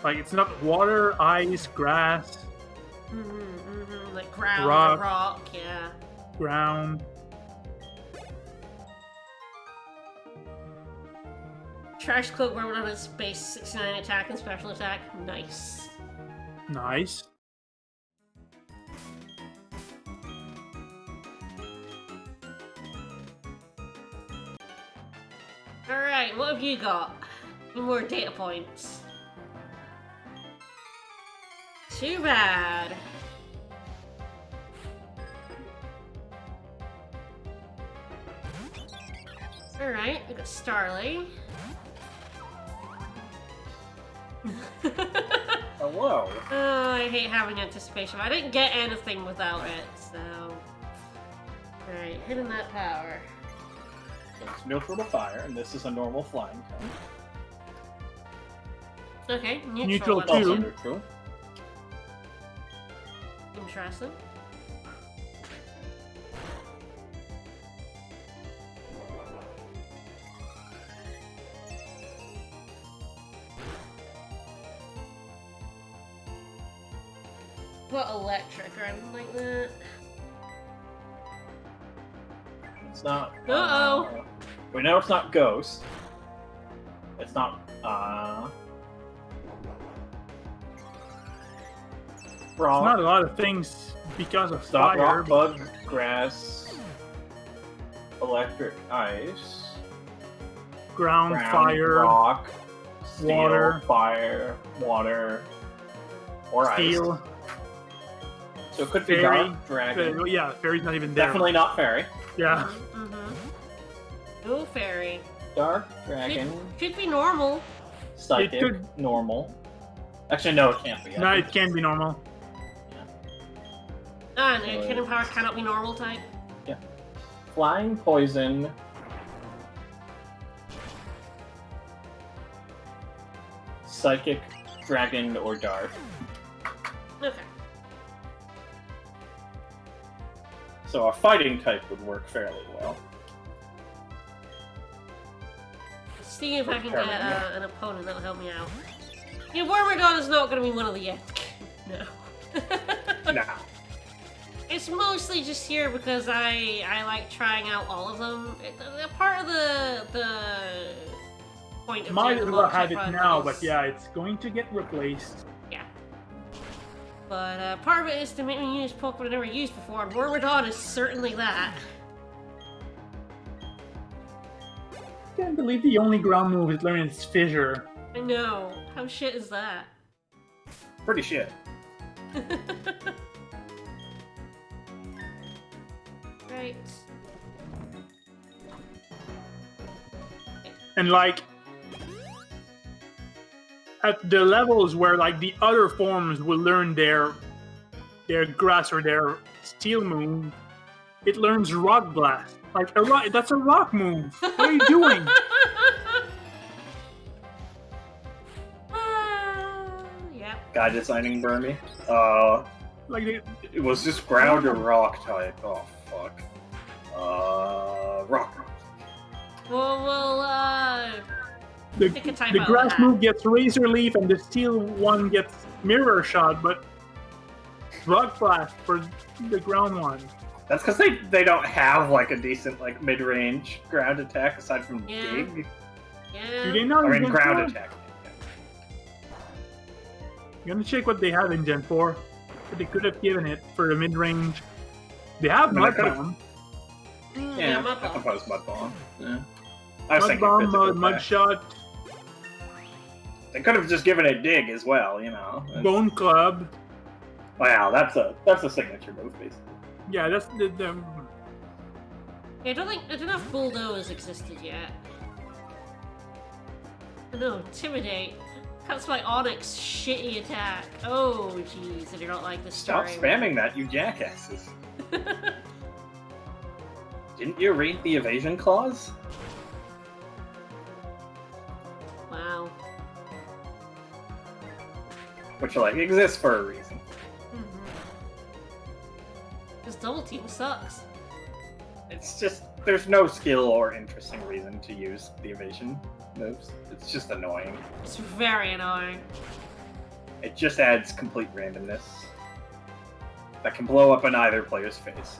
Like, it's not water, ice, grass, Like ground, Rock. rock, yeah. ground. Trash Cloak Roman on his base 69 attack and special attack. Nice. Nice. Alright, what have you got? Any more data points? Too bad. Alright, we got Starly. Hello. Oh, I hate having anticipation. I didn't get anything without it, so... Alright, hitting that power. It's neutral to fire, and this is a normal flying type. Okay, Neutral one. too. Also neutral. Interesting. What electric or anything like that? It's not. Uh-oh. We know it's not ghost. It's not. It's Rock. not a lot of things because of It's not fire. rock, bug, grass, electric, ice, Ground, fire, rock, Steel, Water. fire, water, or ice. Steel. So it could be Fairy. dark, dragon. Yeah, fairy's not even there. Definitely not fairy. Yeah. No fairy. Dark, dragon, Could be normal. psychic, It could- normal. Actually, no, it can't be. No, it can be normal. And hidden power cannot be normal type. Flying, poison. Psychic, dragon, or dark. Okay. So a fighting type would work fairly well. See if I can get Permanent. an opponent that'll help me out. Yeah, Wormadon is not going to be one of the No. Nah. It's mostly just here because I like trying out all of them. A part of the point of Might doing as the well have it multi-run now, is- but yeah, it's going to get replaced. Yeah. But part of it is to make me use Pokemon I've never used before, and Wormadon is certainly that. Can't believe the only ground move is learning its fissure. I know. How shit is that? Pretty shit. Right. And like at the levels where like the other forms will learn their grass or their steel move, it learns rock blast. Like a rock, that's a rock move. What are you doing? Yep. Guy designing Burmy. Like It was just ground or rock type. Oh fuck. Rock. We'll the, pick a type the out of grass that. move gets razor leaf and the steel one gets mirror shot, but rock blast for the ground one. That's because they don't have like a decent like mid-range ground attack aside from Yeah. dig. Do Yeah. they not I in mean Gen ground 4? attack. I'm gonna check what they have in Gen 4. But they could have given it for the mid-range. They have I mean, Mud they could've- Bomb. Yeah, Mud I Bomb. suppose Mud Bomb. Yeah. I was Mud thinking Bomb, physical Mud attack. Shot, They could have just given it dig as well, you know. Bone Club. Wow, that's a signature move, basically. Yeah, that's the Yeah, I don't know if Bulldoze existed yet. Oh, no, Intimidate. That's my Onyx shitty attack. Oh, jeez, I do not like this Stop story. spamming that, you jackasses. Didn't you read the evasion clause? Wow. Which like exists for a reason. This double team sucks. It's just there's no skill or interesting reason to use the evasion moves. It's just annoying. It's very annoying. It just adds complete randomness that can blow up in either player's face.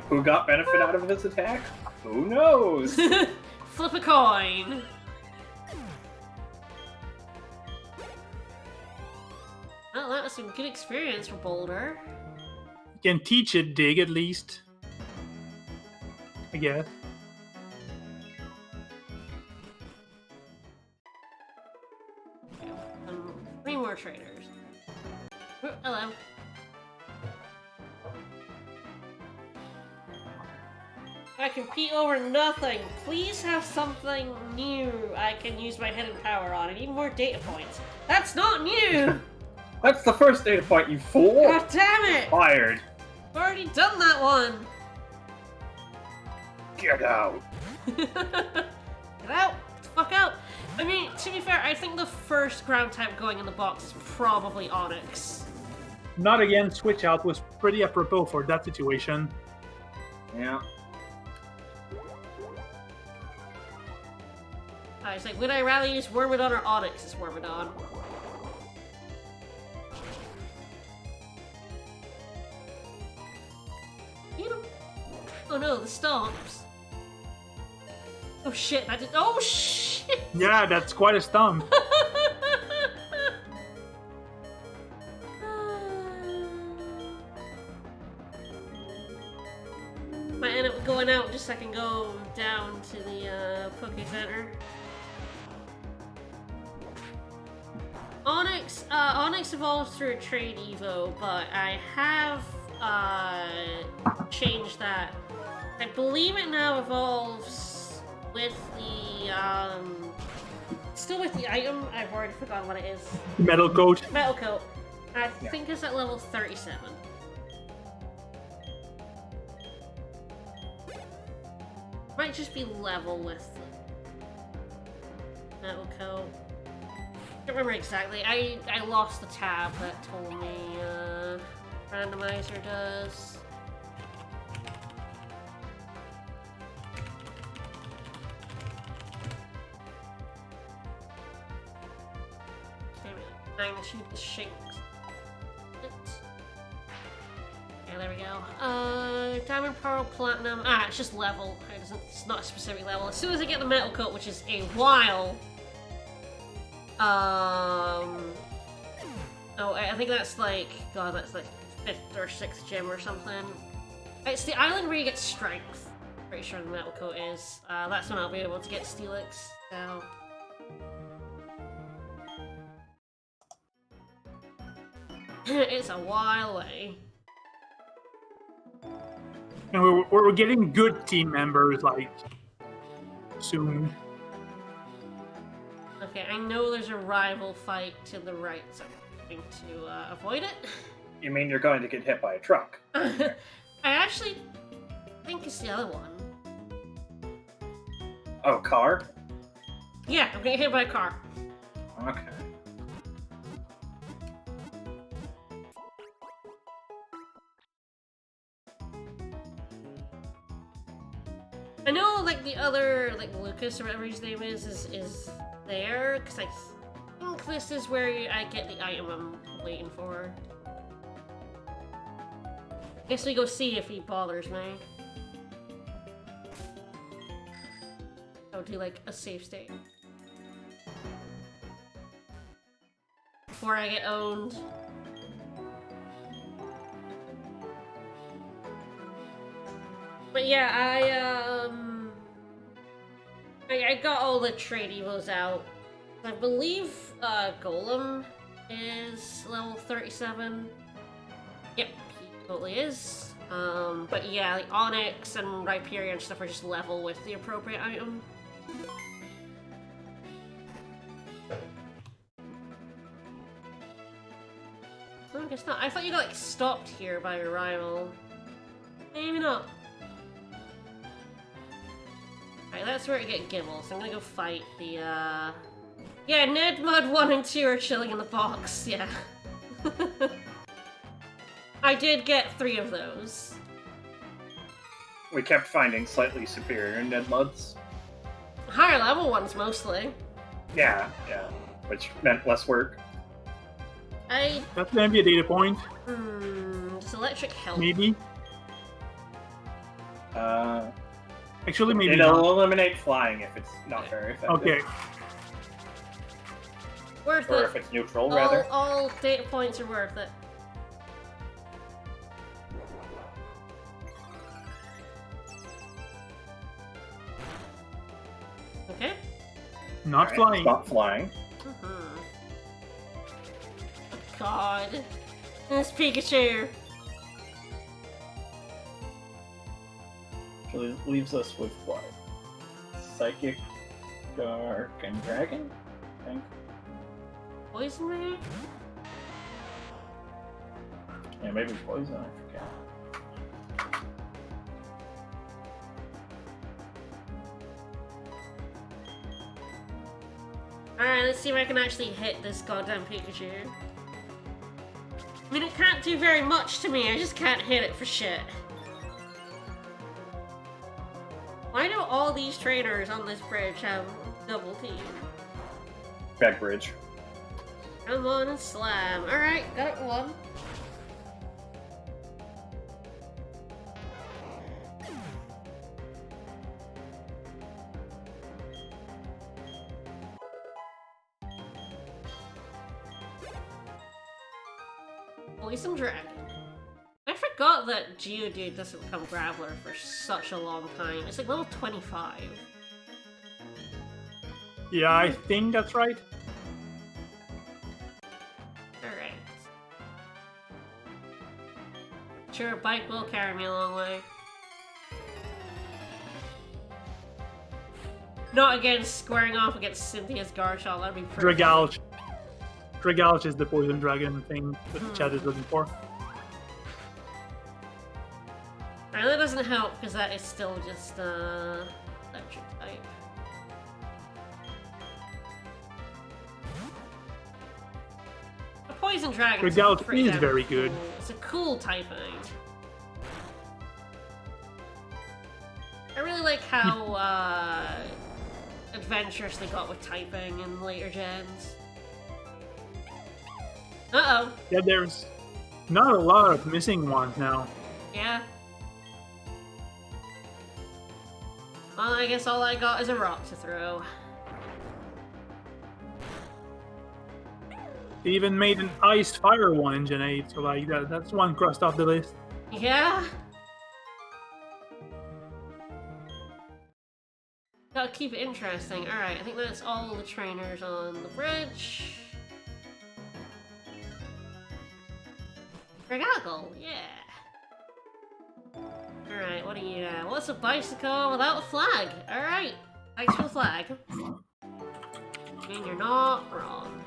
Who got benefit out of this attack? Who knows? Flip a coin. Well, that was some good experience for Boulder. you can teach it dig at least. I guess. Three more traders. Oh, hello. I compete over nothing. Please have something new I can use my hidden power on. I need more data points. That's not new! That's the first data point, you fool! God damn it! Fired! I've already done that one! Get out! Get out! Get the fuck out! I mean, to be fair, I think the first ground type going in the box is probably Onyx. Not again, switch out was pretty apropos for that situation. Yeah. It's like, would I rather use Wormadon or Onyx? It's Wormadon. You know... Oh no, the stomps. Oh shit, I did... Oh shit! Yeah, that's quite a stump. Might end up going out just so I can go down to the Poke Center. Onyx evolves through a trade evo, but I have changed that. I believe it now evolves with the still with the item. I've already forgotten what it is. Metal coat. Metal coat. I think it's at level 37. Might just be level with the metal coat. I don't remember exactly. I lost the tab that told me randomizer does. Magnitude the shanks. Yeah, there we go. Diamond, Pearl, Platinum. It's just level. It's not a specific level. As soon as I get the metal coat, which is a while. Oh, I think that's like, God, that's like 5th or 6th gem or something. It's the island where you get strength. Pretty sure the metal coat is. That's when I'll be able to get Steelix. So. It's a while away. And we're getting good team members, like, soon. Okay, I know there's a rival fight to the right, so I'm going to avoid it. You mean you're going to get hit by a truck? I actually think it's the other one. Oh, car? Yeah, I'm getting hit by a car. Okay. I know, like, the other, like, Lucas or whatever his name is there, because I think this is where I get the item I'm waiting for. Guess we go see if he bothers me. I'll do, like, a save state. Before I get owned. But yeah, I got all the trade evos out. I believe Golem is level 37. Yep, he totally is. But yeah, like Onyx and Rhyperior and stuff are just level with the appropriate item. Oh, I guess not. I thought you got like stopped here by your rival. Maybe not. Alright, that's where I get Gibble, so I'm gonna go fight the, Yeah, Ned, Mud 1 and 2 are chilling in the box, yeah. I did get 3 of those. We kept finding slightly superior Ned Muds. Higher level ones, mostly. Yeah, which meant less work. That's gonna be a data point. Does electric help? Maybe. Actually, maybe It'll not. eliminate flying if it's not very effective. Okay. Worth Or it. if it's neutral, rather. All data points are worth it. Okay. Not Alright, flying. Not flying. God. This Pikachu. Actually leaves us with what? Psychic, Dark, and Dragon? I think. Poison Ray? Yeah, maybe Poison, I forget. Alright, let's see if I can actually hit this goddamn Pikachu. I mean, it can't do very much to me, I just can't hit it for shit. Why do all these trainers on this bridge have double team? Back bridge. Come on and slam. Alright, got it one. Poison Dragon. I forgot that Geodude doesn't become Graveler for such a long time. It's like level 25. Yeah, I think that's right. Alright. Sure, a bike will carry me a long way. Not against squaring off against Cynthia's Garchomp, that'd be perfect. Dragalge. Dragalge is the poison dragon thing that the chat is looking for. Alright, that doesn't help because that is still just electric type. A poison dragon Dragalge is very good. cool. It's a cool typing. I really like how adventurous they got with typing in later gens. Uh-oh. Yeah, there's not a lot of missing ones now. Yeah. Well, I guess all I got is a rock to throw. They even made an ice fire one in Gen 8, so like that's one crossed off the list. Yeah. Gotta keep it interesting. Alright, I think that's all the trainers on the bridge. Regagle, yeah. Alright, what do you got? What's a bicycle without a flag? Alright, thanks for the flag. I mean, you're not wrong.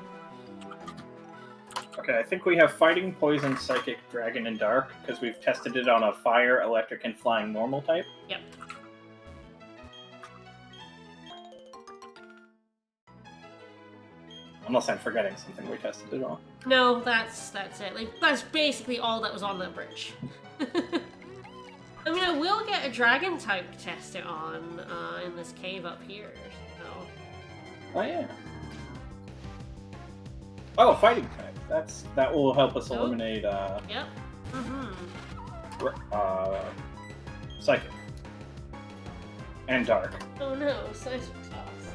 Okay, I think we have Fighting, Poison, Psychic, Dragon, and Dark, because we've tested it on a Fire, Electric, and Flying normal type. Yep. Unless I'm forgetting something we tested it on. No, that's it. Like, that's basically all that was on that bridge. I mean, I will get a dragon type to test it on in this cave up here. So. Oh yeah. Oh, Fighting type. That will help us eliminate Yep. Psychic and Dark. Oh no, Psychic toss.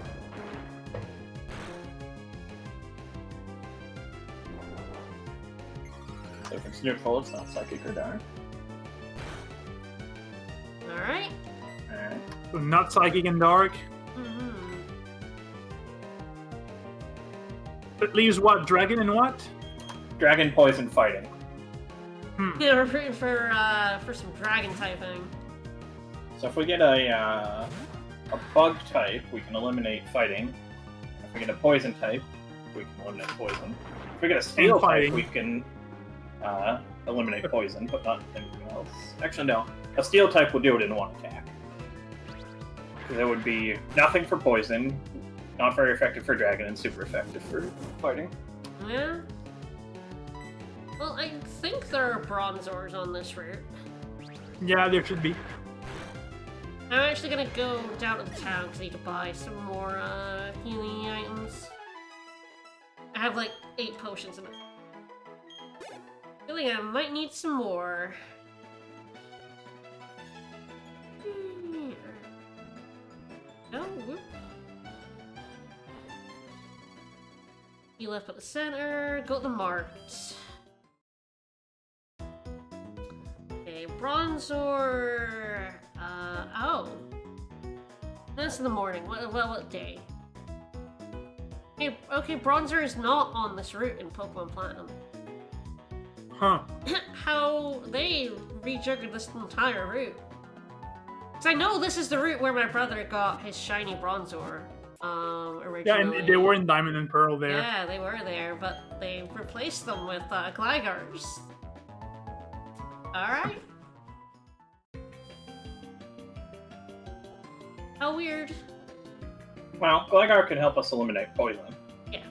So if it's neutral, it's not Psychic or Dark. Alright. Alright. So not psychic and dark. It leaves what? Dragon and what? Dragon, Poison, Fighting. Yeah, we're rooting for some dragon typing. So if we get a Bug type, we can eliminate Fighting. If we get a Poison type, we can eliminate Poison. If we get a Steel type, we can eliminate Poison, but not anything else. Actually, no. A Steel type will do it in one attack. Because it would be nothing for Poison, not very effective for Dragon, and super effective for Fighting. Yeah. Well, I think there are Bronzors on this route. Yeah, there should be. I'm actually gonna go down to the town because I need to buy some more healing items. I have like 8 potions in it. Feeling I might need some more. Oh, whoop. Heal up at the center. Go to the mart. Okay, Bronzor. Oh. That's in the morning. What day? Okay, Bronzor is not on this route in Pokemon Platinum. Huh. How they rejiggered this entire route. Because I know this is the route where my brother got his shiny Bronzor, originally. Yeah, and they were in Diamond and Pearl there. Yeah, they were there, but they replaced them with Glygars. Alright. How weird. Well, Gligar can help us eliminate Poison. Yeah.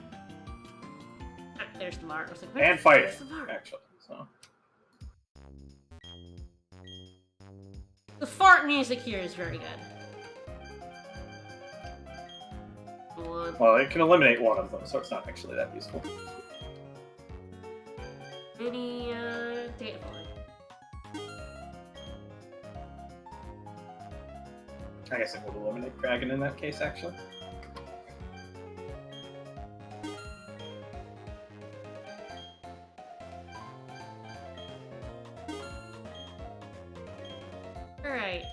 Ah, there's the Mart. I was like, And Fighting, where's the Mart? actually. So. The fart music here is very good. Well, it can eliminate one of them, so it's not actually that useful. Any data point? I guess it would eliminate Dragon in that case, actually. Alright.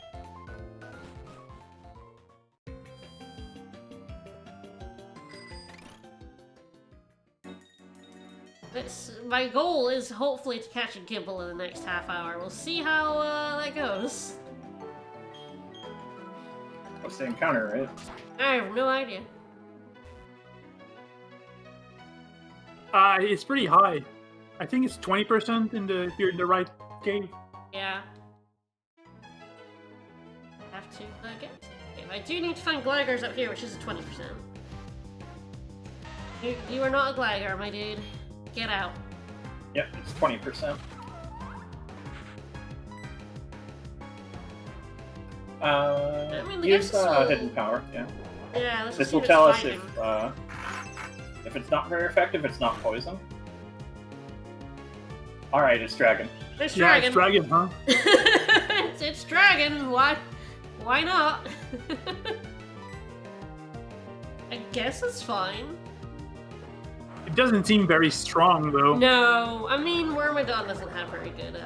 My goal is hopefully to catch a Gibble in the next half hour. We'll see how that goes. What's the encounter, right? I have no idea. It's pretty high. I think it's 20% if you're in the right cave. Yeah. Have to get it. Okay, I do need to find Gliders up here, which is a 20%. You are not a Glider, my dude. Get out. Yep, it's 20%. I mean, Use this will- hidden power. Yeah. Yeah, This will see tell what's us fighting. if it's not very effective, it's not poison. All right, it's dragon. It's Yeah, dragon. it's dragon, huh? it's dragon. Why not? I guess it's fine. It doesn't seem very strong, though. No, I mean Wormadon doesn't have very good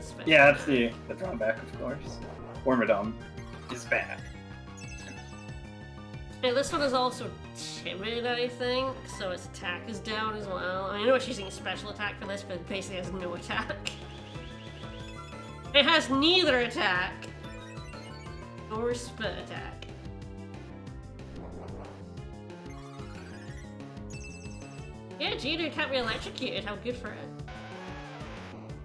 special. Yeah, that's the drawback, of course. Wormadon is bad. And this one is also timid, I think, so its attack is down as well. I know it's using a special attack for this, but it basically has no attack. It has neither attack nor spit attack. Yeah, Geodude can't be electrocuted. How good for it.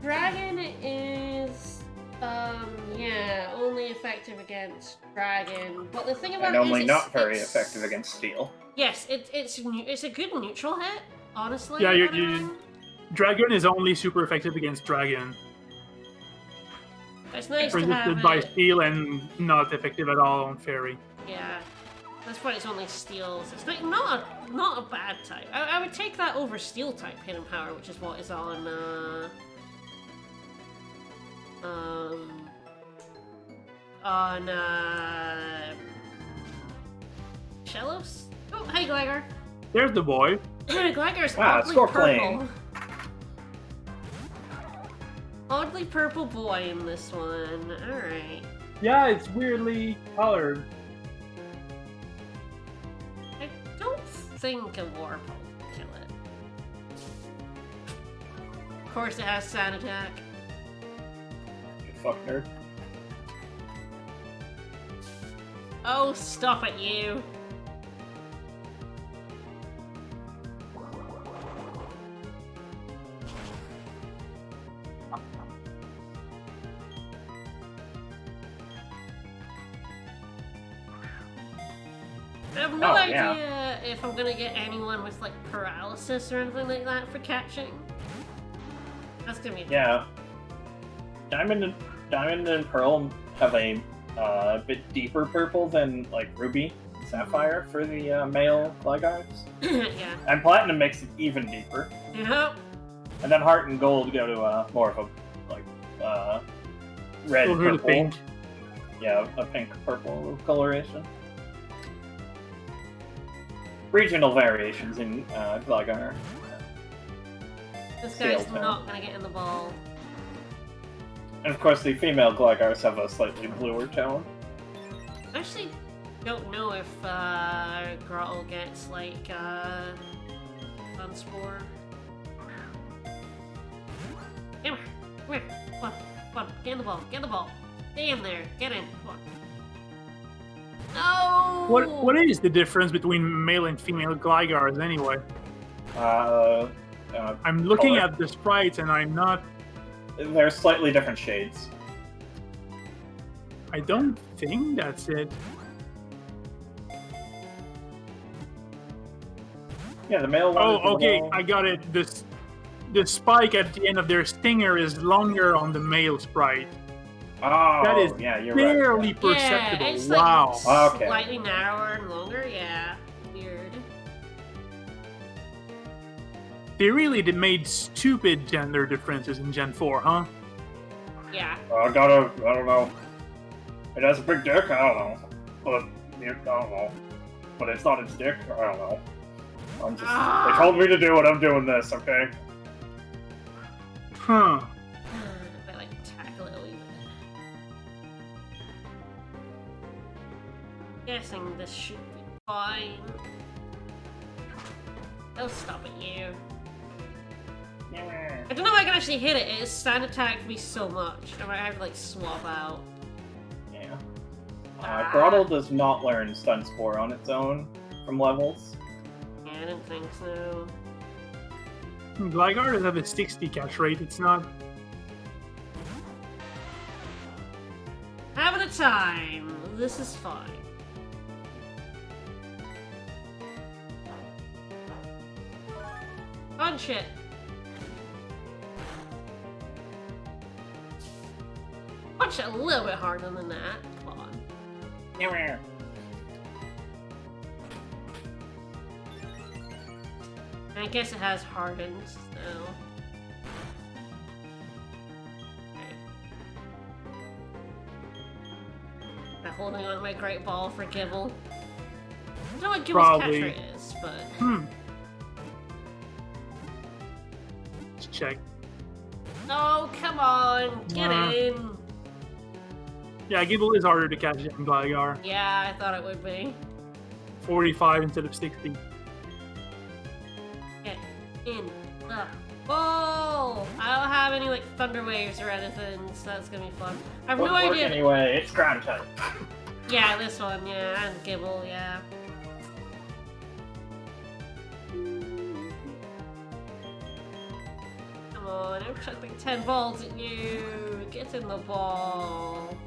Dragon is, yeah, only effective against dragon. But the thing about And it only is not very it's- effective against steel. Yes, it's a good neutral hit, honestly. Yeah, I don't know. Dragon is only super effective against dragon. It's nice to have Resisted by it. steel and not effective at all on fairy. Yeah, that's why it's only steel. So it's like not a bad type. I would take that over steel type hidden power, which is what is on Shellos. Oh, hey, Gligar. There's the boy. Gligar's Ah, oddly Scorpion. purple. Oddly purple boy in this one. Alright. Yeah, it's weirdly colored. I don't think a Warpole can kill it. Of course it has Sand Attack. You fuck nerd. Oh, stop it, you. I have no Oh, idea yeah. if I'm gonna get anyone with like paralysis or anything like that for catching. That's gonna be Yeah. Diamond and Pearl have a bit deeper purple than like Ruby and Sapphire for the male Glygars. yeah. And Platinum makes it even deeper. Yep. And then Heart and Gold go to more of a red Over to purple. pink. Yeah, a pink purple coloration. Regional variations in Gligar. This guy's Scale tone. not gonna get in the ball. And of course, the female Glygars have a slightly bluer tone. I actually don't know if Grottle gets like Unspore. Come here, come on, get in the ball, stay in there, get in, come on. No! What is the difference between male and female Glygars anyway? I'm looking Color. at the sprites and I'm not. They're slightly different shades. I don't think that's it. Yeah, the male one. Oh, is a okay, little- I got it. The spike at the end of their stinger is longer on the male sprite. Oh, That is yeah, you're barely right. perceptible. Yeah, it's Wow. like Okay. slightly narrower and longer, yeah. Weird. They really made stupid gender differences in Gen 4, huh? Yeah. I don't know. It has a big dick. I don't know, but I don't know. But it's not its dick. I don't know. I'm just. They told me to do it. I'm doing this. Okay. Huh. I like tackle it a wee bit. Guessing this should be fine. They'll stop at you. I don't know if I can actually hit it. Its stand attacked me so much. I might have to like swap out. Yeah. Grottle does not learn Stun Spore on its own from levels. Yeah, I didn't think so. Gligar does have a 60 catch rate. It's not. Having a time. This is fine. Punch it. Punch it a little bit harder than that. Come on. I guess it has hardened, so. Okay. I'm holding on to my great ball for Gibble. I don't know what Gibble's catch rate is, but. Let's check. Oh, come on! Get in! Yeah, Gibble is harder to catch than Gligar. Yeah, I thought it would be. 45 instead of 60. Get in the ball! I don't have any, like, thunder waves or anything, so that's gonna be fun. I have no idea. Anyway, it's ground type. Yeah, this one, yeah, and Gibble, yeah. Come on, I'm chucking 10 balls at you! Get in the ball!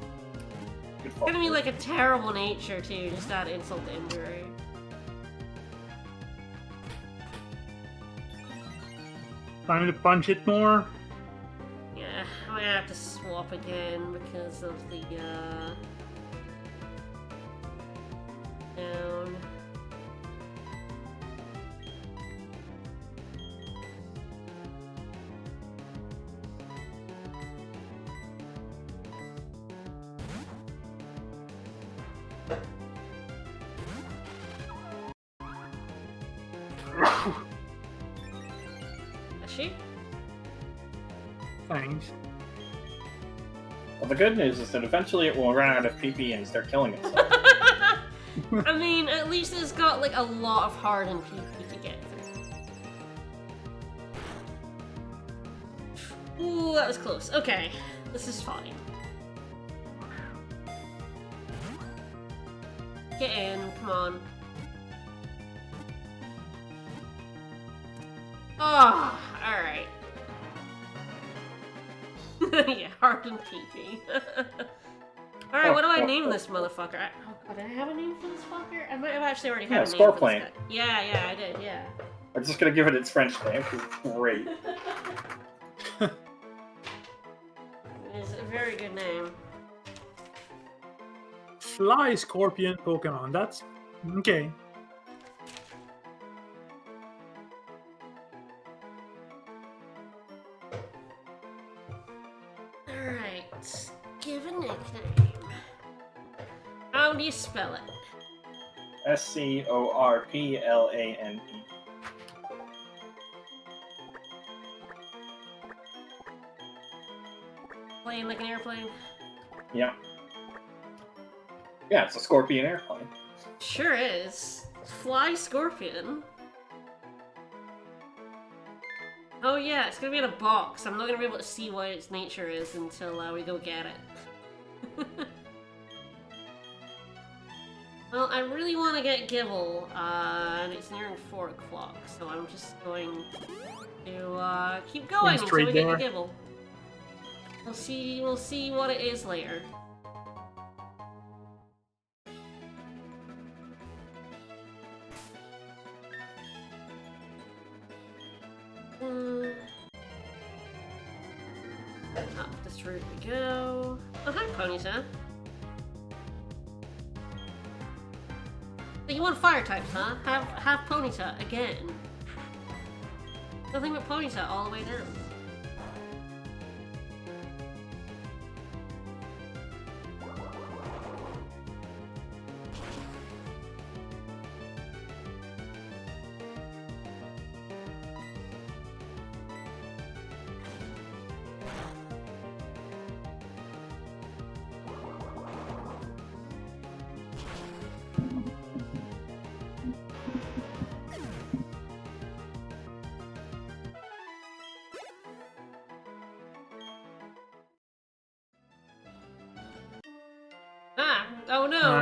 It's gonna be like a terrible nature, too, just add insult to injury. Time to punch it more. Yeah, I might have to swap again because of the, down. Is she? Thanks. Well, the good news is that eventually it will run out of PP and start killing itself. I mean, at least it's got like a lot of hardened PP to get through. Ooh, that was close. Okay, this is fine. Get in, come on. Oh, alright. Yeah, hardened PP. Alright, what do I name this motherfucker? Oh god, did I have a name for this fucker? I might have actually already had a name for this guy. Yeah, I did, yeah. I'm just gonna give it its French name, because it's great. It's a very good name. Fly Scorpion Pokemon. That's okay. Alright, give a nickname. How do you spell it? Scorplane. Plane like an airplane? Yeah. Yeah, it's a scorpion airplane. Sure is. Fly Scorpion. Oh yeah, it's gonna be in a box. I'm not gonna be able to see what its nature is until we go get it. Well, I really want to get Gibble, and it's nearing 4 o'clock, so I'm just going to keep going until we get to Gibble. We'll see what it is later. Up this route we go. Oh, hi, Ponyta. So you want fire types, huh? Have Ponyta again. Nothing but Ponyta all the way down.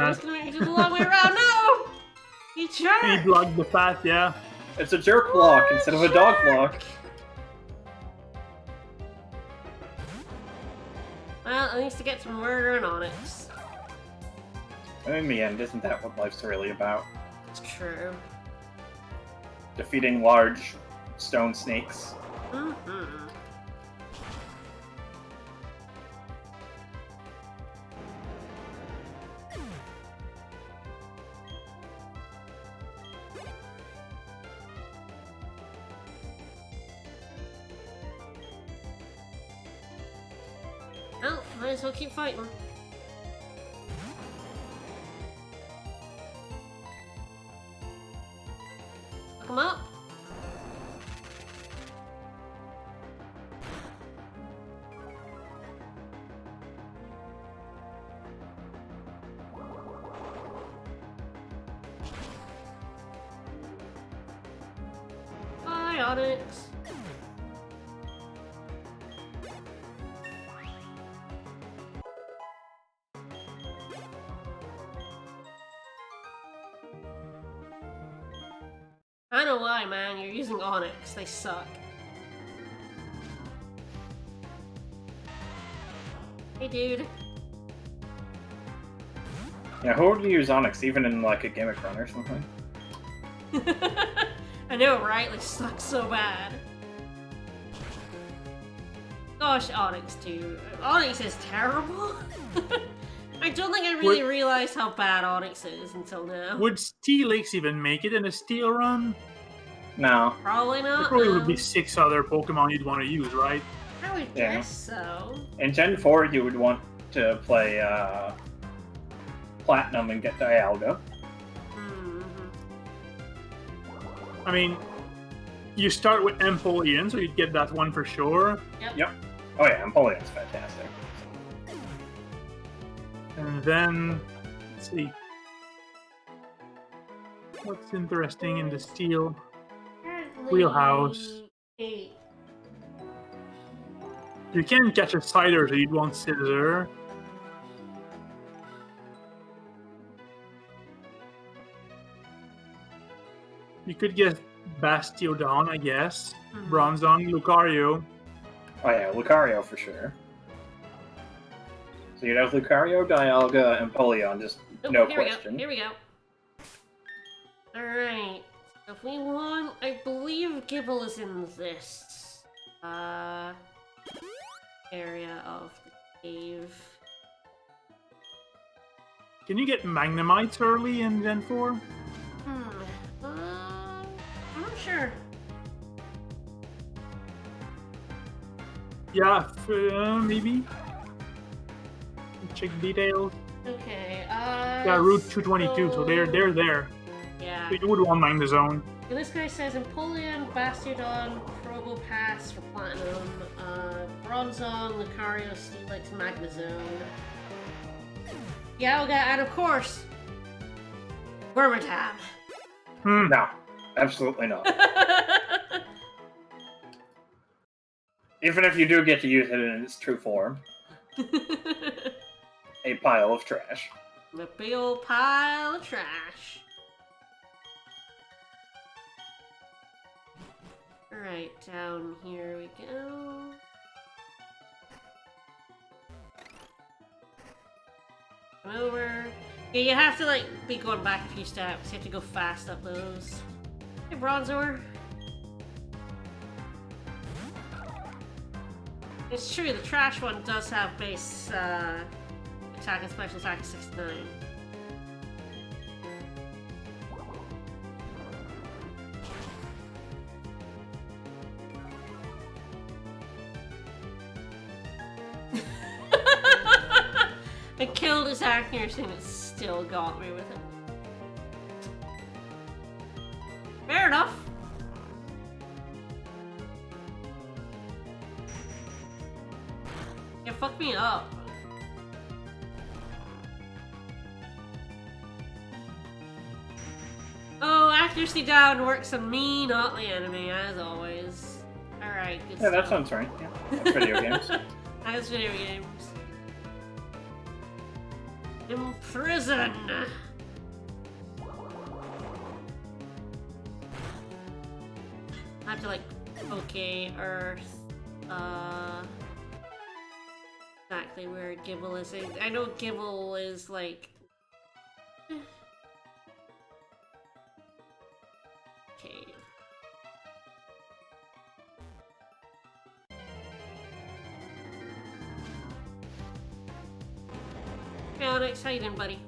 I was gonna make you do the long way around. No! You jerk! He blocked the path, yeah. It's a jerk block instead of a dog block. Well, at least to get some murder and Onyx. In the end, isn't that what life's really about? It's true. Defeating large stone snakes. Mm-hmm. Well, might as well keep fighting. Fuck 'em up. Bye, Onyx. I know why, man. You're using Onyx. They suck. Hey, dude. Yeah, who would use Onyx even in like a gimmick run or something? I know, right? They suck so bad. Gosh, Onyx, too. Onyx is terrible. I don't think I really realized how bad Onyx is until now. Would Steelix even make it in a steel run? No. Probably not. There probably no. would be 6 other Pokemon you'd want to use, right? I would Yeah. guess so. In Gen 4, you would want to play Platinum and get Dialga. Mm-hmm. I mean, you start with Empoleon, so you'd get that one for sure. Yep. Oh yeah, Empoleon's fantastic. And then, let's see. What's interesting in the steel? Apparently, Wheelhouse. 8. You can catch a Cider, so you'd want Scissor. You could get Bastiodon, I guess. Mhm. Bronzong, Lucario. Oh yeah, Lucario for sure. So you'd have Lucario, Dialga, Empoleon, just Oh, no here question. We go. Here we go. Alright. So if we want, I believe Gibble is in this area of the cave. Can you get Magnemites early in Gen 4? I'm not sure. Yeah, maybe. Check details. Okay, Yeah, Route 222, so they're there. Yeah. So you would want Magnezone. And this guy says Empoleon, Bastiodon, Probopass for Platinum, Bronzong, Lucario, Steelix, Magnezone. Dialga, and of course, Wormatab. No, absolutely not. Even if you do get to use it in its true form, a pile of trash. A big old pile of trash. Alright, down here we go. Come over. Yeah, you have to like be going back a few steps. You have to go fast up those. Hey, Bronzor. It's true, the trash one does have base attack and special attack of 69. I killed his accuracy and it still got me with it. Fair enough. Yeah, fuck me up. Oh, accuracy down works on me, not the enemy, as always. Alright, good Yeah, that stuff. sounds right. Yeah, that's video games. That's video games. In prison. I have to like, okay, Earth. Exactly where Gibble is. I know Gibble is like. Okay. Found exciting, buddy.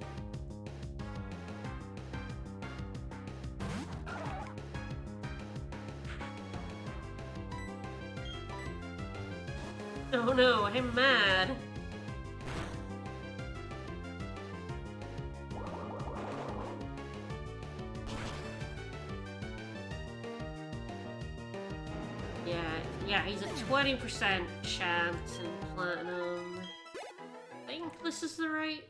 Oh no, I'm mad. Yeah, he's a 20% chance in platinum. I think this is the right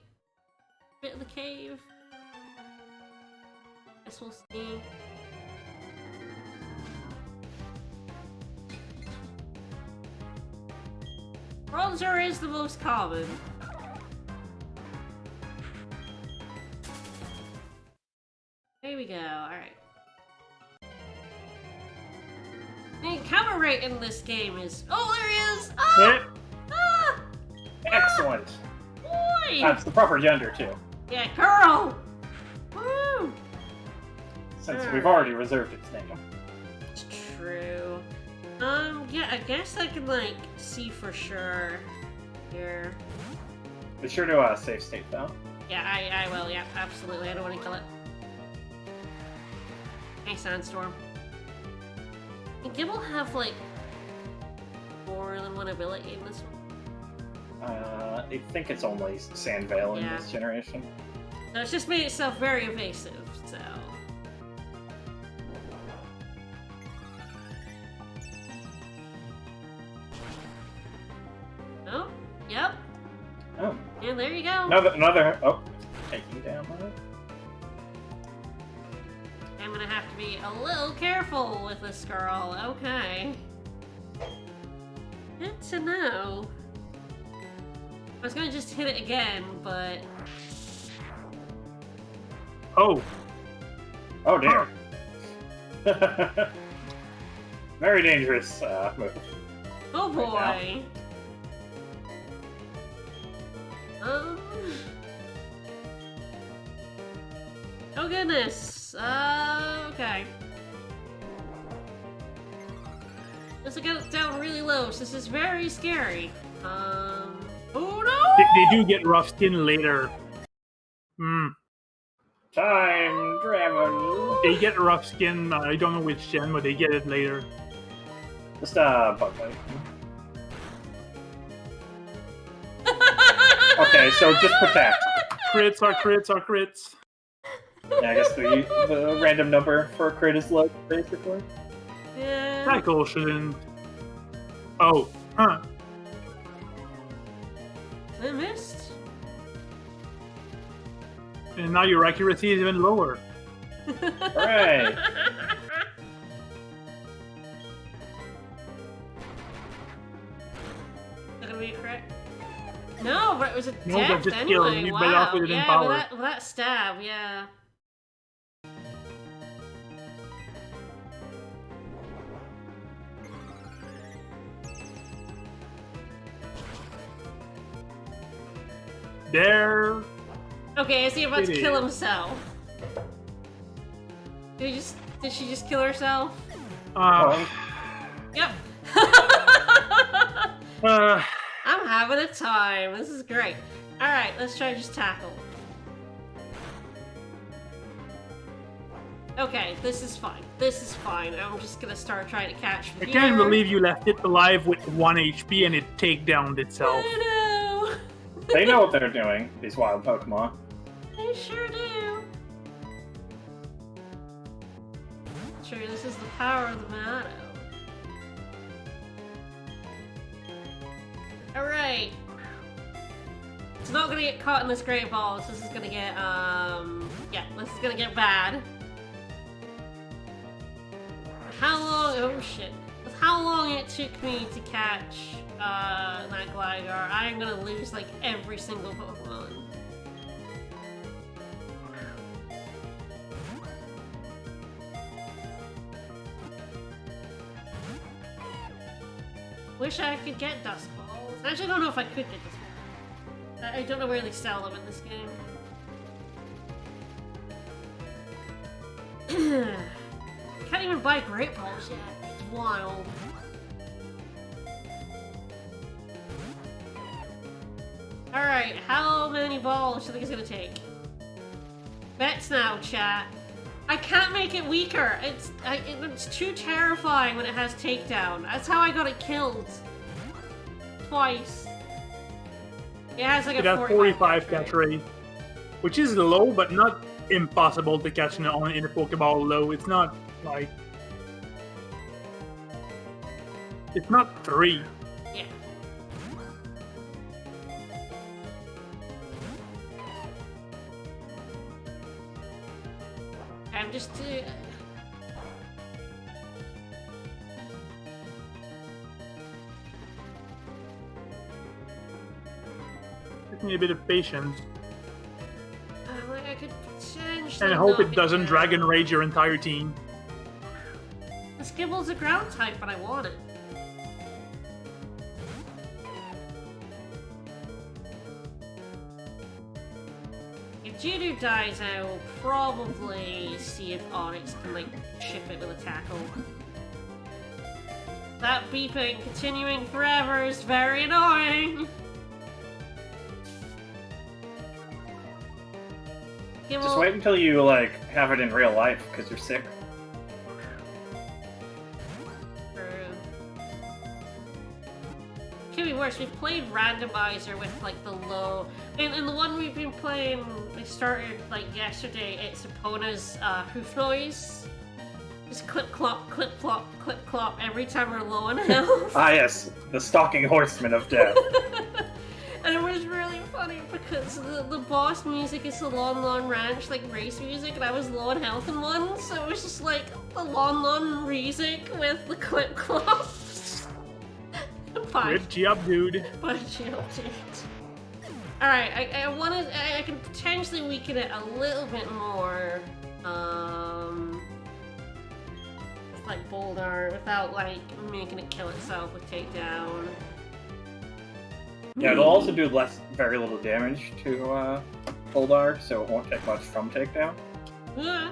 bit of the cave. Guess we'll see. Bronzer is the most common. There we go, alright. The camera rate in this game is... Oh, there he is! Ah! Ah! Excellent. Boy! That's the proper gender, too. Yeah, girl! Woo! Since we've already reserved its name. It's true. Yeah, I guess I can, like, see for sure here. Be sure to save state, though. Yeah, I will, yeah, absolutely. I don't want to kill it. Hey, Sandstorm. Can Gibble have, like, more than one ability in this one? I think it's only Sandvale in this generation. So it's just made itself very evasive, so... Oh, yep. Oh. Yeah, there you go. Another. Oh, taking down that. I'm gonna have to be a little careful with this girl. Okay. Good to know. I was gonna just hit it again, but... Oh. Oh dear. Very dangerous move. Oh boy. Right Oh goodness. Okay. This will get down really low, so this is very scary. Oh no! They do get rough skin later. Time travel. They get rough skin. I don't know which gen, but they get it later. Just bug bite. Okay, so just protect. Crits are crits are crits. Yeah, I guess the random number for a crit is low, basically. Yeah. Cycle shouldn't. Oh, huh. I missed. And now your accuracy is even lower. Hooray! Is that gonna be a crit? No, but it was a No, death but just anyway. kill. You Wow. bite off with it in Yeah, power. with that stab, yeah. There. Okay, is he about to It kill is. himself? Did she just kill herself? Yep. I'm having a time. This is great. Alright, let's try just tackle. Okay, this is fine. This is fine. I'm just gonna start trying to catch I from can't here. believe you left it alive with 1 HP and it take down itself. I know. They know what they're doing, these wild Pokemon. They sure do. Sure, this is the power of the Mato. Alright. It's not gonna get caught in this great ball, so this is gonna get, yeah, this is gonna get bad. How long, oh shit. With how long it took me to catch, that Gligar, I'm gonna lose, like, every single Pokemon. Wish I could get Dust Balls. Actually, I don't know if I could get Dust Balls. I don't know where they sell them in this game. Can't even buy Great Balls yet. It's wild. Alright, how many balls do you think it's gonna take? Bets now, chat. I can't make it weaker. It's too terrifying when it has takedown. That's how I got it killed. Twice. It has like It a has 45 catch rate, which is low, but not impossible to catch in a Pokeball low. It's not like... It's not 3. Yeah. I'm just... Just need a bit of patience. I could potentially And I hope knock it doesn't down. Dragon Rage your entire team. The Skibble's a ground type, but I want it. If Judo dies, I will probably see if Onyx can, like, ship it with a tackle. That beeping continuing forever is very annoying! Just wait until you, like, have it in real life, because you're sick. Could be worse. We've played randomizer with like the low, and the one we've been playing, we started like yesterday. It's Epona's hoof noise. Just clip clop, clip clop, clip clop every time we're low on health. Ah yes, the stalking horseman of death. And it was really funny because the boss music is the Lon Lon Ranch like race music, and I was low on health in one, so it was just like the Lon Lon music with the clip clop. Good job, dude. Alright, I can potentially weaken it a little bit more. With like Boulder without like making it kill itself with takedown. Yeah, it'll also do very little damage to Boldar, so it won't take much from takedown. Yeah.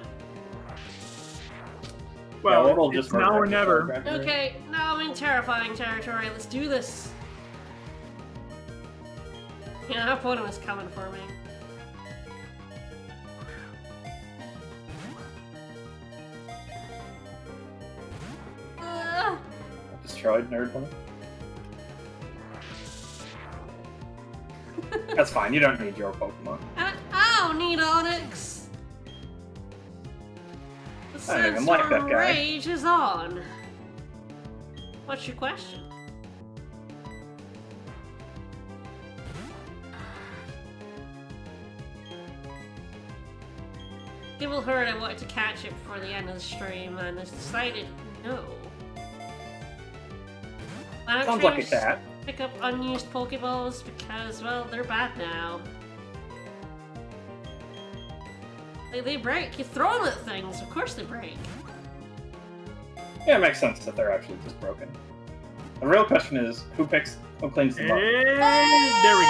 Well, yeah, it'll it's just now or murder never. it. Okay, now I'm in terrifying territory. Let's do this. Yeah, Epona was coming for me. Destroyed nerd one. That's fine, you don't need your Pokemon. I don't need Onyx. The I don't even like that guy. rage is on. What's your question? Gibble heard I wanted to catch it before the end of the stream and has decided no. I'm Sounds trying like a to cat. Pick up unused Pokeballs because, well, they're bad now. They break. You throw them at things, of course they break. Yeah, it makes sense that they're actually just broken. The real question is, who cleans them up? And there we go.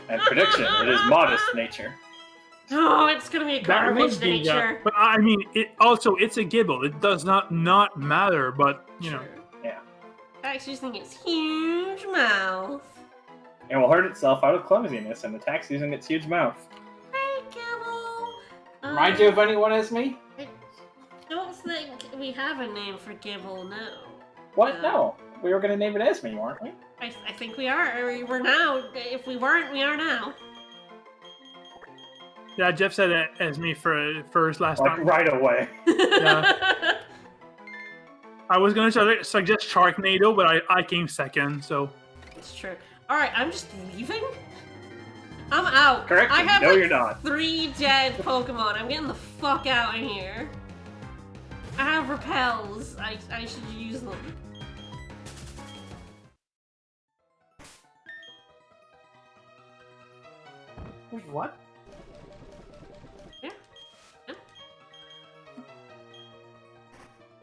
And prediction, it is modest nature. Oh, it's gonna be a That garbage would be, nature. but I mean, it's a Gibble. It does not matter, but, you know. Yeah. I actually just think it's huge mouth. It will hurt itself out of clumsiness and attacks using its huge mouth. Hey, Gibble. Remind you of anyone as me? I don't think we have a name for Gibble, no. What? No. We were going to name it Esme, weren't we? I think we are. We're now. If we weren't, we are now. Yeah, Jeff said it as me first last Like, time. right away. Yeah. I was going to suggest Sharknado, but I came second, so... It's true. Alright, I'm just leaving? I'm out. Correct. I have No, like you're not. 3 dead Pokemon. I'm getting the fuck out of here. I have repels. I should use them. What? Yeah. Yeah.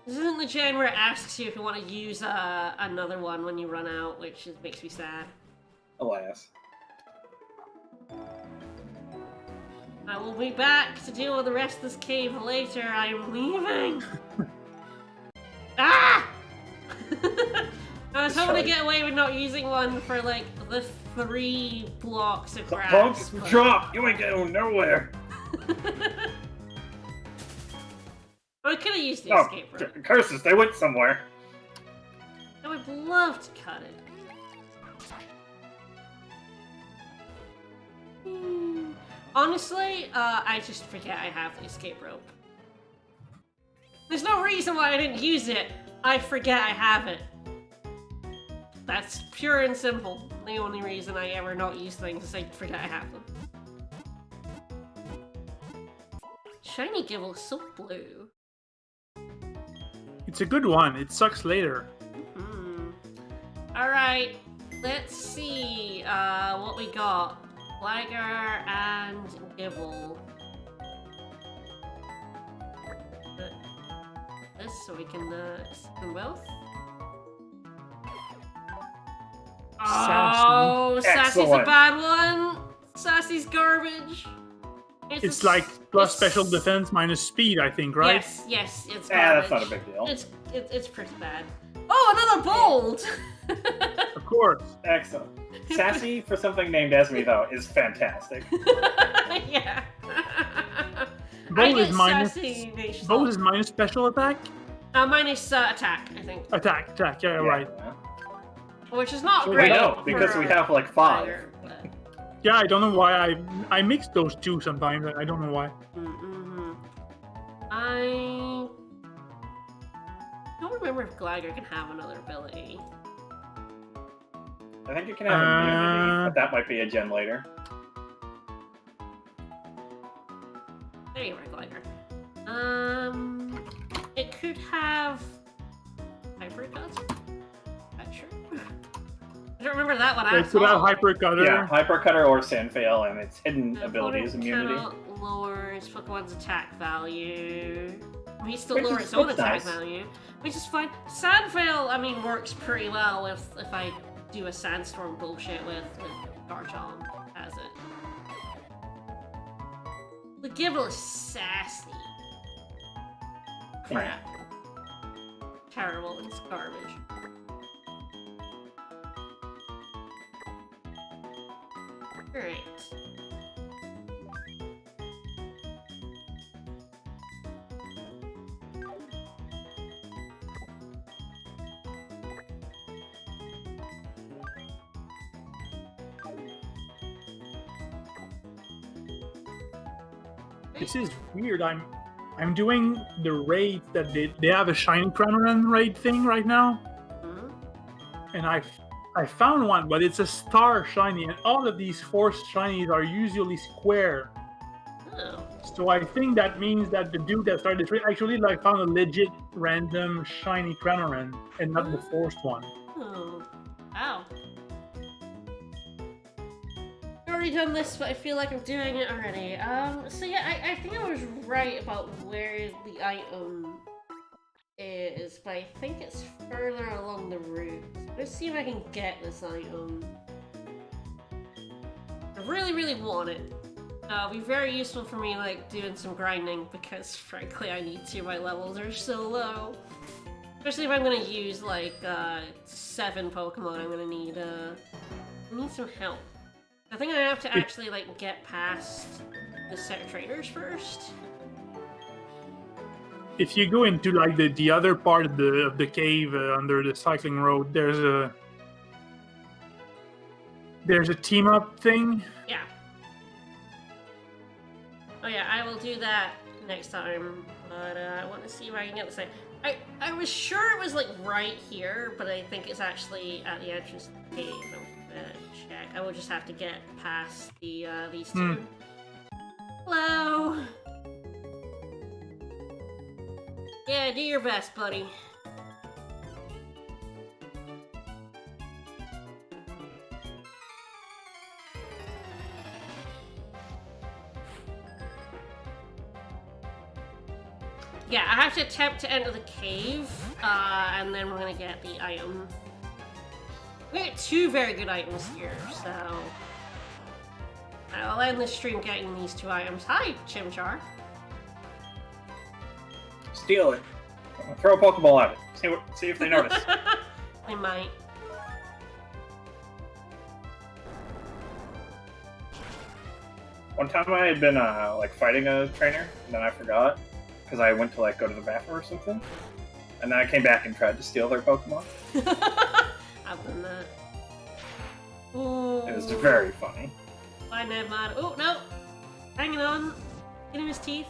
This isn't the gen where it asks you if you want to use another one when you run out, which makes me sad. Alas. I will be back to deal with the rest of this cave later. I am leaving. Ah! I was hoping to get away with not using one for like the 3 blocks of grass. Punks, but- drop! You ain't going nowhere! I could have used the Oh, escape rope. curses, they went somewhere. I would love to cut it. Honestly, I just forget I have the escape rope. There's no reason why I didn't use it. I forget I have it. That's pure and simple. The only reason I ever not use things is I forget I have them. Shiny Gible is so blue. It's a good one. It sucks later. Alright, let's see what we got. Liger and Gible. This so we can see them both. Oh, Sassy's a Excellent. bad one. Sassy's garbage. It's like plus special defense minus speed, I think, right? Yes, it's Yeah, garbage. that's not a big deal. It's pretty bad. Oh, another bold. Of course. Excellent. Sassy for something named Esme, though, is fantastic. Yeah. Bold is minus. Sassy Nation. Bold is minus special attack. Minus attack, I think. Attack. Yeah, right. Which is not So great. We know, because for we have like 5. Liger, but- Yeah, I don't know why I mix those two sometimes. I don't know why. I don't remember if Glider can have another ability. I think you can have immunity, but that might be a gen later. There you are, Glider. It could have Hypercuts? Not sure. I don't remember that one. It could have hyper cutter. Yeah, Hypercutter or Sandfail, and its hidden The ability is opponent immunity. cannot lower his Pokemon's attack value. He still Which lower is- its own that's attack nice. value, which is fine. Sandveil, I mean, works pretty well if I do a Sandstorm bullshit with Garchomp as it. The Gible is sassy. Crap. Terrible, it's garbage. Alright. This is weird. I'm doing the raid that they have a shiny Cramorant raid thing right now, and I found one, but it's a star shiny, and all of these forced shinies are usually square. Oh. So I think that means that the dude that started this raid actually like found a legit random shiny Cramorant and not the forced one. Oh. Wow. I've already done this, but I feel like I'm doing it already. So yeah, I think I was right about where the item is, but I think it's further along the route. Let's see if I can get this item. I really want it. It'll be very useful for me, like, doing some grinding, because frankly I need to, my levels are so low. Especially if I'm gonna use, like, 7 Pokemon, I'm gonna need, I need some help. I think I have to actually, like, get past the set of traders first. If you go into like the other part of the cave under the cycling road, there's a team up thing. Yeah. Oh yeah, I will do that next time, but I want to see if I can get this thing. I was sure it was like right here, but I think it's actually at the entrance to the cave. I'm gonna check. I will just have to get past the these two. Hello. Yeah, do your best, buddy. Yeah, I have to attempt to enter the cave, and then we're gonna get the item. We get 2 very good items here, so I'll end the stream getting these 2 items. Hi, Chimchar. Steal it. Throw a Pokeball at it. See if they notice. They might. One time I had been like fighting a trainer, and then I forgot because I went to like go to the bathroom or something, and then I came back and tried to steal their Pokemon. I've done that. Ooh. It was very funny. Bye, Nedmod. Oh no! Hanging on. Get him his teeth.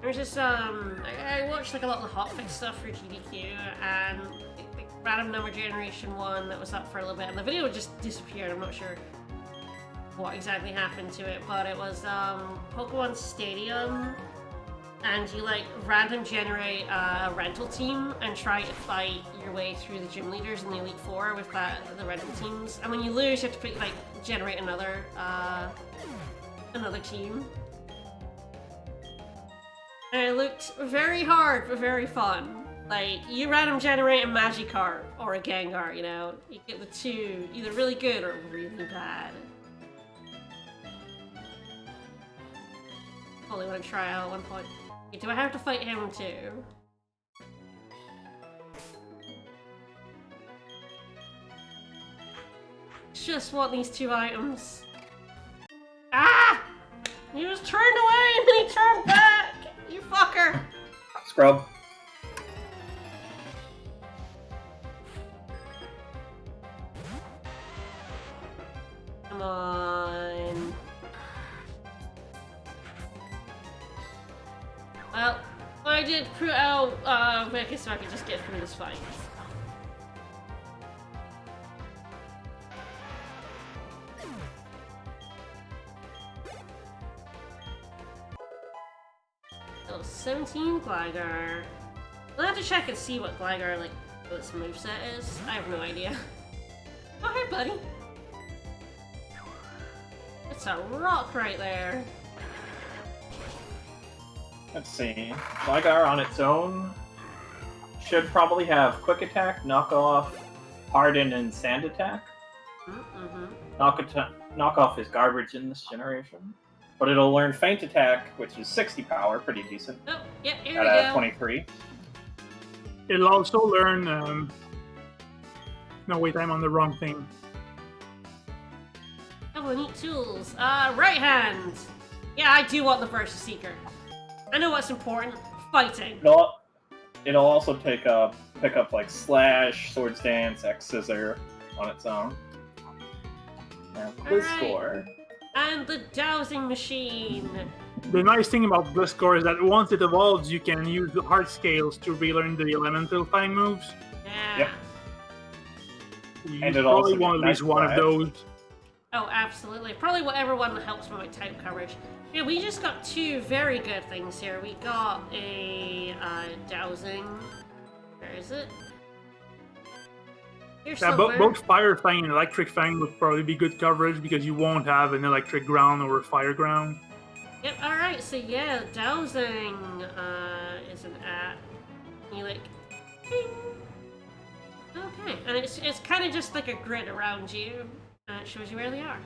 There's this, I watched like a lot of the hotfix stuff for GDQ, and the random number generation one that was up for a little bit, and the video just disappeared. I'm not sure what exactly happened to it, but it was, Pokemon Stadium, and you like random generate a rental team and try to fight your way through the gym leaders in the Elite Four with the rental teams, and when you lose, you have to generate another team. And it looked very hard, but very fun. Like, you random generate a Magikarp or a Gengar, you know? You get the 2, either really good or really bad. Only want to try out at one point. Okay, do I have to fight him too? Just want these 2 items. Ah! He was turned away and then he turned back! You fucker! Scrub. Come on. Well, I did put out Vicky so I could just get through this fight. Oh, 17 Gligar. We'll have to check and see what Gligar, like, what its moveset is. I have no idea. Oh, hey, buddy. It's a rock right there. Let's see. Gligar on its own should probably have Quick Attack, Knock Off, Harden, and Sand Attack. Knock Off is garbage in this generation. But it'll learn Feint Attack, which is 60 power, pretty decent. Oh, yeah, here we At go. 23. It'll also learn. No, wait, I'm on the wrong thing. Couple of neat tools. Right hand! Yeah, I do want the Versus Seeker. I know what's important. Fighting. It'll also pick up like Slash, Swords Dance, X Scissor on its own. And Blizzcore. And the dowsing machine. The nice thing about Blizzcore is that once it evolves, you can use the heart scales to relearn the elemental type moves. Yeah. Yep. You And it probably also want at gets least one of nice those. Oh, absolutely. Probably whatever one that helps with my type coverage. Yeah, we just got 2 very good things here. We got a dowsing. Where is it? Here's Yeah, somewhere. both Fire Fang and Electric Fang would probably be good coverage because you won't have an Electric Ground or a Fire Ground. Yep, alright, so yeah, dowsing is an at. You like, bing. Okay, and it's kind of just like a grid around you, and it shows you where they are.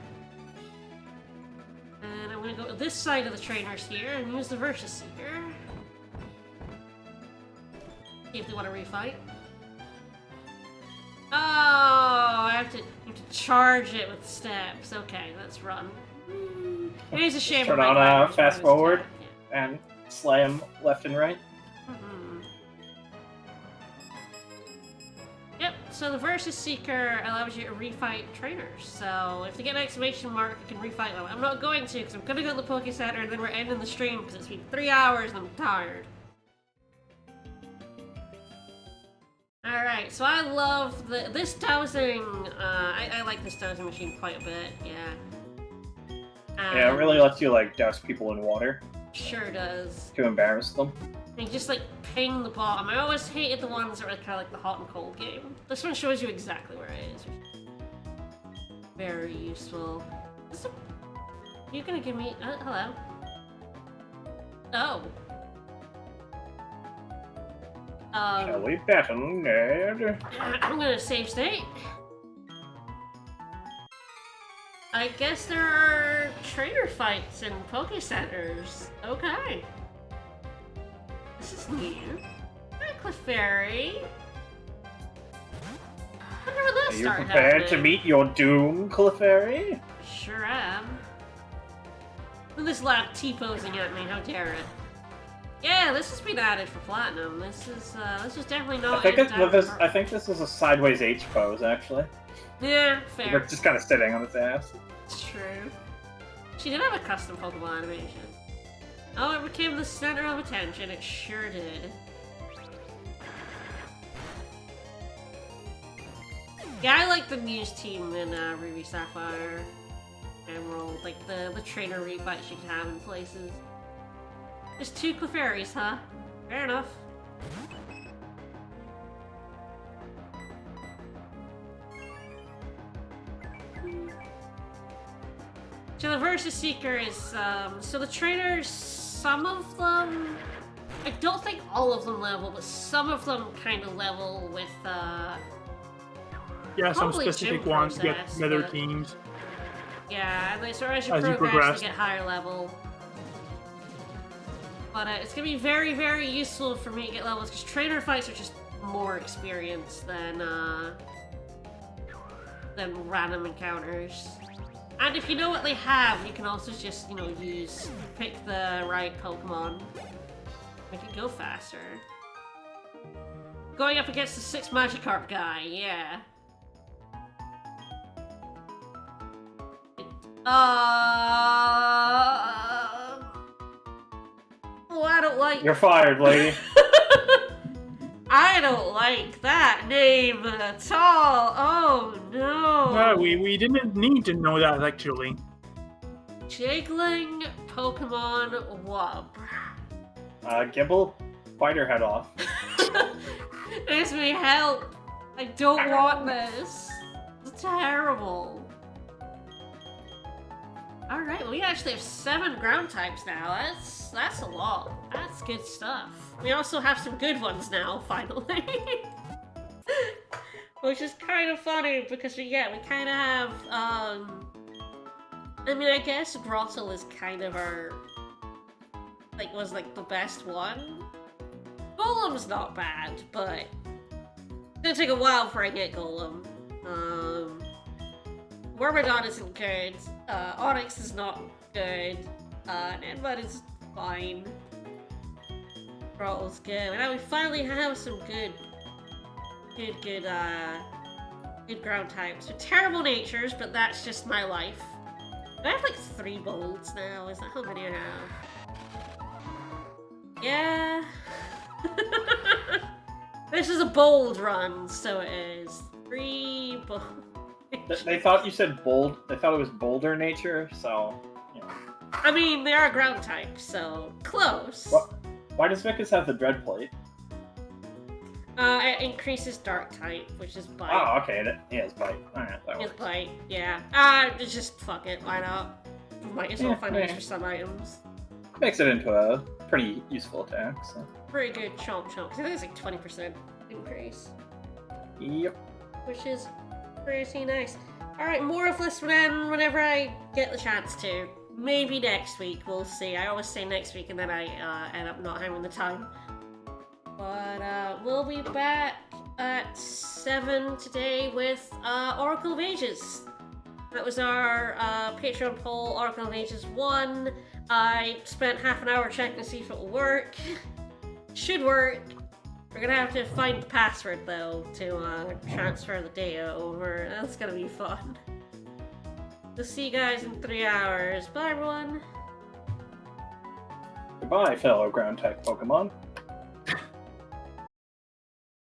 And I'm gonna go to this side of the trainers here and use the Versus Seeker. See if they want to refight. Oh, I have to charge it with steps. Okay, let's run. It is a shame. Turn my on Gligar's fast bonus forward. attack, yeah. And slam left and right. Yep, so the Versus Seeker allows you to refight trainers. So if they get an exclamation mark, you can refight them. I'm not going to, because I'm going to go to the Poke Center and then we're ending the stream because it's been 3 hours and I'm tired. Alright, so I love this dowsing, I like this dowsing machine quite a bit, yeah. Yeah, it really lets you like douse people in water Sure does. to embarrass them. And you just like ping the bottom. I always hated the ones that were kind of like the hot and cold game. This one shows you exactly where it is. very useful. You gonna give me? Hello. Oh. Shall we battle, nerd? I'm gonna save state. I guess there are trainer fights in Poke Centers. Okay. This is new. Hi, Clefairy. I wonder when that Are you started prepared happening. to meet your doom, Clefairy? Sure am. Look at this lab T-posing at me, how dare it. Yeah, this has been added for Platinum. This is definitely not I think in I think this is a sideways H pose, actually. Yeah, fair. We're just kind of sitting on its ass. It's true. She did have a custom Pokemon animation. Oh, it became the center of attention. It sure did. Yeah, I like the Muse team in Ruby Sapphire Emerald. Like the trainer refights you can have in places. Just 2 Clefairies, huh? Fair enough. So the Versus Seeker is, so the trainers, some of them, I don't think all of them level, but some of them kind of level with, Yeah, some probably specific gym ones get process, better but- teams. yeah, and they sort of as you As you progress, progress. they get higher level. But it's gonna be very, very useful for me to get levels, because trainer fights are just more experience than random encounters. And if you know what they have, you can also just, you know, pick the right Pokemon. Make it go faster. Going up against the 6 Magikarp guy, yeah. Oh, I don't like... You're fired, lady. I don't like that name at all. Oh no. No, we didn't need to know that actually. Jiggling Pokemon Wub. Gibble, bite her head off. This may help. I don't want this. It's terrible. Alright, well, we actually have 7 ground types now. That's a lot. That's good stuff. We also have some good ones now, finally. Which is kind of funny because we kind of have, I mean, I guess Grottle is kind of our, was the best one. Golem's not bad, but it's gonna take a while before I get Golem. Wormadon isn't good, Onyx is not good, Nedbud is fine. Grottle's good, and now we finally have some good ground types. With terrible natures, but that's just my life. I have 3 bolds now, is that how many I have? Yeah. This is a bold run, so it is. 3 bolds. They thought you said bold. They thought it was bolder nature, so, you know. I mean, they are ground types, so close. Why does Vicus have the dread plate? It increases dark type, which is bite. Oh, okay. He has bite. Alright, that It's works. bite, yeah. Just fuck it, why not? Might as well find use for some items. Makes it into a pretty useful attack, so. Pretty good chomp chomp, because I think it's 20% increase. Yep. Which is pretty nice. Alright, more of this whenever I get the chance to. Maybe next week, we'll see. I always say next week and then I end up not having the time. But we'll be back at 7 today with Oracle of Ages. That was our Patreon poll, Oracle of Ages 1. I spent half an hour checking to see if it will work. Should work. We're gonna have to find the password though to transfer the data over. That's gonna be fun. We'll see you guys in 3 hours. Bye everyone! Goodbye, fellow ground type Pokemon.